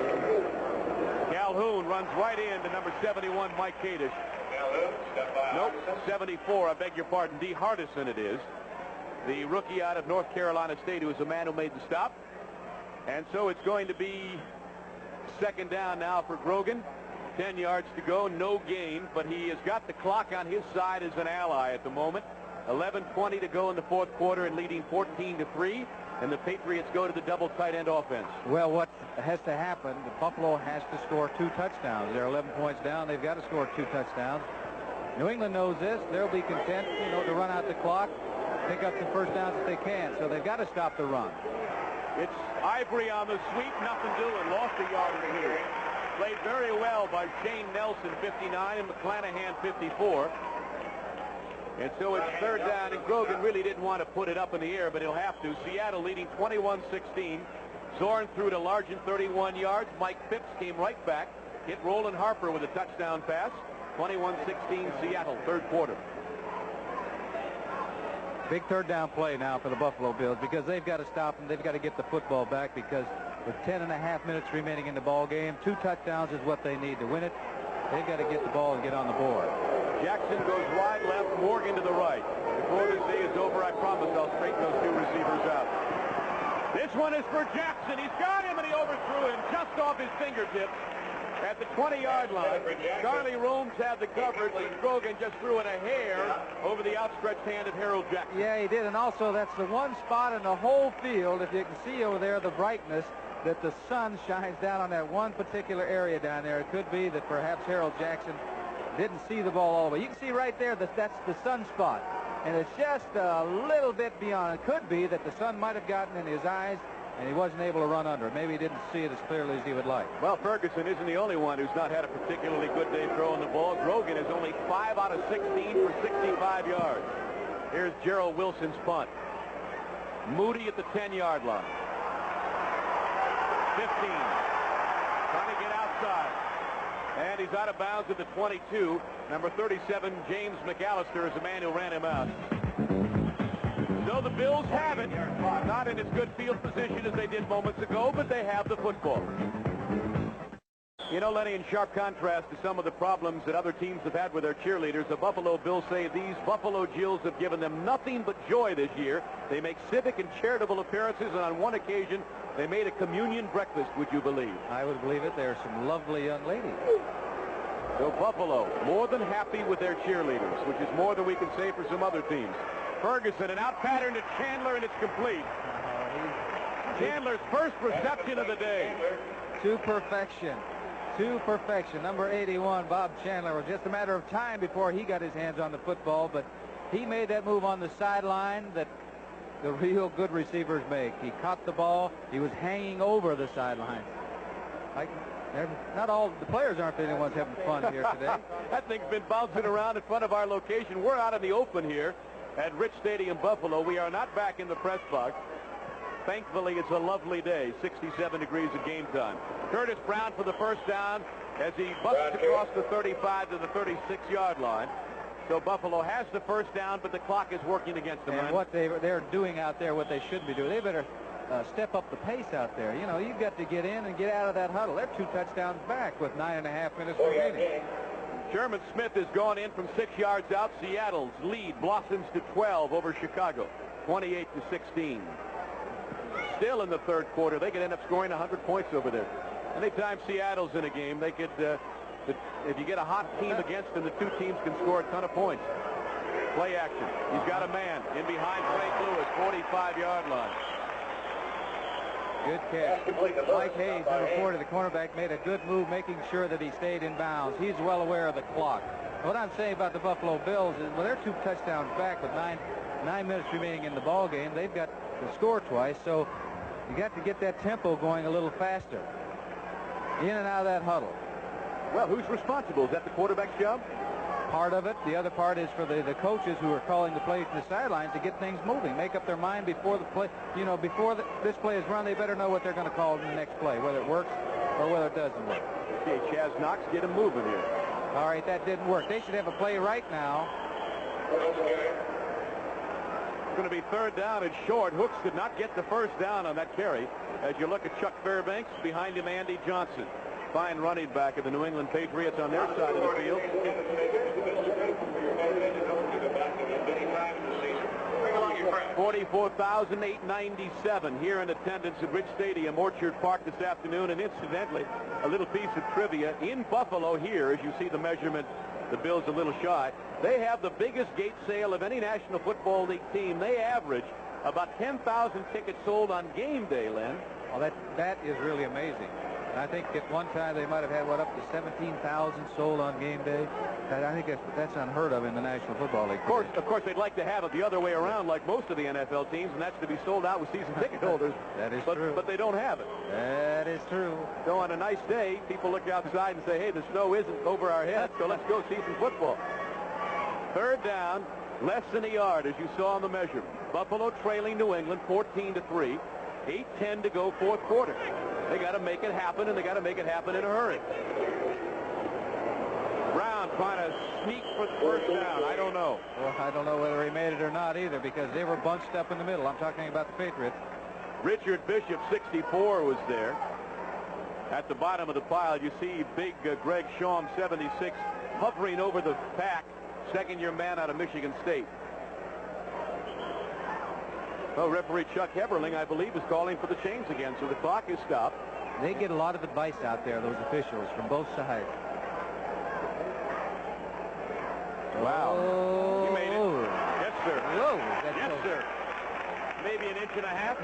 Calhoun runs right into number 71, Mike Kadish. Nope, 74, I beg your pardon, D. Hardison it is. The rookie out of North Carolina State, who is the man who made the stop. And so it's going to be second down now for Grogan. 10 yards to go, no gain, but he has got the clock on his side as an ally at the moment. 11:20 to go in the fourth quarter and leading 14-3. And the Patriots go to the double tight end offense. Well, what has to happen, Buffalo has to score 2 touchdowns. They're 11 points down. They've got to score 2 touchdowns. New England knows this. They'll be content, to run out the clock, pick up the first downs if they can. So they've got to stop the run. It's Ivory on the sweep, nothing doing. Lost a yard in the hill. Played very well by Shane Nelson, 59, and McClanahan, 54. And so it's third down, and Grogan really didn't want to put it up in the air, but he'll have to. Seattle leading 21-16. Zorn threw to Largent, 31 yards. Mike Phipps came right back, hit Roland Harper with a touchdown pass. 21-16 Seattle, third quarter. Big third down play now for the Buffalo Bills because they've got to stop them. They've got to get the football back because with 10.5 minutes remaining in the ball game, 2 touchdowns is what they need to win it. They've got to get the ball and get on the board. Jackson goes wide left, Morgan to the right. Before this day is over, I promise I'll straighten those 2 receivers out. This one is for Jackson. He's got him, and he overthrew him just off his fingertips at the 20-yard line. Charlie Rooms had the coverage, and Grogan just threw in a hair over the outstretched hand of Harold Jackson. Yeah, he did, and also that's the one spot in the whole field, if you can see over there the brightness, that the sun shines down on that one particular area down there. It could be that perhaps Harold Jackson didn't see the ball all the way. You can see right there that that's the sunspot, and it's just a little bit beyond. It could be that the sun might have gotten in his eyes, and he wasn't able to run under it. Maybe he didn't see it as clearly as he would like. Well, Ferguson isn't the only one who's not had a particularly good day throwing the ball. Grogan is only 5 out of 16 for 65 yards. Here's Gerald Wilson's punt. Moody at the 10-yard line. 15. Trying to get outside. And he's out of bounds at the 22. Number 37, James McAllister, is the man who ran him out. So the Bills have it. Not in as good field position as they did moments ago, but they have the football. You know, Lenny, in sharp contrast to some of the problems that other teams have had with their cheerleaders, the Buffalo Bills say these Buffalo Jills have given them nothing but joy this year. They make civic and charitable appearances, and on one occasion, they made a communion breakfast, would you believe? I would believe it. There are some lovely young ladies. So Buffalo, more than happy with their cheerleaders, which is more than we can say for some other teams. Ferguson, an out pattern to Chandler, and it's complete. Chandler's first reception of the day. To perfection. To perfection. Number 81, Bob Chandler. It was just a matter of time before he got his hands on the football, but he made that move on the sideline that the real good receivers make. He caught the ball. He was hanging over the sideline. Not all the players aren't the only ones having fun here today. That thing's been bouncing around in front of our location. We're out in the open here at Rich Stadium, Buffalo. We are not back in the press box. Thankfully, it's a lovely day, 67 degrees at game time. Curtis Brown for the first down as he busts across the 35 to the 36-yard line. So Buffalo has the first down, but the clock is working against them. And what they're doing out there, what they should be doing, they better step up the pace out there. You know, you've got to get in and get out of that huddle. They're 2 touchdowns back with 9.5 minutes remaining. Sherman Smith has gone in from 6 yards out. Seattle's lead blossoms to 12 over Chicago, 28-16. Still in the third quarter, they could end up scoring 100 points over there. Anytime Seattle's in a game, they could, if you get a hot team against them, the 2 teams can score a ton of points. Play action. He's got a man in behind Frank Lewis, 45-yard line. Good catch. Mike Hayes, number 40, the cornerback, made a good move, making sure that he stayed in bounds. He's well aware of the clock. What I'm saying about the Buffalo Bills is, well, they're 2 touchdowns back with 9 minutes remaining in the ball game. They've got to score twice, so You got to get that tempo going a little faster. In and out of that huddle. Well, who's responsible? Is that the quarterback's job? Part of it. The other part is for the coaches who are calling the plays from the sidelines to get things moving. Make up their mind before the play. You know, before this play is run, they better know what they're going to call in the next play, whether it works or whether it doesn't work. Okay, Chaz Knox, get him moving here. All right, that didn't work. They should have a play right now. It's going to be third down and short. Hooks did not get the first down on that carry. As you look at Chuck Fairbanks, behind him Andy Johnson. Fine running back of the New England Patriots on their side of the field. 44,897 here in attendance at Rich Stadium, Orchard Park this afternoon. And incidentally, a little piece of trivia. In Buffalo here, as you see the measurement, the Bills a little shy. They have the biggest gate sale of any National Football League team. They average about 10,000 tickets sold on game day, Len. Well, that is really amazing. I think at one time they might have had, what, up to 17,000 sold on game day. I think that's unheard of in the National Football League. Of course, they'd like to have it the other way around, like most of the NFL teams, and that's to be sold out with season ticket holders. That is true. But they don't have it. That is true. So on a nice day, people look outside and say, hey, the snow isn't over our heads, so let's go see some football. Third down, less than a yard, as you saw on the measurement. Buffalo trailing New England 14-3. 8:10 to go, fourth quarter. They got to make it happen, and they got to make it happen in a hurry. Brown trying to sneak for the first down. I don't know. Well, I don't know whether he made it or not either, because they were bunched up in the middle. I'm talking about the Patriots. Richard Bishop, 64, was there. At the bottom of the pile, you see big Greg Schaum, 76, hovering over the pack, second-year man out of Michigan State. Well, referee Chuck Heberling, I believe, is calling for the chains again, so the clock is stopped. They get a lot of advice out there, those officials, from both sides. Wow. Oh. He made it. Yes, sir. Whoa. Yes, sir. Maybe an inch and a half.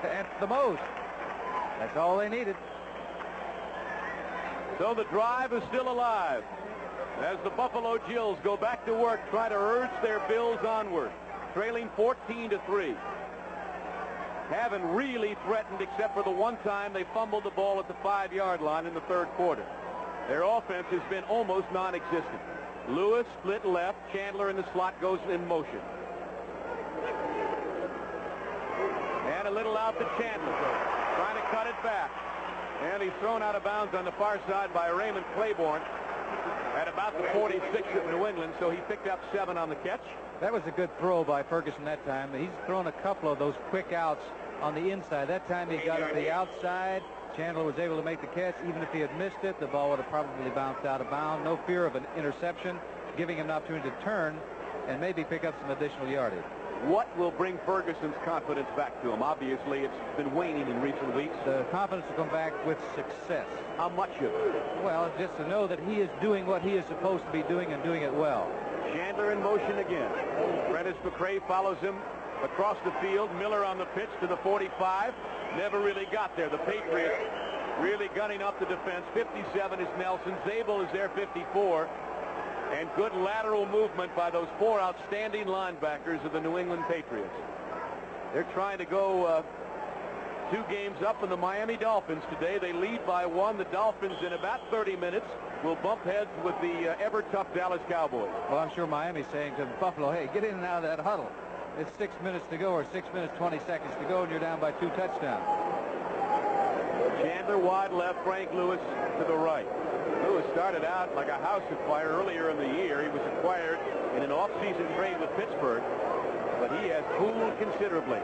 At the most. That's all they needed. So the drive is still alive as the Buffalo Gills go back to work, try to urge their Bills onward, trailing 14-3. Haven't really threatened except for the one time they fumbled the ball at the 5-yard line in the third quarter. Their offense has been almost non-existent. Lewis split left. Chandler in the slot goes in motion. And a little out to Chandler, trying to cut it back. And he's thrown out of bounds on the far side by Raymond Claiborne at about the 46 of New England, so he picked up 7 on the catch. That was a good throw by Ferguson that time. He's thrown a couple of those quick outs on the inside. That time he got it to the outside. Chandler was able to make the catch. Even if he had missed it, the ball would have probably bounced out of bounds. No fear of an interception, giving him an opportunity to turn and maybe pick up some additional yardage. What will bring Ferguson's confidence back to him? Obviously, it's been waning in recent weeks. The confidence will come back with success. How much of it? Well, just to know that he is doing what he is supposed to be doing and doing it well. Chandler in motion again. Prentice McRae follows him across the field. Miller on the pitch to the 45. Never really got there. The Patriots really gunning up the defense. 57 is Nelson. Zabel is there, 54. And good lateral movement by those 4 outstanding linebackers of the New England Patriots. They're trying to go 2 games up in the Miami Dolphins today. They lead by 1. The Dolphins in about 30 minutes will bump heads with the ever-tough Dallas Cowboys. Well, I'm sure Miami's saying to Buffalo, hey, get in and out of that huddle. It's 6 minutes to go, or 6 minutes, 20 seconds to go, and you're down by 2 touchdowns. Chandler wide left, Frank Lewis to the right. Lewis started out like a house of fire earlier in the year. He was acquired in an off-season trade with Pittsburgh, but he has cooled considerably.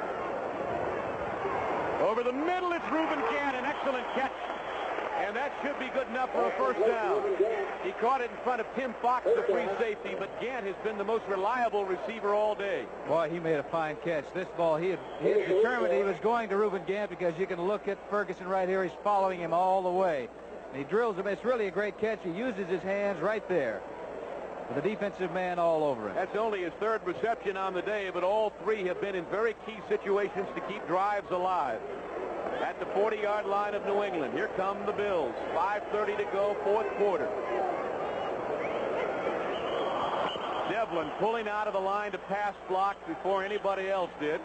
Over the middle, it's Reuben Gant, an excellent catch. And that should be good enough for a first down. He caught it in front of Tim Fox, the free safety, but Gant has been the most reliable receiver all day. Boy, he made a fine catch. This ball, he had determined he was going to Reuben Gant, because you can look at Ferguson right here. He's following him all the way. And he drills him. It's really a great catch. He uses his hands right there with a defensive man all over him. That's only his 3rd reception on the day, but all 3 have been in very key situations to keep drives alive. At the 40-yard line of New England, here come the Bills. 5:30 to go, 4th quarter. Devlin pulling out of the line to pass block before anybody else did.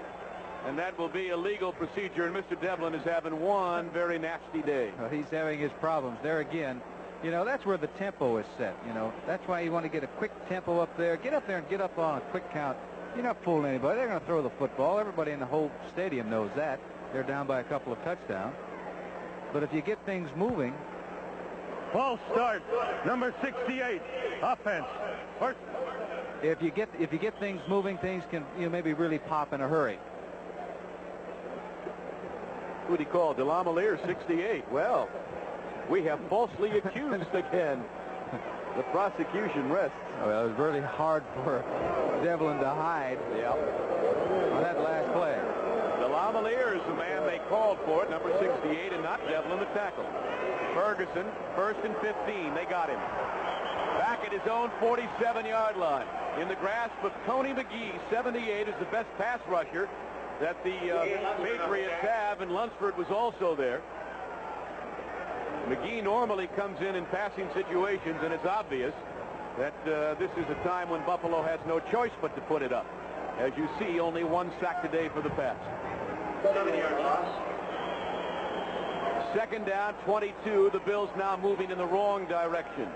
And that will be a legal procedure, and Mr. Devlin is having one very nasty day. Well, he's having his problems there again. You know, that's where the tempo is set. You know, that's why you want to get a quick tempo up there. Get up there and get up on a quick count. You're not fooling anybody. They're going to throw the football. Everybody in the whole stadium knows that. They're down by a couple of touchdowns. But if you get things moving. False start. Number 68. Offense. First. If you get things moving, things can maybe really pop in a hurry. Who'd he call? Delamalier, 68. Well, we have falsely accused again. The prosecution rests. Well, it was really hard for Devlin to hide on that last play. Delamalier is the man they called for it, number 68, and not Devlin, the tackle. Ferguson, 1st and 15. They got him. Back at his own 47-yard line. In the grasp of Tony McGee, 78, is the best pass rusher that the Patriots have, and Lunsford was also there. McGee normally comes in passing situations, and it's obvious that this is a time when Buffalo has no choice but to put it up. As you see, only 1 sack today for the pass. 7-yard loss. 2nd down, 22. The Bills now moving in the wrong direction.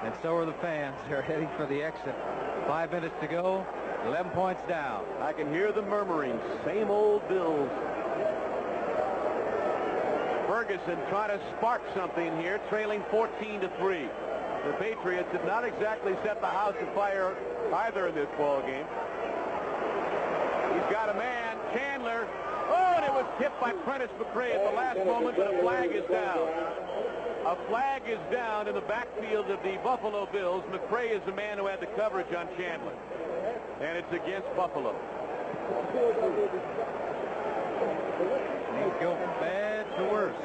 And so are the fans. They're heading for the exit. 5 minutes to go. 11 points down. I can hear the murmuring. Same old Bills. Ferguson trying to spark something here, trailing 14-3. The Patriots did not exactly set the house afire either in this ball game. He's got a man, Chandler. Oh, and it was tipped by Prentice McRae at the last moment, but a flag is down. A flag is down in the backfield of the Buffalo Bills. McRae is the man who had the coverage on Chandler. And it's against Buffalo. Things go from bad to worse.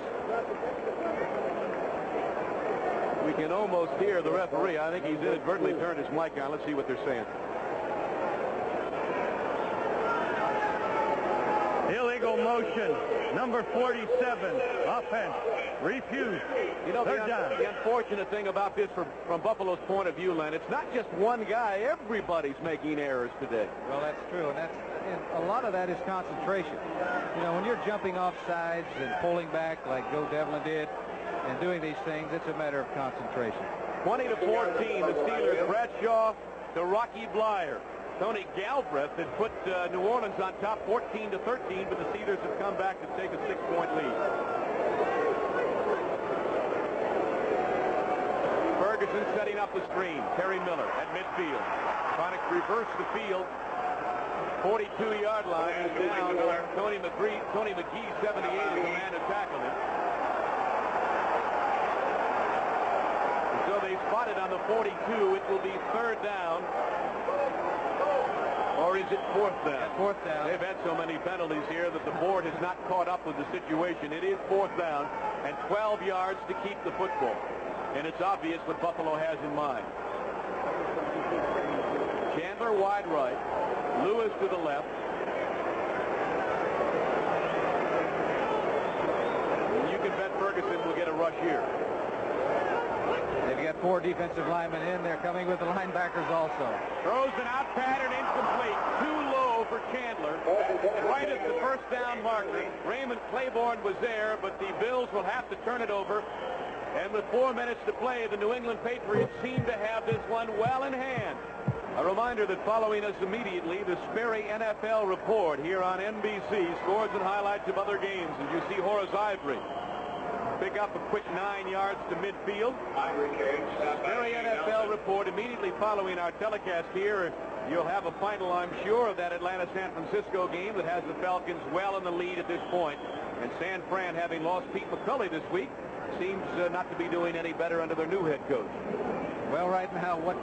We can almost hear the referee. I think he's inadvertently turned his mic on. Let's see what they're saying. Illegal motion. Number 47. Offense. Refused. You know, They're done. the unfortunate thing about this from Buffalo's point of view, Len, it's not just one guy. Everybody's making errors today. Well, that's true, and a lot of that is concentration. You know, when you're jumping off sides and pulling back like Joe Devlin did and doing these things, it's a matter of concentration. 20-14, the Steelers. Bradshaw to Rocky Blyer. Tony Galbraith had put New Orleans on top 14-13, but the Steelers have come back to take a 6-point lead. Ferguson setting up the screen. Terry Miller at midfield. Trying to reverse the field. 42-yard line is down. Tony McGee, 78 is the man to tackle him. So they spotted on the 42. It will be 3rd down. Or is it 4th down? Yeah, 4th down. They've had so many penalties here that the board has not caught up with the situation. It is 4th down and 12 yards to keep the football. And it's obvious what Buffalo has in mind. Chandler wide right. Lewis to the left. And you can bet Ferguson will get a rush here. They've got 4 defensive linemen in. They're coming with the linebackers also. Throws an out pattern incomplete. Too low for Chandler. Right at the 1st down marker. Raymond Claiborne was there, but the Bills will have to turn it over. And with 4 minutes to play, the New England Patriots seem to have this one well in hand. A reminder that following us immediately, the Sperry NFL report here on NBC, scores and highlights of other games. As you see Horace Ivory pick up a quick 9 yards to midfield. Sperry NFL report immediately following our telecast here. You'll have a final, I'm sure, of that Atlanta-San Francisco game that has the Falcons well in the lead at this point. And San Fran, having lost Pete McCulley this week, seems not to be doing any better under their new head coach. Well, right now, what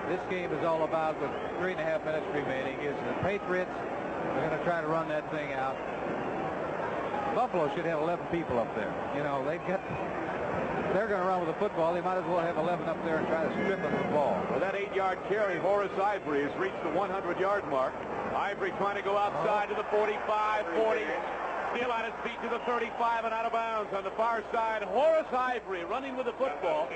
this game is all about with 3.5 minutes remaining is the Patriots are going to try to run that thing out. Buffalo should have 11 people up there. You know, they're going to run with the football. They might as well have 11 up there and try to strip them of the ball. Well, that 8-yard carry, Horace Ivory has reached the 100-yard mark. Ivory trying to go outside to the 45, 40. Still on his feet to the 35 and out of bounds on the far side. Horace Ivory running with the football.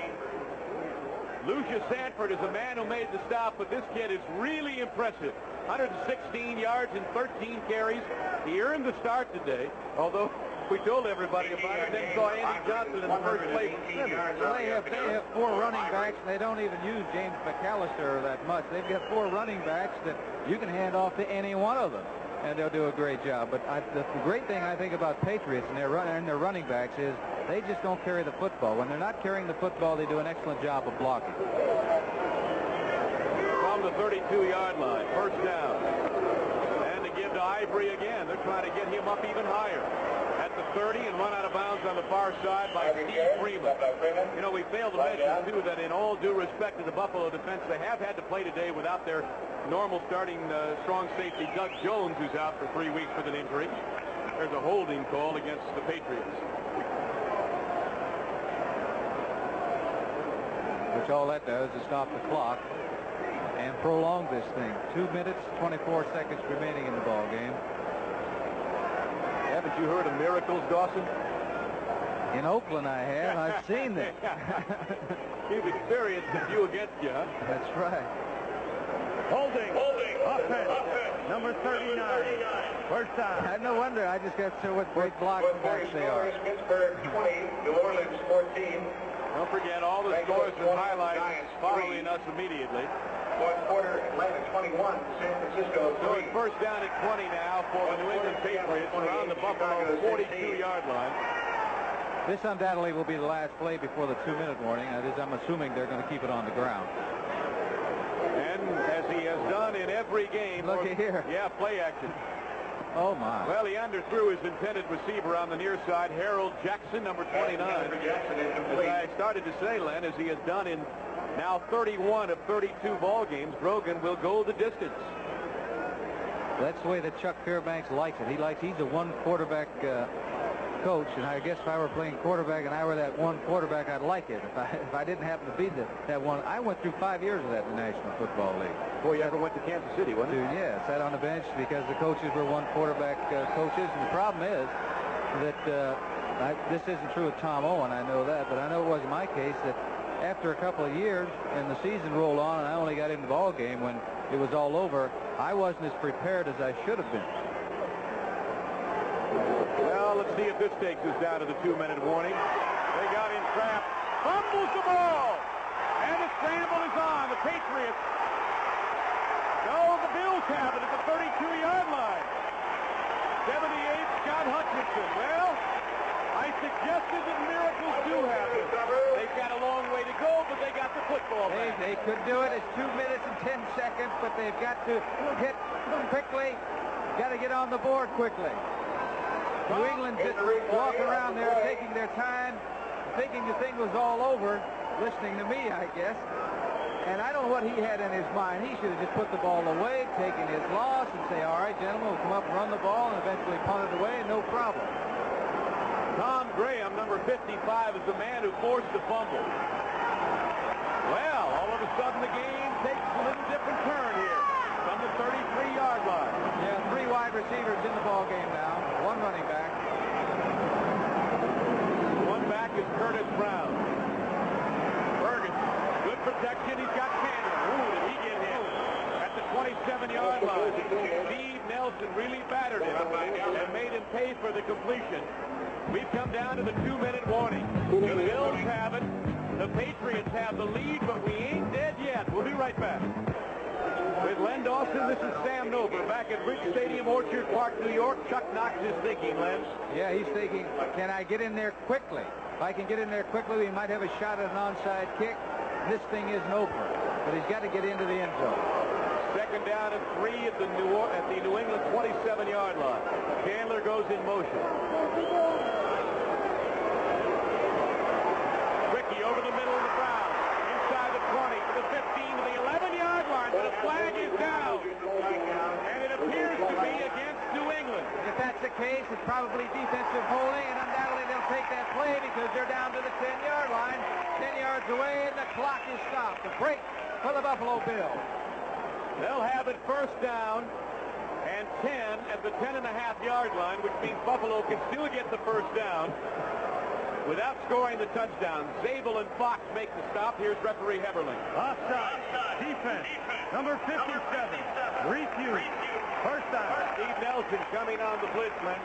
Lucius Sanford is a man who made the stop, but this kid is really impressive. 116 yards and 13 carries. He earned the start today, although we told everybody about it, then saw Andy Johnson in the first place. Well, they have 4 running backs, and they don't even use James McAllister that much. They've got 4 running backs that you can hand off to any one of them, and they'll do a great job. But the great thing I think about Patriots and their running backs is they just don't carry the football. When they're not carrying the football, they do an excellent job of blocking. From the 32-yard line, first down. And to give to Ivory again. They're trying to get him up even higher. At the 30 and run out of bounds on the far side by Steve Freeman. You know, we failed to mention, too, that in all due respect to the Buffalo defense, they have had to play today without their normal starting strong safety, Doug Jones, who's out for 3 weeks with an injury. There's a holding call against the Patriots. Which all that does is stop the clock and prolong this thing. 2 minutes, 24 seconds remaining in the ball game. Haven't you heard of miracles, Dawson? In Oakland, I have. I've seen them. You've experienced a few against you, huh? That's right. Holding. Offense. Number 39. First down. No wonder. I just got so what great blocking backs they are. Pittsburgh 20, New Orleans 14. Don't forget all the scores and highlights following us immediately. Fourth quarter, Atlanta 21, San Francisco 3. So it's first down at 20 now for the New England Patriots around the Buffalo 42-yard line. This undoubtedly will be the last play before the 2-minute warning. That is, I'm assuming they're going to keep it on the ground. And as he has done in every game. Look here. Yeah, play action. Oh, my. Well, he underthrew his intended receiver on the near side, Harold Jackson, number 29. As I started to say, Len, as he has done in now 31 of 32 ball games, Grogan will go the distance. That's the way that Chuck Fairbanks likes it. He's a one quarterback coach, and I guess if I were playing quarterback and I were that one quarterback, I'd like it. If I didn't happen to be that one. I went through 5 years of that in the National Football League. Boy, you ever went to Kansas City, wasn't it? Yeah, sat on the bench because the coaches were one quarterback coaches, and the problem is that this isn't true of Tom Owen, I know that, but I know it was in my case that after a couple of years and the season rolled on and I only got into the ball game when it was all over, I wasn't as prepared as I should have been. Well, let's see if this takes us down to the 2-minute warning. They got in trap. Fumbles the ball. And the scramble is on. The Patriots. No, the Bills have it at the 32-yard line. 78, Scott Hutchinson. Well, I suggested that miracles do happen. They've got a long way to go, but they got the football back. They could do it. It's 2 minutes and 10 seconds, but they've got to hit quickly. Got to get on the board quickly. New England just walking around there, taking their time, thinking the thing was all over, listening to me, I guess. And I don't know what he had in his mind. He should have just put the ball away, taken his loss, and say, all right, gentlemen, we'll come up and run the ball, and eventually punt it away, no problem. Tom Graham, number 55, is the man who forced the fumble. Well, all of a sudden the game takes a little different turn here from the 33-yard line. Yeah, 3 wide receivers in the ball game now. 1 running back. One back is Curtis Brown. Ferguson, good protection. He's got Chandler. Ooh, did he get hit? At the 27-yard line. Steve Nelson really battered him and made him pay for the completion. We've come down to the 2-minute warning. The Bills have it. The Patriots have the lead, but we ain't dead yet. We'll be right back. With Len Dawson, this is Sam Nover back at Bridge Stadium, Orchard Park, New York. Chuck Knox is thinking, Len. Yeah, he's thinking, can I get in there quickly? If I can get in there quickly, we might have a shot at an onside kick. This thing isn't over, but he's got to get into the end zone. Second down and 3 at the New England 27-yard line. Chandler goes in motion. Ricky over the middle of the Browns. Inside the 20 to the 15 to the 11-yard line, but a flag is down. And it appears to be against New England. If that's the case, it's probably defensive holding, and undoubtedly they'll take that play because they're down to the 10-yard line. 10 yards away, and the clock is stopped. A break for the Buffalo Bills. They'll have it first down and 10 at the 10.5-yard line, which means Buffalo can still get the first down. without scoring the touchdown. Zabel and Fox make the stop. Here's referee Heberling. Offside. Defense. Number 57. Refuse. First down. Steve Nelson coming on the blitz, Len.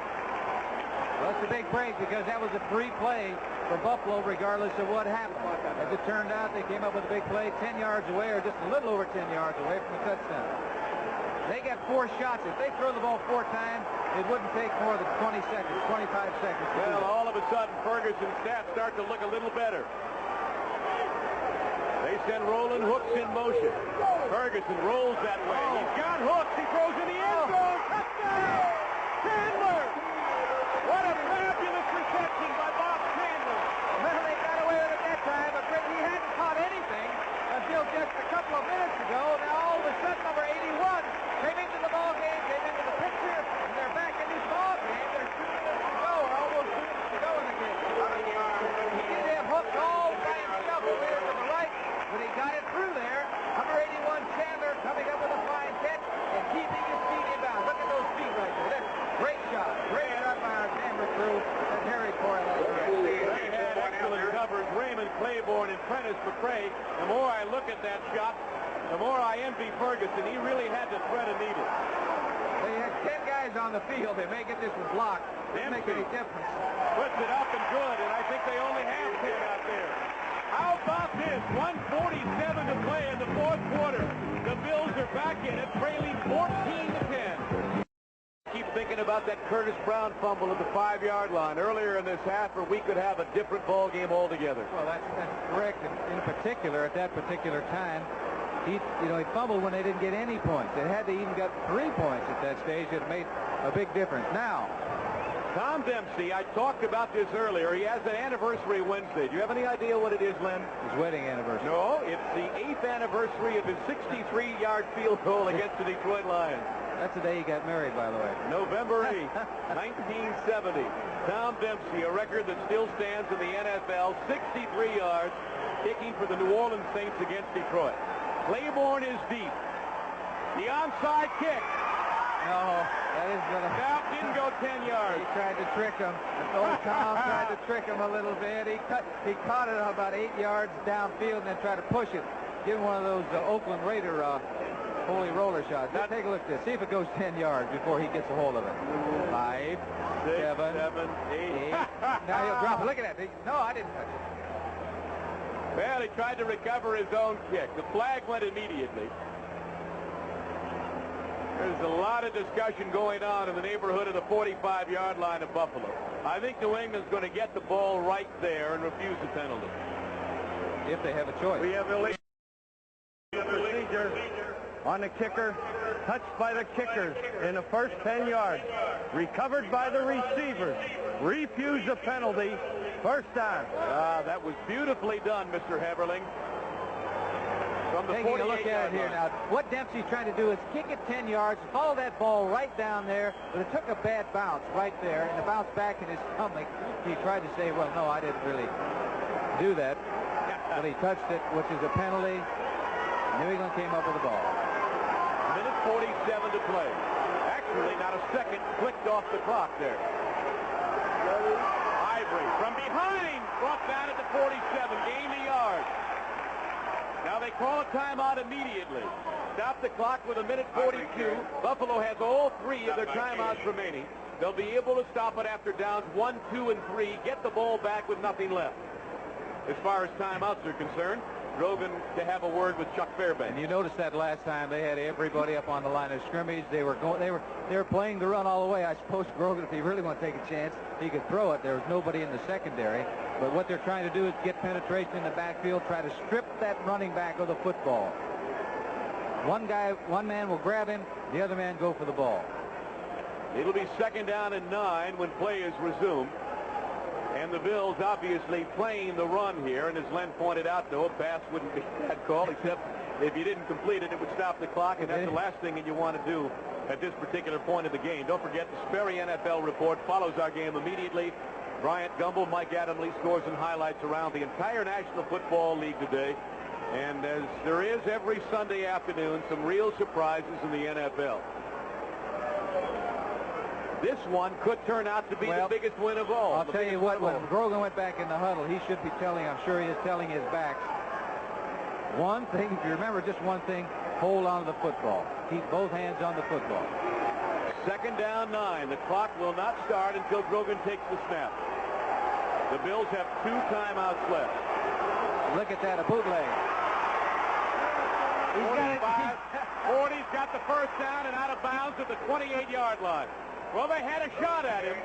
Well, it's a big break because that was a free play for Buffalo regardless of what happened. As it turned out, they came up with a big play 10 yards away or just a little over 10 yards away from the touchdown. They got 4 shots. If they throw the ball 4 times, it wouldn't take more than 20 seconds, 25 seconds. Well, all of a sudden, Ferguson's stats start to look a little better. They send Roland Hooks in motion. Ferguson rolls that way. He's got Hooks. He throws in the end zone. Touchdown! Chandler! What a fabulous reception by Bob Chandler. Well, they got away with it that time, but he hadn't caught anything until just a couple of minutes ago. Now, all of a sudden, number 81 came into the ball game, came into the picture, and they're back in this ball game. There's 2 minutes to go, or almost 2 minutes to go in the game. He didn't have Hooks all by himself over here to the right, but he got it through there. Number 81, Chandler, coming up with a fine catch and keeping his feet in bounds. Look at those feet right there. That's great shot. Great shot by our camera crew and Harry Coyle. They had excellent covers. Raymond Claiborne and Prentice McCray. The more I look at that shot, the more I envy Ferguson. He really had to thread a needle. They had 10 guys on the field. They may get this one blocked. Didn't make any difference. Puts it up and good, and I think they only have 10 out there. How about this? 1:47 to play in the 4th quarter. The Bills are back in it, trailing 14-10. Keep thinking about that Curtis Brown fumble at the 5-yard line earlier in this half, or we could have a different ball game altogether. Well, that's correct. In particular, at that particular time, he fumbled when they didn't get any points. They had to even got 3 points at that stage. It made a big difference. Now, Tom Dempsey, I talked about this earlier. He has an anniversary Wednesday. Do you have any idea what it is, Len? his wedding anniversary. No, it's the 8th anniversary of his 63-yard field goal against the Detroit Lions. That's the day he got married, by the way. November 8th, 1970. Tom Dempsey, a record that still stands in the NFL, 63 yards, kicking for the New Orleans Saints against Detroit. Claiborne is deep. The onside kick. No, that is going to... Now didn't go 10 yards. He tried to trick him. Old Tom tried to trick him a little bit. He caught it about 8 yards downfield and then tried to push it. Give him one of those Oakland Raider holy roller shots. Now take a look at this. See if it goes 10 yards before he gets a hold of it. 5, 6, 7, 7, 8. Now he'll drop it. Look at that. No, I didn't touch it. Well, he tried to recover his own kick. The flag went immediately. There's a lot of discussion going on in the neighborhood of the 45-yard line of Buffalo. I think New England's going to get the ball right there and refuse the penalty. If they have a choice. We have illegal procedure on the kicker. Touched by the kickers in the first 10 yards. Recovered by the receivers. Refuse the penalty. First down. That was beautifully done, Mr. Heberling. From the Taking a look at it here now. What Dempsey's trying to do is kick it 10 yards, follow that ball right down there, but it took a bad bounce right there, and the bounce back in his stomach. He tried to say, well, no, I didn't really do that. But he touched it, which is a penalty. New England came up with the ball. Minute 47 to play. Actually, not a second clicked off the clock there. Ivory from behind, brought down at the 47, gained a yard. Now they call a timeout immediately. Stop the clock with a minute 42. Buffalo has all 3 of their timeouts remaining. They'll be able to stop it after downs 1, 2, and 3, get the ball back with nothing left. As far as timeouts are concerned, Grogan to have a word with Chuck Fairbanks. And you notice that last time they had everybody up on the line of scrimmage. They were playing the run all the way. I suppose Grogan, if he really want to take a chance, he could throw it. There was nobody in the secondary. But what they're trying to do is get penetration in the backfield, try to strip that running back of the football. One man will grab him, the other man go for the ball. It'll be 2nd down and 9 when play is resumed. And the Bills obviously playing the run here, and as Len pointed out, no pass wouldn't be that call, except if you didn't complete it, it would stop the clock, and that's the last thing that you want to do at this particular point of the game. Don't forget, the Sperry NFL report follows our game immediately. Bryant Gumbel, Mike Adamle, scores and highlights around the entire National Football League today. And as there is every Sunday afternoon, some real surprises in the NFL. this one could turn out to be the biggest win of all. I'll tell you what, when Grogan went back in the huddle, he should be telling, I'm sure he is telling his backs, one thing, if you remember just one thing, hold on to the football. Keep both hands on the football. 2nd down 9. The clock will not start until Grogan takes the snap. The Bills have 2 timeouts left. Look at that, a bootleg. He's got it. 40's got the first down and out of bounds at the 28-yard line. Well, they had a shot at him.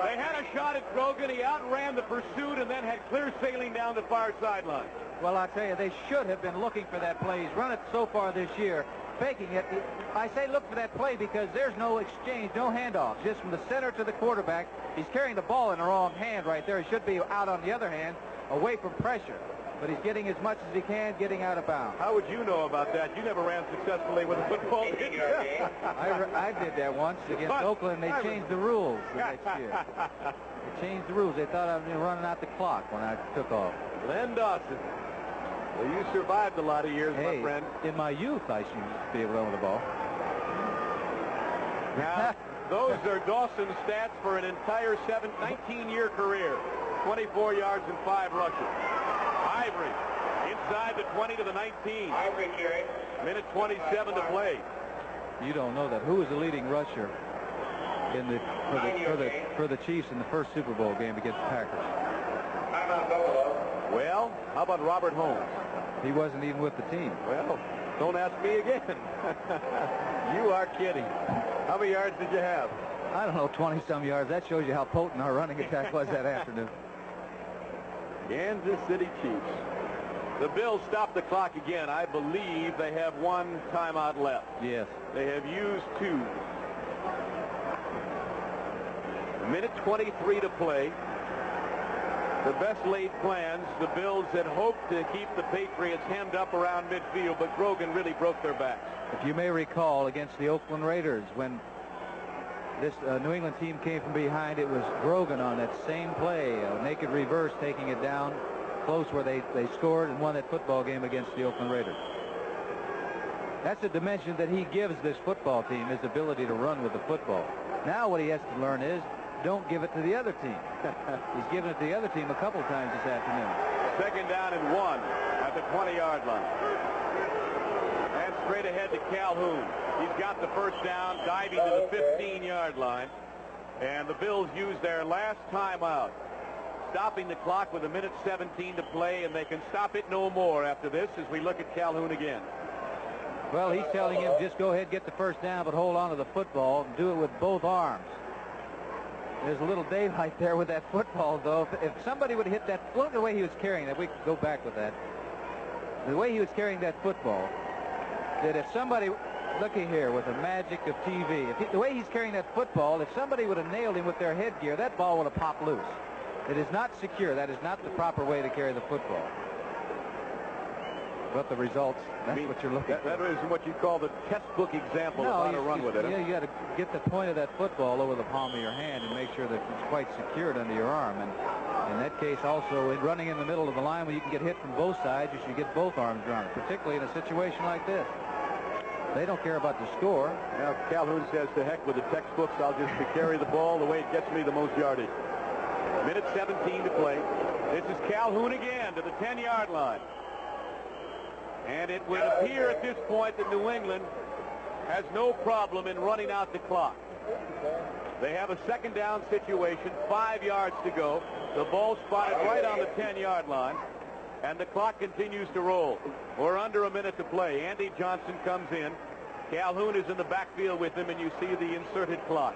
They had a shot at Grogan. He outran the pursuit and then had clear sailing down the far sideline. Well, I'll tell you, they should have been looking for that play. He's run it so far this year, faking it. I say look for that play because there's no exchange, no handoff. Just from the center to the quarterback. He's carrying the ball in the wrong hand right there. He should be out on the other hand, away from pressure. But he's getting as much as he can, getting out of bounds. How would you know about that? You never ran successfully with a football, did you? I did that once against Oakland. They changed the rules the next year. They changed the rules. They thought I was running out the clock when I took off. Len Dawson. Well, you survived a lot of years, hey, my friend. In my youth, I used to be able to run with the ball. Now, those are Dawson's stats for an entire 19-year career. 24 yards and 5 rushes. Ivory inside the 20 to the 19. Ivory carry. Minute 27 to play. You don't know that. Who was the leading rusher in for the Chiefs in the first Super Bowl game against the Packers? Timeout Buffalo. Well, how about Robert Holmes? He wasn't even with the team. Well, don't ask me again. You are kidding. How many yards did you have? I don't know, 20-some yards. That shows you how potent our running attack was that afternoon. Kansas City Chiefs. The Bills stop the clock again. I believe they have 1 timeout left. Yes. They have used 2. Minute 23 to play. The best laid plans. The Bills had hoped to keep the Patriots hemmed up around midfield, but Grogan really broke their backs. If you may recall, against the Oakland Raiders, when this New England team came from behind, it was Grogan on that same play, a naked reverse, taking it down close where they scored and won that football game against the Oakland Raiders. That's a dimension that he gives this football team, his ability to run with the football. Now what he has to learn is don't give it to the other team. He's given it to the other team a couple times this afternoon. 2nd down and 1 at the 20-yard line. And straight ahead to Calhoun. He's got the first down, diving to the 15-yard line. And the Bills use their last timeout, stopping the clock with 1:17 to play, and they can stop it no more after this as we look at Calhoun again. Well, he's telling him just go ahead, get the first down, but hold on to the football and do it with both arms. There's a little daylight there with that football, though. If somebody would hit that, look at the way he was carrying that. We could go back with that. The way he was carrying that football, that if somebody, looky here with the magic of TV, the way he's carrying that football, if somebody would have nailed him with their headgear, that ball would have popped loose. It is not secure. That is not the proper way to carry the football. But the results, that's what you're looking for. That is what you call the textbook example of how to run with it. Yeah, you got to get the point of that football over the palm of your hand and make sure that it's quite secured under your arm. And in that case, also, in running in the middle of the line when you can get hit from both sides, you should get both arms around it, particularly in a situation like this. They don't care about the score. Now, Calhoun says, to heck with the textbooks, I'll just carry the ball the way it gets me the most yardage. Minute 17 to play. This is Calhoun again to the 10-yard line. And it would appear at this point that New England has no problem in running out the clock. They have a 2nd down situation, 5 yards to go. The ball spotted right on the 10-yard line. And the clock continues to roll. We're under a minute to play. Andy Johnson comes in. Calhoun is in the backfield with him, and you see the inserted clock.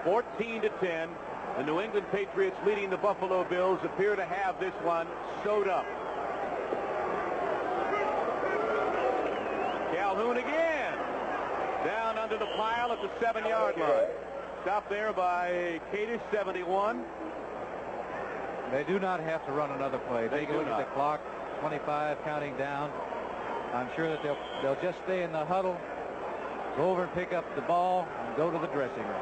(14-10). The New England Patriots leading the Buffalo Bills appear to have this one sewed up. Calhoun again. Down under the pile at the 7-yard line. Stopped there by Cadish, 71. They do not have to run another play. Take a look at the clock, 25 counting down. I'm sure that they'll just stay in the huddle, go over and pick up the ball, and go to the dressing room.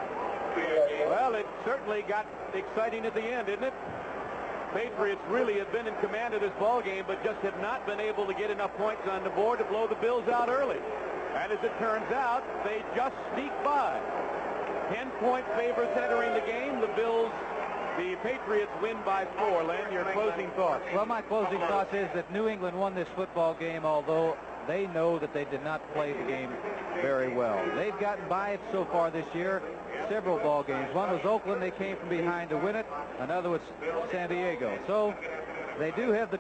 Well, it certainly got exciting at the end, didn't it? Patriots really have been in command of this ball game, but just have not been able to get enough points on the board to blow the Bills out early. And as it turns out, they just sneak by. 10-point favorites entering the game. The Patriots win by 4. Len, your closing thoughts? Well, my closing thoughts is that New England won this football game, although they know that they did not play the game very well. They've gotten by it so far this year, several ball games. One was Oakland. They came from behind to win it. Another was San Diego. So they do have the